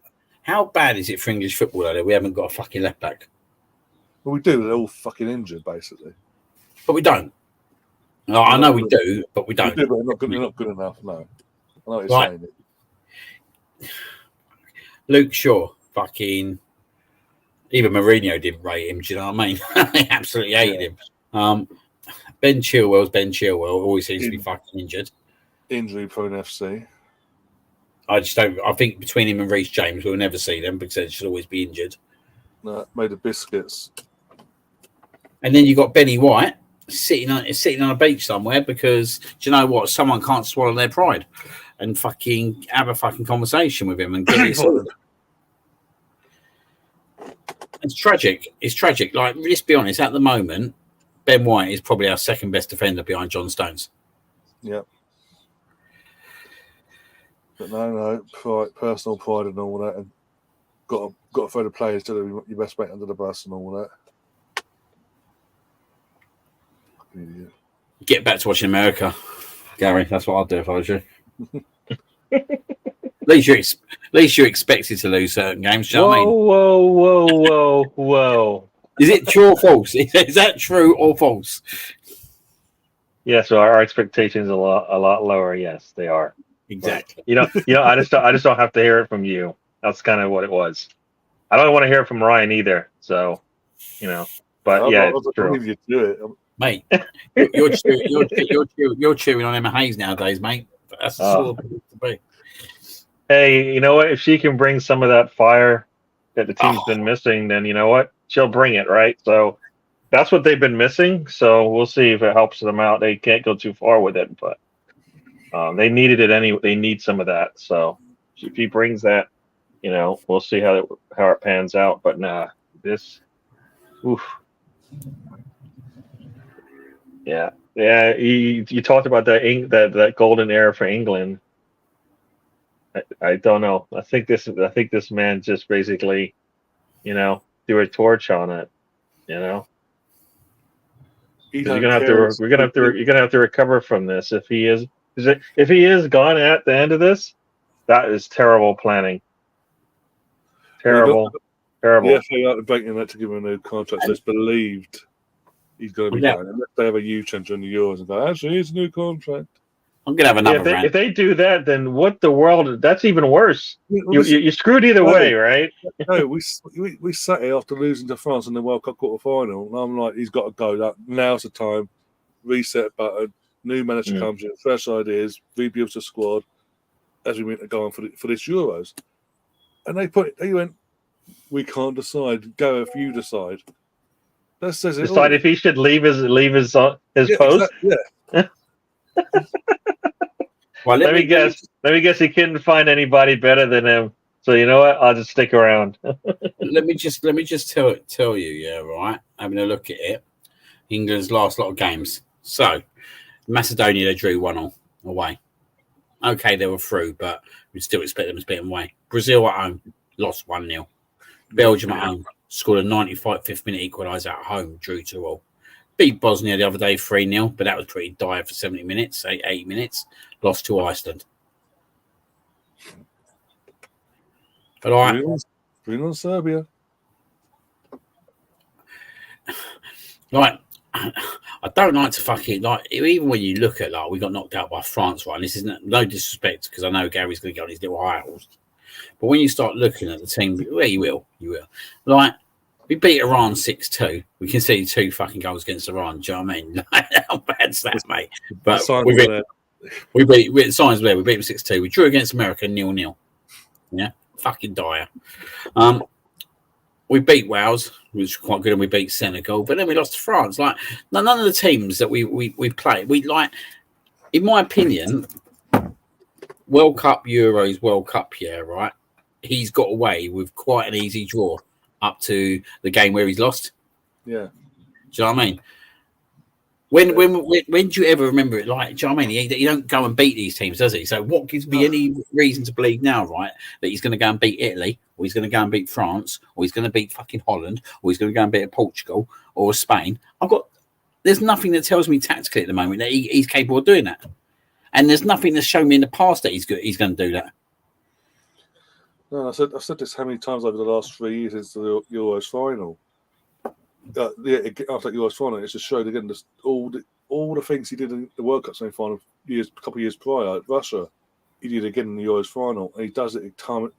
How bad is it for English football though that we haven't got a fucking left back? Well, we do. They're all fucking injured, basically. But we don't. No, I know we do, but we don't. We do, but they're not good enough, no. I know what you're saying. Luke Shaw, fucking... Even Mourinho didn't rate him, do you know what I mean? They absolutely hated him. Ben Chilwell's Ben Chilwell, always seems to be fucking injured. Injury-prone FC. I think between him and Reece James, we'll never see them because they should always be injured. No, made of biscuits. And then you got Benny White sitting on a beach somewhere because, do you know what? Someone can't swallow their pride and fucking have a fucking conversation with him and get it sorted. It's tragic. It's tragic. Like, let's be honest, at the moment, Ben White is probably our second best defender behind John Stones. Yeah. But no, personal pride and all that, and got to throw the players to your best mate under the bus and all that. Idiot. Get back to watching America, Gary. That's what I'd do if I was you. At least you're expected to lose certain games. Do you know what I mean? Whoa. Is it true or false? Is that true or false? Yeah, so our expectations are a lot lower. Yes, they are. Exactly. I just don't have to hear it from you. That's kind of what it was. I don't want to hear it from Ryan either. So, but it's true. You do it. Mate, you're cheering on Emma Hayes nowadays, mate. That's the sort of thing to be. Hey, you know what? If she can bring some of that fire that the team's been missing, then you know what? She'll bring it, right? So that's what they've been missing. So we'll see if it helps them out. They can't go too far with it, but they needed it anyway. They need some of that. So if he brings that, we'll see how it pans out. But oof. Yeah. You talked about that golden era for England. I don't know. I think this man just basically, threw a torch on it. You're gonna have to recover from this if he is gone at the end of this. That is terrible planning. Terrible. Yeah, they are debating that to give him a new contract. So it's believed he's going to be going. Unless they have a U-change on the Euros and go, actually, it's a new contract. I'm going to have another rant. If they do that, then what the world? That's even worse. You screwed either way, right? No, we sat here after losing to France in the World Cup quarter-final, and I'm like, he's got to go. Now's the time. Reset button. New manager comes in. Fresh ideas. Rebuilds the squad as we meant to go on for this Euros. And they went, we can't decide. Gareth, you decide. That says it. Decide if he should leave his post. Exactly, yeah. Well, let me guess. Let me guess. He couldn't find anybody better than him. So you know what? I'll just stick around. let me just tell you, yeah, right. Having a look at it, England's last lot of games. So Macedonia, they drew 1-1 away. Okay, they were through, but we'd still expect them to beat them away. Brazil at home lost 1-0. Belgium at home scored a 95th minute equaliser at home, drew 2-2. Beat Bosnia the other day 3-0, but that was pretty dire for 70 minutes, 80 minutes. Lost to Iceland. But bring on Serbia. Like, I don't like to fucking even when you look at we got knocked out by France, right? And this isn't no disrespect because I know Gary's going to get on his little high horse. But when you start looking at the team, well, you will. Like, we beat Iran 6-2. We conceded 2 fucking goals against Iran. Do you know what I mean? How bad's that, mate? But we beat signs there. We beat them 6-2. We drew against America 0-0. Yeah, fucking dire. We beat Wales, which was quite good, and we beat Senegal. But then we lost to France. Like, none of the teams that we played, in my opinion, World Cup, Euros, World Cup, yeah, right? He's got away with quite an easy draw up to the game where he's lost. Yeah. Do you know what I mean? When do you ever remember it? Like, do you know what I mean? He don't go and beat these teams, does he? So what gives me any reason to believe now, right, that he's going to go and beat Italy, or he's going to go and beat France, or he's going to beat fucking Holland, or he's going to go and beat Portugal or Spain? There's nothing that tells me tactically at the moment that he's capable of doing that. And there's nothing that's shown me in the past that he's going to do that. No, I've said this how many times over the last 3 years since the Euros final. After the Euros final, it's just showed again all the things he did in the World Cup semi-final a couple of years prior at Russia. He did again in the Euros final, and he does it time.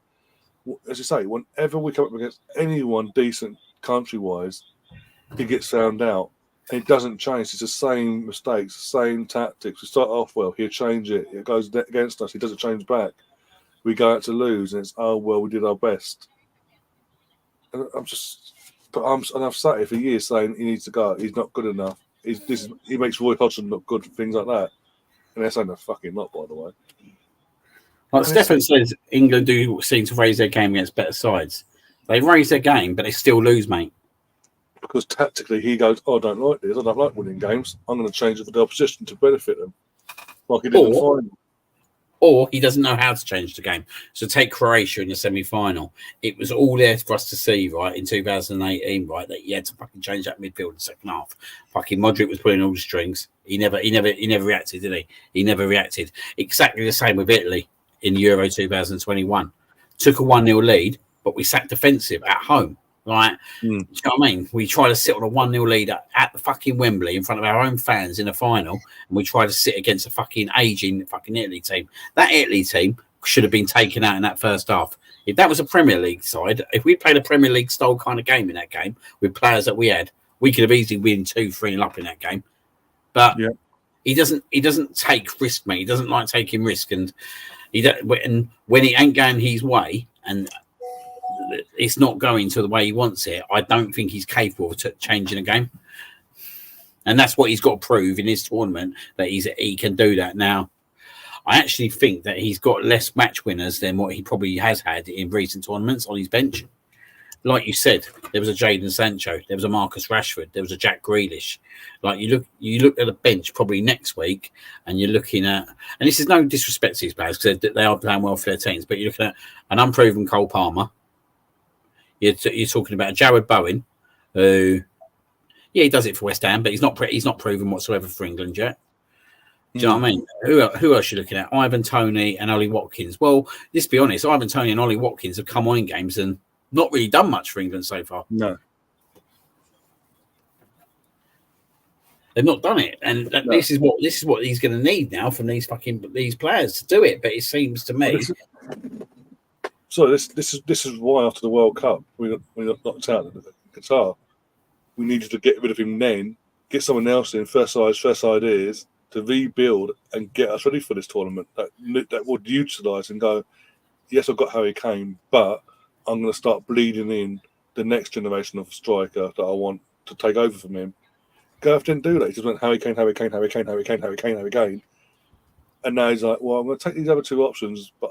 As you say, whenever we come up against anyone decent country-wise, he gets found out. And it doesn't change. It's the same mistakes, same tactics. We start off well, he'll change it. It goes against us. He doesn't change back. We go out to lose, and it's, we did our best. And I've sat here for years saying he needs to go. He's not good enough. He makes Roy Hodgson look good, things like that. And they're saying a fucking lot, by the way. Like Stefan says, England do seem to raise their game against better sides. They raise their game, but they still lose, mate. Because tactically he goes, I don't like this. I don't like winning games. I'm going to change it for the opposition to benefit them. Like he did in the final. Or he doesn't know how to change the game. So take Croatia in the semi-final. It was all there for us to see, right, in 2018, right, that you had to fucking change that midfield in the second half. Fucking Modric was pulling all the strings. He never reacted, did he? He never reacted. Exactly the same with Italy in Euro 2021. Took a 1-0 lead, but we sat defensive at home. Right? Do you know what I mean? We try to sit on a 1-0 lead at the fucking Wembley in front of our own fans in the final, and we try to sit against a fucking aging fucking Italy team. That Italy team should have been taken out in that first half. If that was a Premier League side, if we played a Premier League style kind of game in that game with players that we had, we could have easily win 2-3 up in that game. But he doesn't take risk, mate. He doesn't like taking risk, and when it ain't going his way, and it's not going to the way he wants it, I don't think he's capable of changing a game. And that's what he's got to prove in his tournament, that he can do that now. I actually think that he's got less match winners than what he probably has had in recent tournaments on his bench. Like you said, there was a Jadon Sancho, there was a Marcus Rashford, there was a Jack Grealish. Like you look at the bench probably next week, and you're looking at, and this is no disrespect to these players because they are playing well for their teams, but you're looking at an unproven Cole Palmer. You're talking about Jared Bowen, who, he does it for West Ham, but he's not proven whatsoever for England yet. Do you know what I mean? Who else are you looking at? Ivan Toney and Ollie Watkins. Well, let's be honest, Ivan Toney and Ollie Watkins have come on in games and not really done much for England so far. No. They've not done it, and this is what he's going to need now from these players to do it. But it seems to me. So this is why after the World Cup we got knocked out in Qatar. We needed to get rid of him then, get someone else in, fresh eyes, fresh ideas, to rebuild and get us ready for this tournament. That would utilise and go, yes, I've got Harry Kane, but I'm going to start bleeding in the next generation of striker that I want to take over from him. Gareth didn't do that. He just went Harry Kane. And now he's like, well, I'm going to take these other two options, but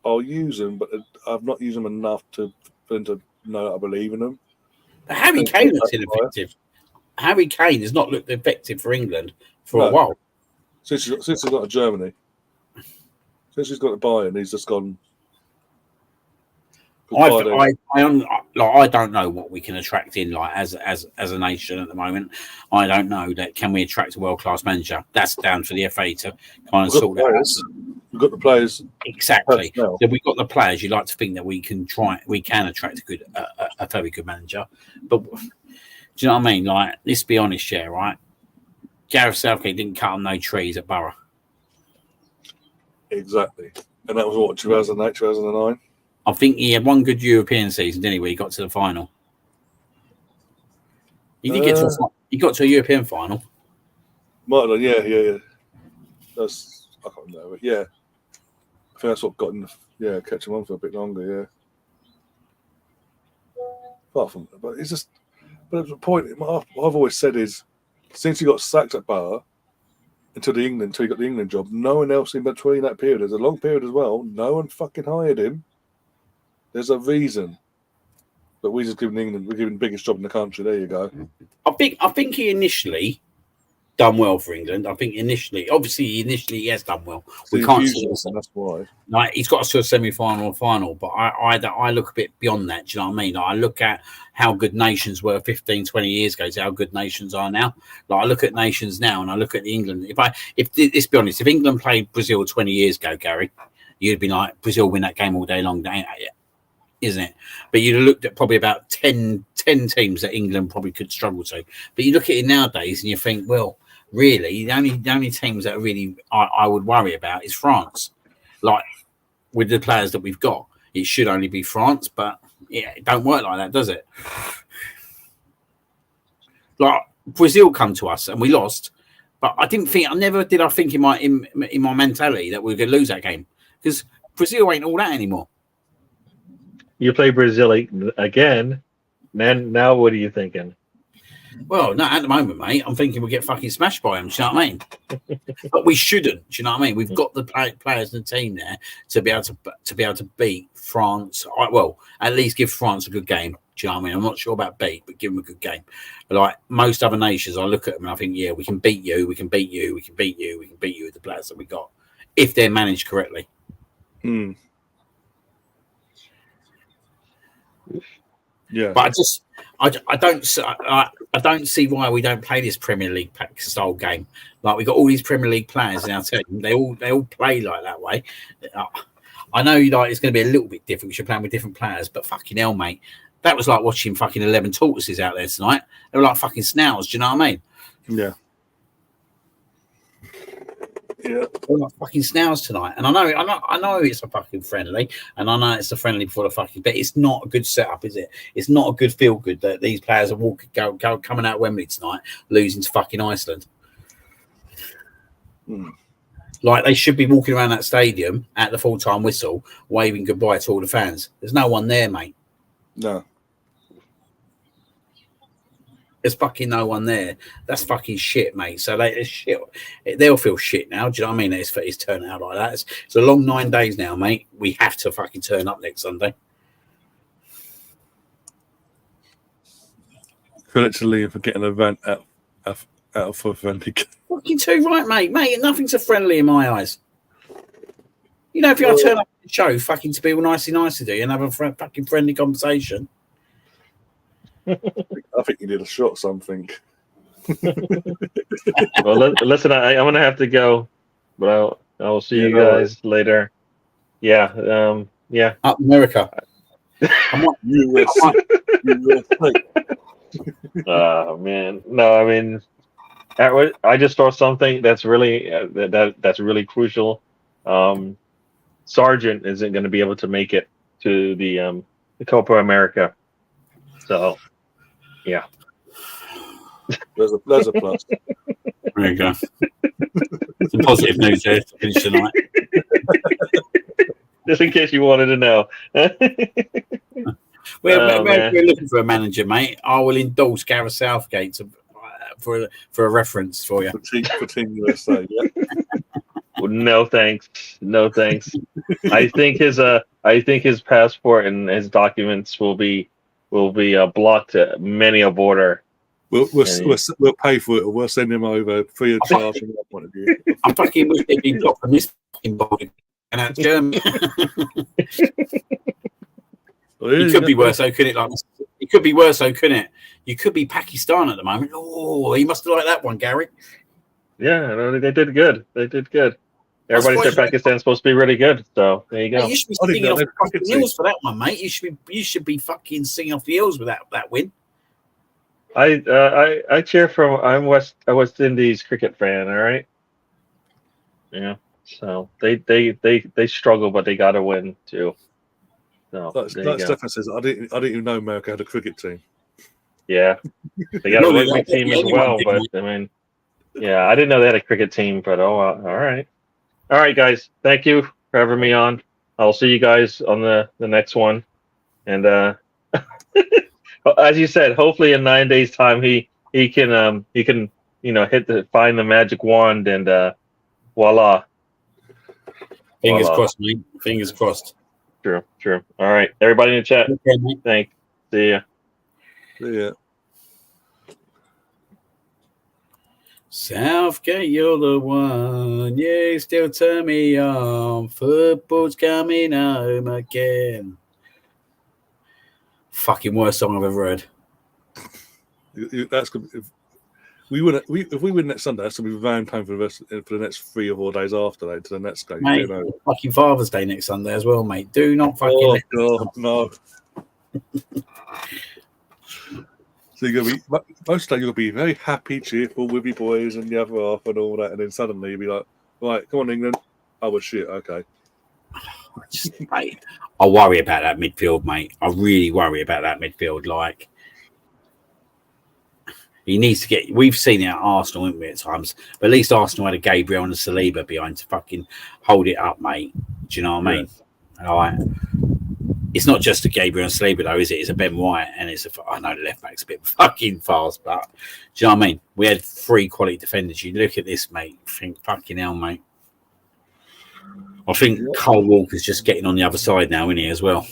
I'll use them, but I've not used them enough for them to know that I believe in them. But Harry Kane looks ineffective. Harry Kane has not looked effective for England for a while. Since he's got to Germany. Since he's got to Bayern, he's just gone. I don't know what we can attract in as a nation at the moment. I don't know that can we attract a world-class manager. That's down to the FA to kind of sort that out. We've got the players. Exactly. So we've got the players. You like to think that we can attract a very good manager. But do you know what I mean? Like, let's be honest here, right? Gareth Southgate didn't cut on no trees at Borough. Exactly. And that was what, 2008, 2009? I think he had one good European season, didn't he, where he got to the final. He did get to a European final. Might have done, yeah. I can't remember. Yeah. I think that's what got him, kept him on for a bit longer, yeah. Apart from that, but it's just, but the point I've always said is, since he got sacked at Borough until he got the England job, no one else in between that period. There's a long period as well. No one fucking hired him. There's a reason. But we're giving the biggest job in the country. There you go. I think he initially done well for England. I think initially he has done well. We can't see this. That's why. Like, he's got us to a semi-final or final, but I look a bit beyond that. Do you know what I mean? Like, I look at how good nations were 15, 20 years ago to how good nations are now. Like, I look at nations now and I look at England. Let's be honest, if England played Brazil 20 years ago, Gary, you'd be like, Brazil win that game all day long, isn't it? But you'd have looked at probably about 10 teams that England probably could struggle to. But you look at it nowadays and you think, well, really, the only teams that really I would worry about is France. Like, with the players that we've got, it should only be France, but it don't work like that, does it? Like, Brazil come to us and we lost, but I think in my mentality that we were going to lose that game, because Brazil ain't all that anymore. You play Brazil again, man. Now what are you thinking? Well, no, at the moment, mate, I'm thinking we'll get fucking smashed by them. Do you know what I mean? But we shouldn't. Do you know what I mean? We've got the players in the team there to be able to beat France. Well, at least give France a good game. Do you know what I mean? I'm not sure about beat, but give them a good game. Like most other nations, I look at them and I think, yeah, we can beat you. We can beat you. We can beat you. We can beat you with the players that we got if they're managed correctly. Yeah, but I don't see why we don't play this Premier League style game. Like we got all these Premier League players in our team. They all play like that way. I know like it's going to be a little bit different because you're playing with different players, but fucking hell, mate, that was like watching fucking 11 tortoises out there tonight. They were like fucking snails. Do you know what I mean? Yeah. Yeah, they're like fucking snails tonight, and I know it's a fucking friendly, and I know it's a friendly before the fucking, but it's not a good setup, is it? It's not a good feel good that these players are coming out of Wembley tonight, losing to fucking Iceland. Like they should be walking around that stadium at the full time whistle, waving goodbye to all the fans. There's no one there, mate. No. There's fucking no one there. That's fucking shit, mate. So it's shit. They'll feel shit now. Do you know what I mean? It's turning out like that. It's a long 9 days now, mate. We have to fucking turn up next Sunday. Credit to Liam for getting a vent out of friendly. Fucking too right, mate. Mate, nothing's a friendly in my eyes. You know, if you're going to turn up at the show, fucking to be all nicey to do and have a fucking friendly conversation. I think you need a shot something. Well, listen, I'm going to have to go, but I'll see you guys later. Yeah. Yeah. Up America. USA. Oh, man. No, I mean, I just saw something that's really that's really crucial. Sargent isn't going to be able to make it to the Copa America. So, yeah. There's a plus. There you go. Some positive news there to finish tonight. Just in case you wanted to know. We're looking for a manager, mate. I will endorse Gareth Southgate for a reference for you. For Team USA, yeah. Well, no thanks. No thanks. I think his passport and his documents will be blocked at many a border. We'll pay for it, or we'll send him over free of charge from that point of view. I fucking wish they'd been blocked from this fucking border and out Germany. It could be worse, though, couldn't it? It could be worse, though, couldn't it? You could be Pakistan at the moment. Oh, you must have liked that one, Gary. Yeah, no, they did good. They did good. Everybody said Pakistan's supposed to be really good, so there you go. Hey, you should be singing off the fucking hills for that one, mate. You should be fucking singing off the hills with that win. I cheer from. I'm a West Indies cricket fan. All right. Yeah. So they struggle, but they got to win too. So like Stefan says, I didn't even know America had a cricket team. Yeah, they got a rugby team as well, but I mean, yeah, I didn't know they had a cricket team. But all right, guys, thank you for having me on. I'll see you guys on the next one, and as you said, hopefully in 9 days' time he can find the magic wand and voila. Fingers crossed, mate. Fingers crossed. True. All right, everybody in the chat. Okay, mate. Thanks. See ya. Yeah. Southgate, you're the one. You still turn me on. Football's coming home again. Fucking worst song I've ever heard. That's good. If we win next Sunday, that's gonna be round time for the next 3 or 4 days after that to the next game. Mate, fucking Father's Day next Sunday as well, mate. Do not fucking. Oh God, no. So you're gonna be most of the time you'll be very happy, cheerful with your boys and the other half and all that, and then suddenly you'll be like, right, come on, England. Oh well, shit, okay. Mate, I worry about that midfield, mate. I really worry about that midfield. Like, he needs to get. We've seen it at Arsenal, haven't we, at times? But at least Arsenal had a Gabriel and a Saliba behind to fucking hold it up, mate. Do you know what I mean? All right. it's not just a Gabriel and Saliba though, is it? It's a Ben White and it's I know the left back's a bit fucking fast, but do you know what I mean? We had 3 quality defenders. You look at this, mate. Think fucking hell, mate. I think Cole Walker's just getting on the other side now, isn't he, as well?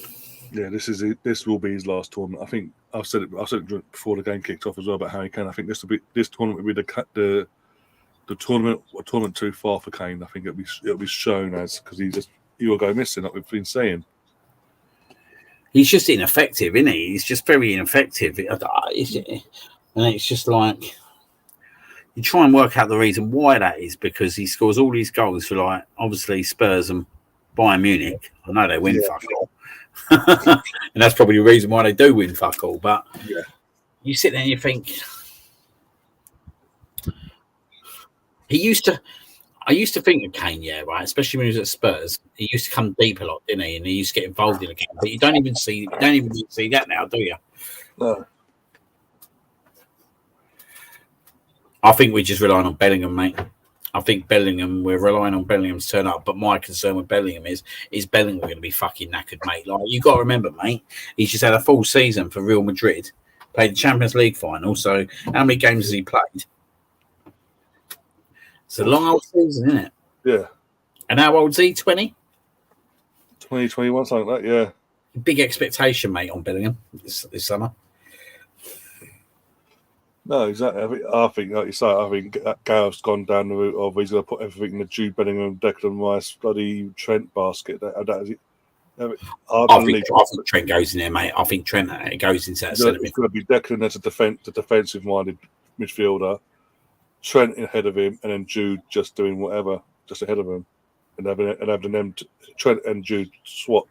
Yeah, this will be his last tournament. I think I've said it before the game kicked off as well about Harry Kane. I think this tournament will be the tournament too far for Kane. I think it'll be shown as because he will go missing, like we've been saying. He's just ineffective, isn't he? He's just very ineffective. And it's just like you try and work out the reason why that is, because he scores all these goals for, like, obviously Spurs and Bayern Munich. I know they win fuck all. And that's probably the reason why they do win fuck all. But you sit there and you think, I used to think of Kane, right, especially when he was at Spurs. He used to come deep a lot, didn't he? And he used to get involved in the game. But you don't even see that now, do you? No. I think we're just relying on Bellingham, mate. I think we're relying on Bellingham to turn up. But my concern with Bellingham is Bellingham going to be fucking knackered, mate. Like, you got to remember, mate, he's just had a full season for Real Madrid, played the Champions League final. So how many games has he played? It's a long old season, isn't it? Yeah. And how old's he? 20? 2021, something like that, yeah. Big expectation, mate, on Bellingham this summer. No, exactly. I think, like you say, I think Gareth's gone down the route of he's going to put everything in the Jude Bellingham, Declan Rice, bloody Trent basket. I think Trent goes in there, mate. I think Trent goes into that centre. It's going to be Declan as a defensive-minded midfielder, Trent ahead of him, and then Jude just doing whatever, just ahead of him, and having them Trent and Jude swap.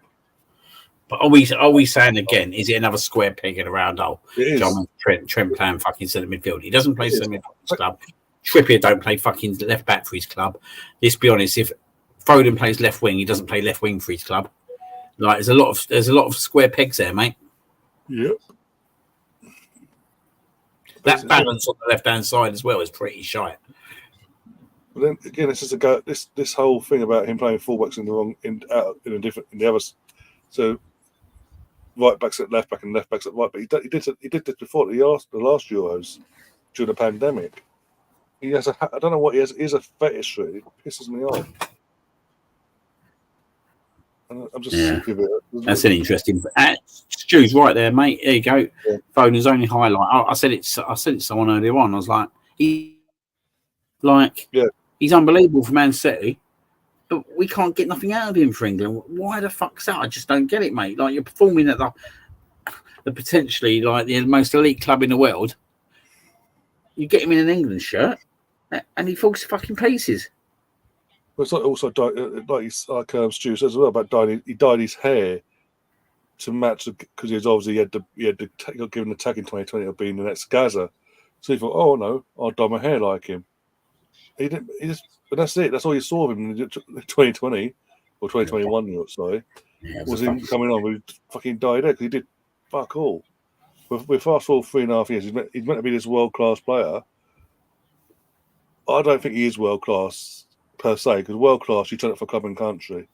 But are we saying again? Is it another square peg in a round hole? It is. Trent playing fucking centre midfield. He doesn't play centre midfield for his club. Trippier don't play fucking left back for his club. Let's be honest. If Foden plays left wing, he doesn't play left wing for his club. Like, there's a lot of square pegs there, mate. Yep. That balance on the left hand side as well is pretty shite. But then again, it's just this whole thing about him playing fullbacks in the other. So right backs at left back and left backs at right back. He did this before the last Euros during the pandemic. He has I don't know what he has. He has a fetish for it. It pisses me off. And I'm just sick of it. That's an interesting. Stu's right there, mate. There you go. Yeah. Foden's only highlight. I said it to someone earlier on. I was like, he's unbelievable for Man City, but we can't get nothing out of him for England. Why the fuck's that? I just don't get it, mate. Like, you're performing at the potentially like the most elite club in the world. You get him in an England shirt, and he falls to fucking pieces. It's also like Stu says as well about dyeing. He dyed his hair to match because he got given the tag in 2020 of being the next Gaza. So he thought, oh no, I'll dye my hair like him. He didn't. But that's it. That's all you saw of him in 2020 or 2021. Sorry, was him coming on with fucking dyed hair because he did fuck all. We're fast forward 3.5 years. He's meant to be this world class player. I don't think he is world class per se, because world class, you turn it for club and country.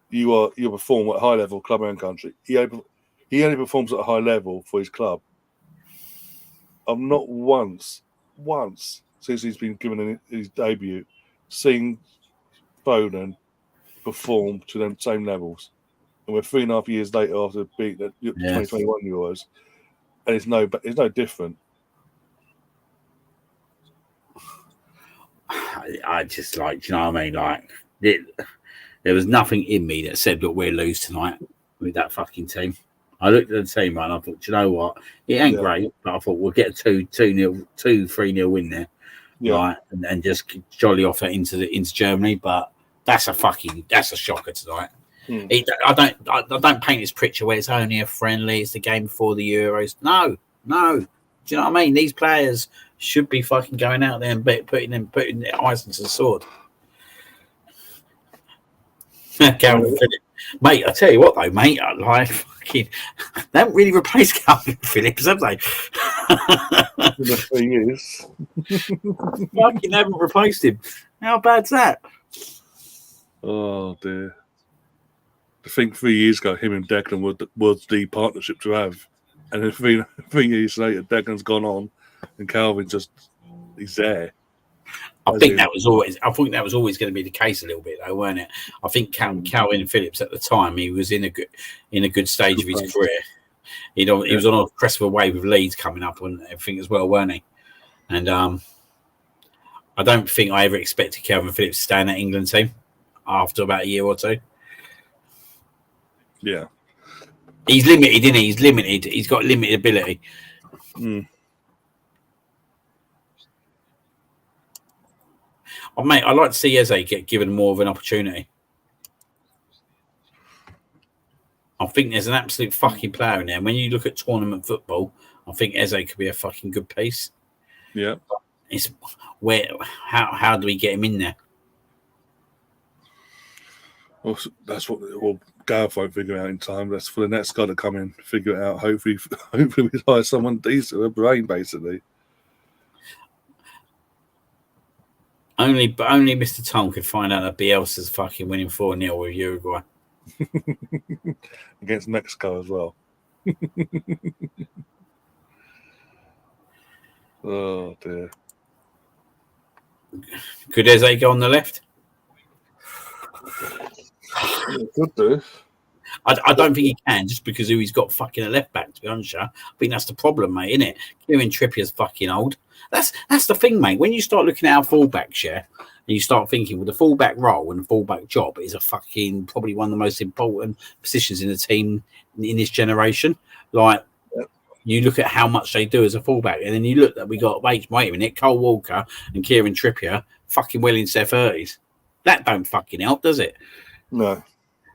You perform at high level, club and country. He only performs at a high level for his club. I've not once since he's been given his debut seen Foden perform to them same levels. And we're 3.5 years later after beating the 2021 Euros, and it's no different. I just like, you know what I mean? Like, there was nothing in me that said, look, we'll lose tonight with that fucking team. I looked at the team and I thought, you know what? It ain't great, but I thought we'll get a 3-0 win there. Yeah. Right, and just jolly off it into Germany. But that's a shocker tonight. I don't paint this picture where it's only a friendly, it's the game before the Euros. No. Do you know what I mean? These players should be fucking going out there and putting their eyes into the sword. Calvin Phillips. Mate, I tell you what though, mate, I like fucking they haven't really replaced Calvin Phillips, have they? In the 3 years. Fucking haven't replaced him. How bad's that? Oh dear. I think 3 years ago, him and Declan was the partnership to have. And then 3 years later, Declan's gone on and Calvin he's there. I think that was always going to be the case a little bit, though, weren't it? I think Calvin Phillips at the time, he was in a good stage of his career. He was on a crest of a wave with Leeds coming up and everything as well, weren't he? And I don't think I ever expected Calvin Phillips to stay in that England team after about a year or two. Yeah. He's limited, isn't he? He's limited. He's got limited ability. Mm. Oh, mate, I'd like to see Eze get given more of an opportunity. I think there's an absolute fucking player in there. When you look at tournament football, I think Eze could be a fucking good piece. Yeah. It's how do we get him in there? Well, that's what Gareth won't figure out in time. That's for the next guy to come in, figure it out. Hopefully we hire someone decent with a brain, basically. Only Mr. Tom could find out that Bielsa's fucking winning 4-0 with Uruguay. Against Mexico as well. Oh, dear. Could Eze go on the left? Could do. I don't think he can, just because he's got fucking a left back, to be honest. I think that's the problem, mate, isn't it? Kieran Trippier's fucking old. That's the thing, mate. When you start looking at our fullbacks, and you start thinking, well, the fullback role and the fullback job is probably one of the most important positions in the team in this generation. Like, you look at how much they do as a fullback, and then you look that we got, wait a minute, Cole Walker and Kieran Trippier fucking well into their 30s. That don't fucking help, does it? No.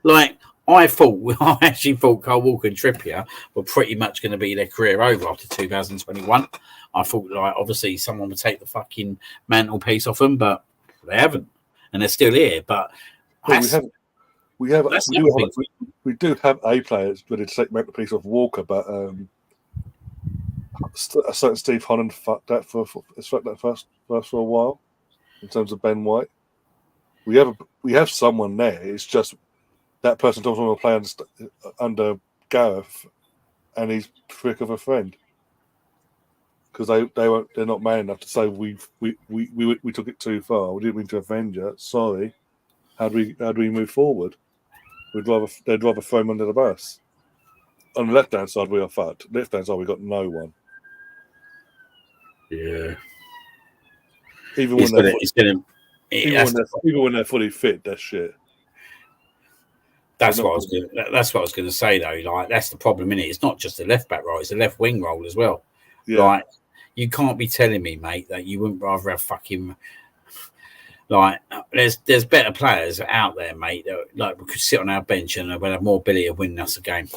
Like, I actually thought Cole Walker and Trippier were pretty much going to be their career over after 2021. I thought, like, obviously someone would take the fucking mantelpiece off them, but they haven't, and they're still here. But we do have a player that's ready to take mantelpiece off Walker, but a certain Steve Holland fucked that for a while in terms of Ben White. We have someone there. It's just that person doesn't want to play under Gareth, and he's prick of a friend because they're not man enough to say we took it too far. We didn't mean to offend you. Sorry. How do we move forward? They'd rather throw him under the bus. On the left hand side, we are fucked. Left hand side, we got no one. Yeah. Even when they're fully fit, that's shit. That's what I was going to say, though. Like, that's the problem, innit? It's not just the left back role; it's the left wing role as well. Yeah. Like, you can't be telling me, mate, that you wouldn't rather have fucking like. There's better players out there, mate. That, like, we could sit on our bench and we'll have more ability of winning us a game.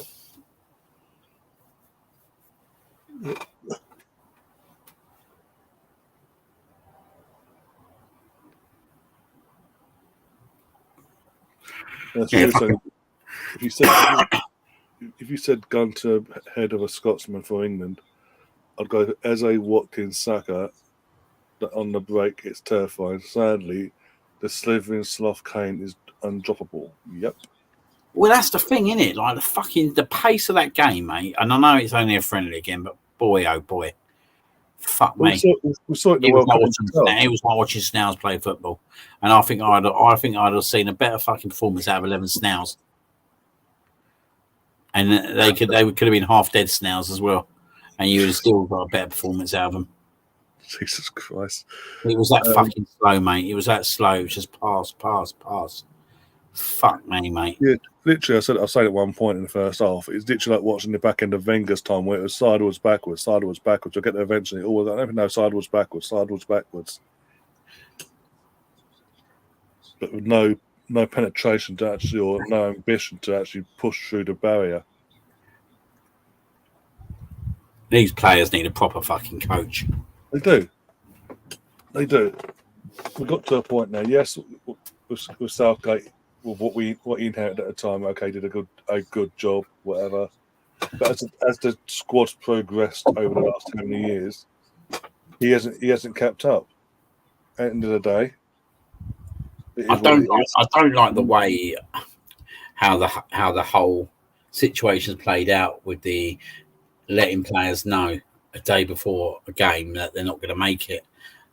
That's true. So if you said gun to head of a Scotsman for England, I'd go Eze, Watkins, Saka. On the break, it's terrifying. Sadly, the slithering sloth Kane is undroppable. Yep. Well, that's the thing, isn't it? Like, the pace of that game, mate. And I know it's only a friendly again, but boy, oh boy, fuck me. We saw it in the World Cup. He was like watching Snow's play football, and I think I'd have seen a better fucking performance out of 11 Snows, and they could have been half dead Snows as well, and you would have still got a better performance out of them. Jesus Christ! It was that fucking slow, mate. It was that slow. It was just pass. Fuck me, mate. Yeah, literally, I said at one point in the first half, it's literally like watching the back end of Wenger's time where it was sideways, backwards. You'll get there eventually. I don't even know sideways, backwards. But with no penetration to actually, or no ambition to actually push through the barrier. These players need a proper fucking coach. They do. We got to a point now. Yes, with Southgate, with what he inherited at the time, okay, did a good job, whatever. But as the squad's progressed over the last how many years, he hasn't kept up. At the end of the day, I don't like the way how the whole situation's played out with the letting players know a day before a game that they're not going to make it,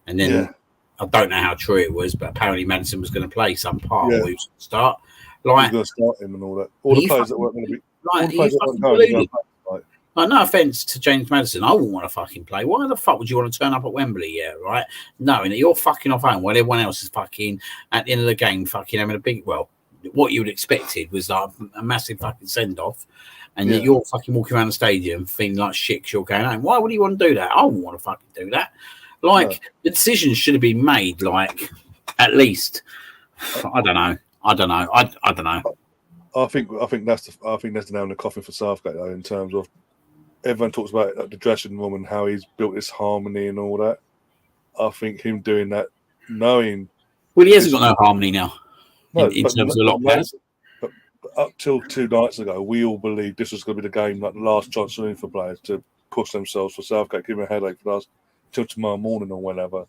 and then I don't know how true it was, but apparently Madison was going to play some part, or he was going to start. Like, he's going to start him and all that. All the players that weren't going to be, all the players that weren't going to play. Like, no offense to James Madison, I wouldn't want to fucking play. Why the fuck would you want to turn up at Wembley? Yeah, right. Knowing that you're fucking off home while everyone else is fucking at the end of the game, fucking having a big. Well, what you would expected was like a massive fucking send off, and yet you're fucking walking around the stadium feeling like shit 'cause you're going home. Why would you want to do that? I wouldn't want to fucking do that. Like, the decisions should have been made. Like, at least, I don't know. I don't know. I think that's the nail in the coffin for Southgate, though, in terms of everyone talks about the dressing room and how he's built this harmony and all that. I think him doing that, knowing. Well, he hasn't got no harmony now. In terms of a lot of players. But up till 2 nights ago, we all believed this was going to be the game, like the last chance for players to push themselves for Southgate, give him a headache for us till tomorrow morning or whenever.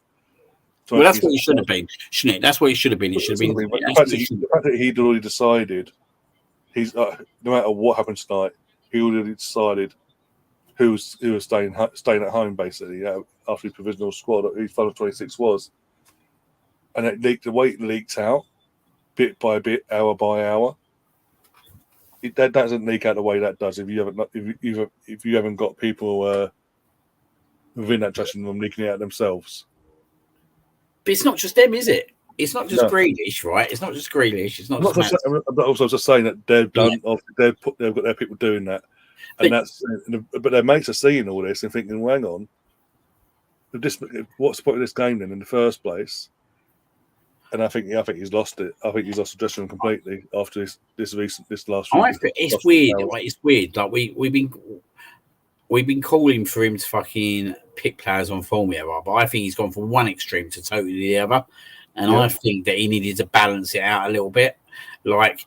Well, that's what it should have been, shouldn't it? That's what it should have been. It should have been. The fact that he'd already decided, he's no matter what happens tonight, he already decided who was staying at home, basically, after his provisional squad, who his final 26 was. And it leaked, the way it leaked out, bit by bit, hour by hour. That doesn't leak out the way that does if you haven't got people within that dressing room leaking it out themselves. But it's not just them, is it? It's not just Grealish, right? It's not just Grealish. It's not just. I'm also just saying that they've done. They've got their people doing that, and but their mates are seeing all this and thinking, well, "Hang on, what's the point of this game then in the first place?" And I think he's lost it. I think he's lost the dressing room completely after this last. It's weird. Like, it's weird. Like we've been calling for him to fucking pick players on formula, but I think he's gone from one extreme to totally the other. And I think that he needed to balance it out a little bit. Like,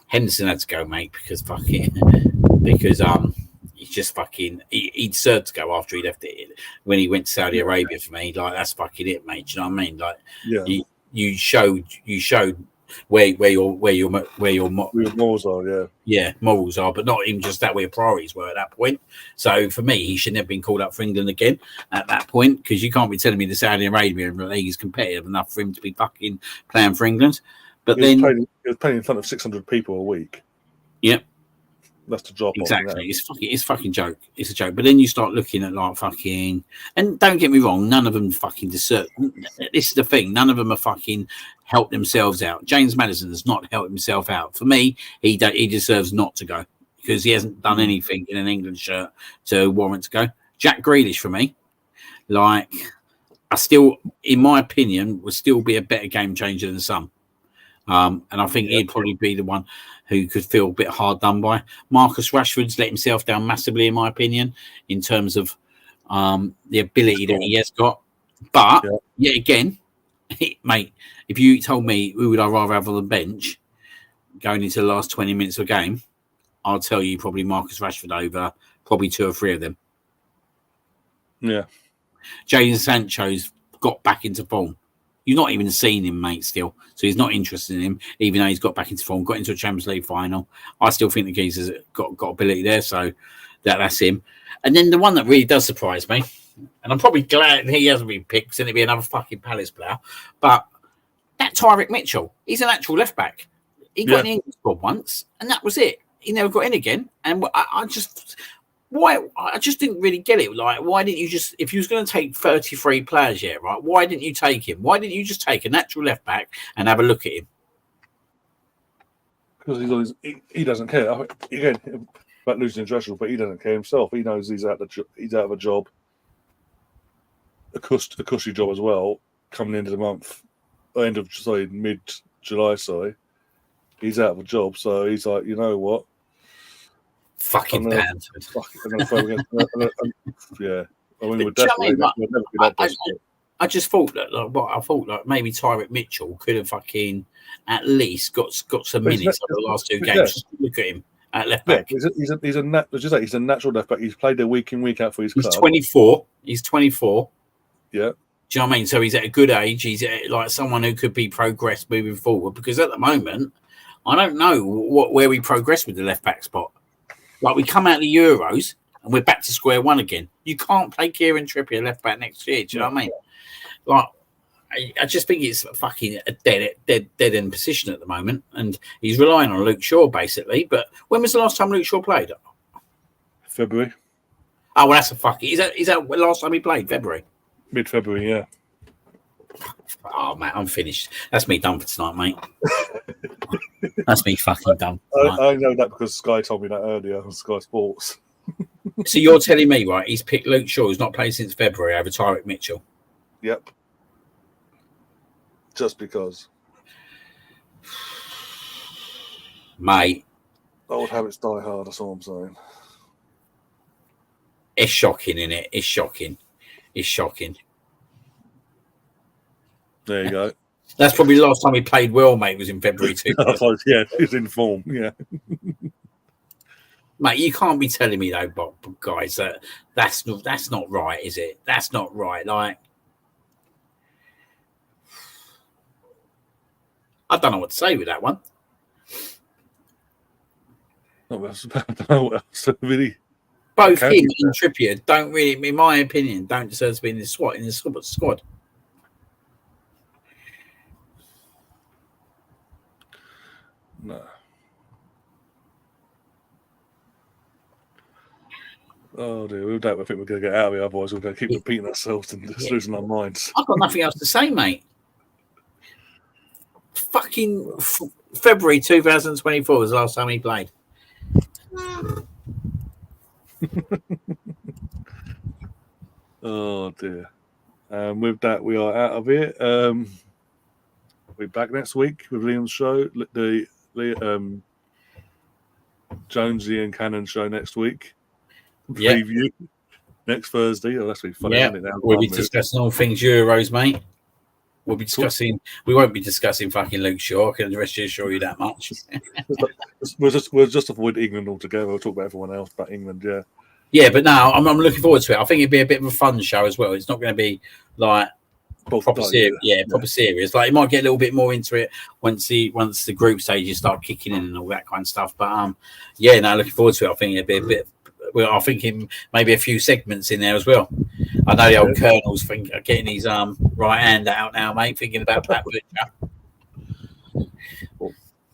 Henderson had to go, mate, because he's just fucking he deserved to go after he left it when he went to Saudi Arabia. For me, like, that's fucking it, mate. Do you know what I mean? Like, you showed where your morals are, morals are, but not even just that, where priorities were at that point. So for me, he shouldn't have been called up for England again at that point, because you can't be telling me the Saudi Arabian league is competitive enough for him to be fucking playing for England. But he was playing in front of 600 people a week. Yep. That's the job. Exactly. It's fucking joke. It's a joke. But then you start looking at like fucking, and don't get me wrong, none of them fucking deserve. This is the thing. None of them are fucking helped themselves out. James Madison has not helped himself out. For me, he deserves not to go, because he hasn't done anything in an England shirt to warrant to go. Jack Grealish, for me, like, I still, in my opinion, would still be a better game changer than some. And I think he'd probably be the one who could feel a bit hard done by. Marcus Rashford's let himself down massively, in my opinion, in terms of the ability that he has got. But, yet again, mate, if you told me who would I rather have on the bench going into the last 20 minutes of a game, I'll tell you probably Marcus Rashford over probably 2 or 3 of them. Yeah. Jadon Sancho's got back into form. You've not even seen him, mate, still. So he's not interested in him, even though he's got back into form, got into a Champions League final. I still think the geezer's got ability there, so that's him. And then the one that really does surprise me, and I'm probably glad he hasn't been picked, because it'd be another fucking Palace player, but that Tyrick Mitchell, he's an actual left-back. He got in the England squad once, and that was it. He never got in again. And I just didn't really get it. Like, why didn't you just, if you was going to take 33 players yet, right, why didn't you take him? Why didn't you just take a natural left back and have a look at him? Because he doesn't care. Again, about losing interest, but he doesn't care himself. He knows he's out of a job, a cushy job as well, coming into the month, mid-July, he's out of a job, so he's like, you know what? Fucking bad. Yeah. I mean, we'd definitely never be that desperate. I just thought that maybe Tyrick Mitchell could have fucking at least got some minutes over the last 2 games. Just look at him at left back. He's a natural left back. He's played there week in, week out for his club. He's 24. Yeah. Do you know what I mean? So he's at a good age. He's like someone who could be progressed moving forward, because at the moment, I don't know where we progress with the left back spot. Like we come out of the Euros and we're back to square one again. You can't play Kieran Trippier left back next year. Do you know what I mean? Like, I just think it's fucking a dead end position at the moment, and he's relying on Luke Shaw basically. But when was the last time Luke Shaw played? February. Oh well, that's a fucking. Is that the last time he played? February. Mid-February, yeah. Oh man, I'm finished. That's me done for tonight, mate. That's me fucking done. I know that because Sky told me that earlier on Sky Sports. So you're telling me, right? He's picked Luke Shaw, who's not played since February, over Tyreek Mitchell. Yep. Just because. Mate. Old habits die hard, that's all I'm saying. It's shocking, isn't it? It's shocking. It's shocking. There you go. That's probably the last time he played well, mate, was in February too. Yeah, he's in form, yeah. Mate, you can't be telling me though, guys, that that's not right, is it? That's not right. Like, I don't know what to say with that one. I don't know what else to really. Both him and Trippier don't really, in my opinion, don't deserve to be in the squad. No. Oh dear, I think we're going to get out of here. Otherwise, we're going to keep repeating ourselves and just losing our minds. I've got nothing else to say, mate. Fucking February 2024 was the last time he played. Oh dear. With that, we are out of here. We're back next week with Liam's show. The Jonesy and Cannon show next week. Preview next Thursday. Oh, that's be funny, isn't it? Now, we'll be discussing all things Euros, mate. We'll be discussing. We won't be discussing fucking Luke Shaw. Can the rest of you assure you that much? we'll just avoid England altogether. We'll talk about everyone else but England. Yeah. Yeah, but now I'm looking forward to it. I think it'd be a bit of a fun show as well. It's not going to be like proper serious. Yeah, proper serious. Like it might get a little bit more into it once the group stages start kicking in and all that kind of stuff. But looking forward to it. I think it'd be a bit. Well, I'm thinking maybe a few segments in there as well. I know the old Colonel's getting his right hand out now, mate, thinking about Pat Butcher.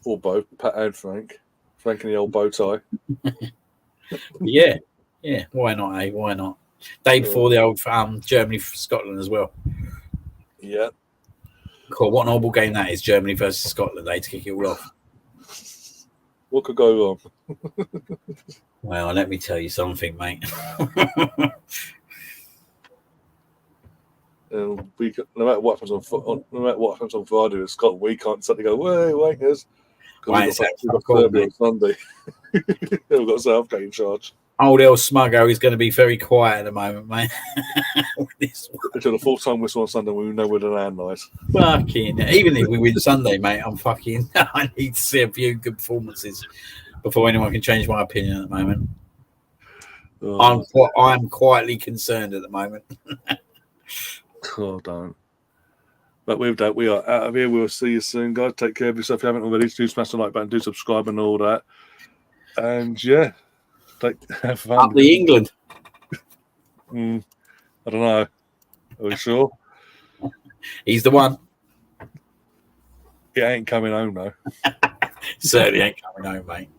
Or both, Pat and Frank. Frank and the old bow tie. Yeah, why not, eh? Why not? Day before the old Germany for Scotland as well. Yeah. Cool. What an horrible game that is, Germany versus Scotland, to kick it all off. What could go wrong? Well, let me tell you something, mate. No matter what happens on Friday with Scotland, we can't suddenly go, "Wait, wankers." We've got Serbia on Sunday. We've got Southgate in charge. Old El Smuggo is going to be very quiet at the moment, mate. Until the full-time whistle on Sunday, we know where the land lies. Fucking, even if we win Sunday, mate, I need to see a few good performances before anyone can change my opinion at the moment. I'm quietly concerned at the moment. Oh, don't. But with that, we are out of here. We'll see you soon, guys. Take care of yourself. If you haven't already, do smash the like button, do subscribe and all that. And have fun. Up the England. I don't know. Are we sure? He's the one. It ain't coming home, though. Certainly ain't coming home, mate.